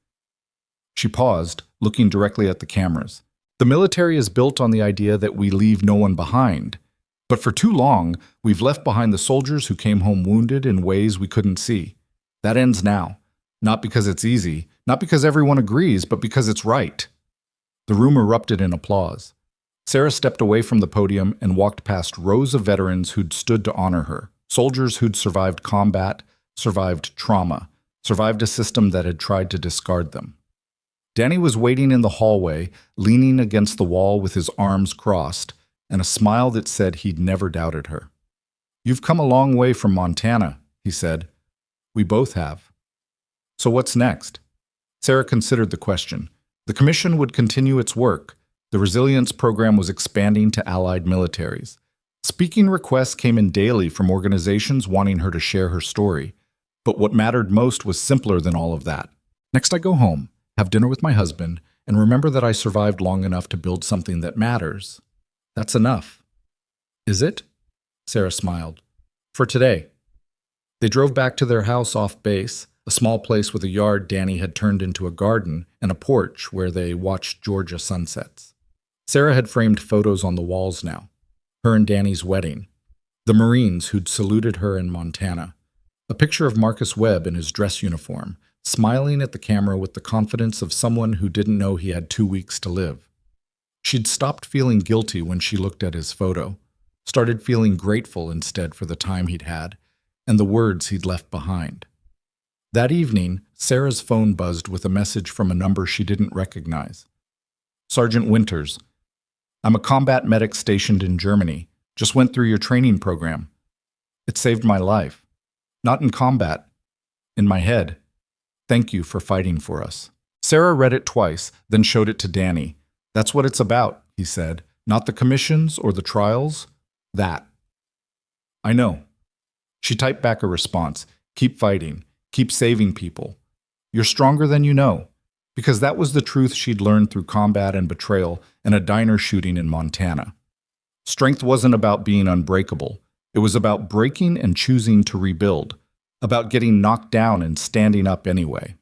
She paused, looking directly at the cameras. "The military is built on the idea that we leave no one behind. But for too long, we've left behind the soldiers who came home wounded in ways we couldn't see. That ends now. Not because it's easy, not because everyone agrees, but because it's right." The room erupted in applause. Sarah stepped away from the podium and walked past rows of veterans who'd stood to honor her, soldiers who'd survived combat, survived trauma, survived a system that had tried to discard them. Danny was waiting in the hallway, leaning against the wall with his arms crossed, and a smile that said he'd never doubted her. "You've come a long way from Montana," he said. "We both have." "So what's next?" Sarah considered the question. The commission would continue its work. The resilience program was expanding to allied militaries. Speaking requests came in daily from organizations wanting her to share her story. But what mattered most was simpler than all of that. "Next I go home, have dinner with my husband, and remember that I survived long enough to build something that matters. That's enough." "Is it?" Sarah smiled. "For today." They drove back to their house off base, a small place with a yard Danny had turned into a garden and a porch where they watched Georgia sunsets. Sarah had framed photos on the walls now. Her and Danny's wedding. The Marines who'd saluted her in Montana. A picture of Marcus Webb in his dress uniform, smiling at the camera with the confidence of someone who didn't know he had 2 weeks to live. She'd stopped feeling guilty when she looked at his photo, started feeling grateful instead for the time he'd had, and the words he'd left behind. That evening, Sarah's phone buzzed with a message from a number she didn't recognize. "Sergeant Winters, I'm a combat medic stationed in Germany. Just went through your training program. It saved my life. Not in combat. In my head. Thank you for fighting for us." Sarah read it twice, then showed it to Danny. "That's what it's about," he said. "Not the commissions or the trials. That." "I know." She typed back a response. "Keep fighting. Keep saving people. You're stronger than you know. because that was the truth she'd learned through combat and betrayal and a diner shooting in Montana. Strength wasn't about being unbreakable. It was about breaking and choosing to rebuild, about getting knocked down and standing up anyway.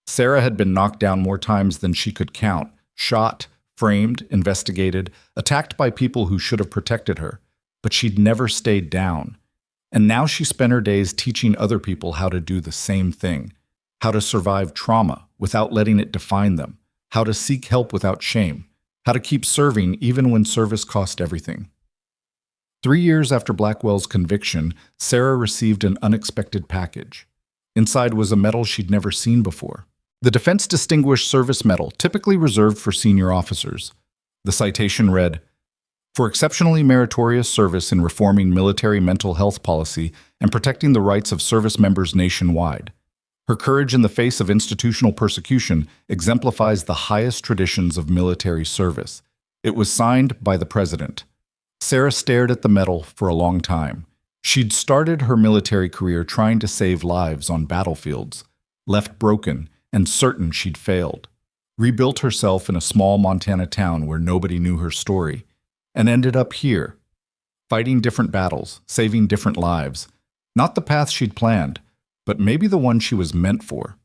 Sarah had been knocked down more times than she could count, shot, framed, investigated, attacked by people who should have protected her, but she'd never stayed down. And now she spent her days teaching other people how to do the same thing, how to survive trauma without letting it define them, how to seek help without shame, how to keep serving even when service cost everything. 3 years after Blackwell's conviction, Sarah received an unexpected package. Inside was a medal she'd never seen before. The Defense Distinguished Service Medal, typically reserved for senior officers. The citation read, "For exceptionally meritorious service in reforming military mental health policy and protecting the rights of service members nationwide. Her courage in the face of institutional persecution exemplifies the highest traditions of military service." It was signed by the President. Sarah stared at the medal for a long time. She'd started her military career trying to save lives on battlefields, left broken and certain she'd failed, rebuilt herself in a small Montana town where nobody knew her story, and ended up here, fighting different battles, saving different lives. Not the path she'd planned, but maybe the one she was meant for.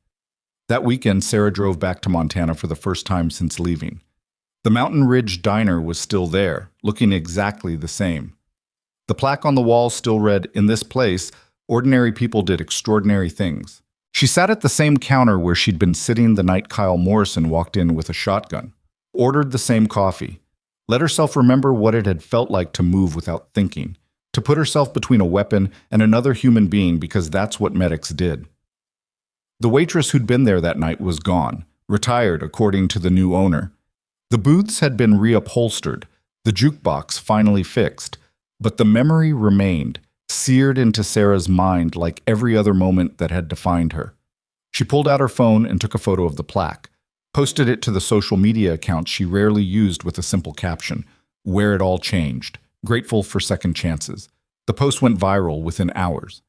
That weekend, Sarah drove back to Montana for the first time since leaving. The Mountain Ridge Diner was still there, looking exactly the same. The plaque on the wall still read, "In this place, ordinary people did extraordinary things." She sat at the same counter where she'd been sitting the night Kyle Morrison walked in with a shotgun, ordered the same coffee, let herself remember what it had felt like to move without thinking, to put herself between a weapon and another human being because that's what medics did. The waitress who'd been there that night was gone, retired according to the new owner. The booths had been reupholstered, the jukebox finally fixed, but the memory remained, seared into Sarah's mind like every other moment that had defined her. She pulled out her phone and took a photo of the plaque, posted it to the social media account she rarely used with a simple caption, "Where it all changed, grateful for second chances." The post went viral within hours.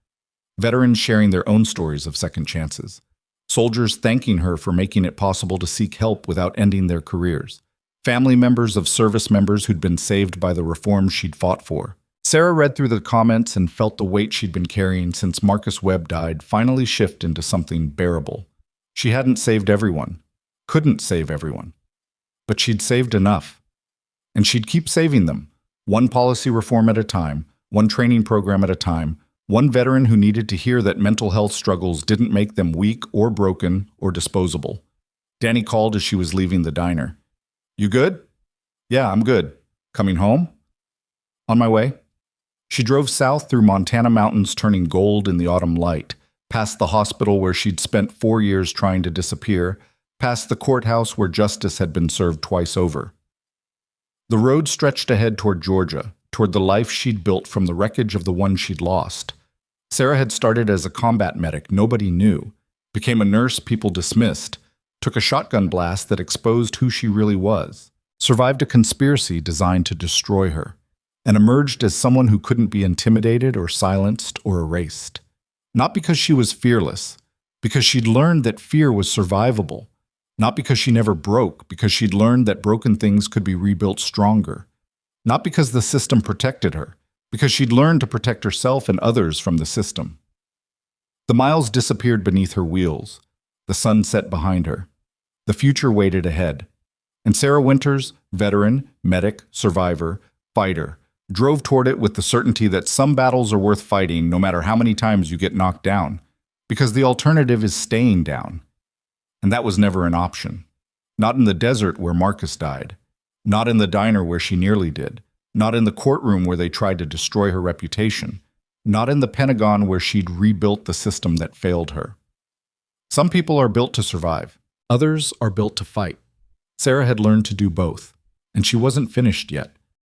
Veterans sharing their own stories of second chances. Soldiers thanking her for making it possible to seek help without ending their careers. Family members of service members who'd been saved by the reforms she'd fought for. Sarah read through the comments and felt the weight she'd been carrying since Marcus Webb died finally shift into something bearable. She hadn't saved everyone, couldn't save everyone, but she'd saved enough. And she'd keep saving them, one policy reform at a time, one training program at a time, one veteran who needed to hear that mental health struggles didn't make them weak or broken or disposable. Danny called as she was leaving the diner. "You good?" "Yeah, I'm good." "Coming home?" "On my way." She drove south through Montana mountains turning gold in the autumn light, past the hospital where she'd spent 4 years trying to disappear, past the courthouse where justice had been served twice over. The road stretched ahead toward Georgia, toward the life she'd built from the wreckage of the one she'd lost. Sarah had started as a combat medic nobody knew, became a nurse people dismissed, took a shotgun blast that exposed who she really was, survived a conspiracy designed to destroy her, and emerged as someone who couldn't be intimidated or silenced or erased. Not because she was fearless, because she'd learned that fear was survivable. Not because she never broke, because she'd learned that broken things could be rebuilt stronger. Not because the system protected her, because she'd learned to protect herself and others from the system. The miles disappeared beneath her wheels. The sun set behind her. The future waited ahead. And Sarah Winters, veteran, medic, survivor, fighter, drove toward it with the certainty that some battles are worth fighting no matter how many times you get knocked down, because the alternative is staying down. And that was never an option. Not in the desert where Marcus died. Not in the diner where she nearly did. Not in the courtroom where they tried to destroy her reputation. Not in the Pentagon where she'd rebuilt the system that failed her. Some people are built to survive. Others are built to fight. Sarah had learned to do both, and she wasn't finished yet.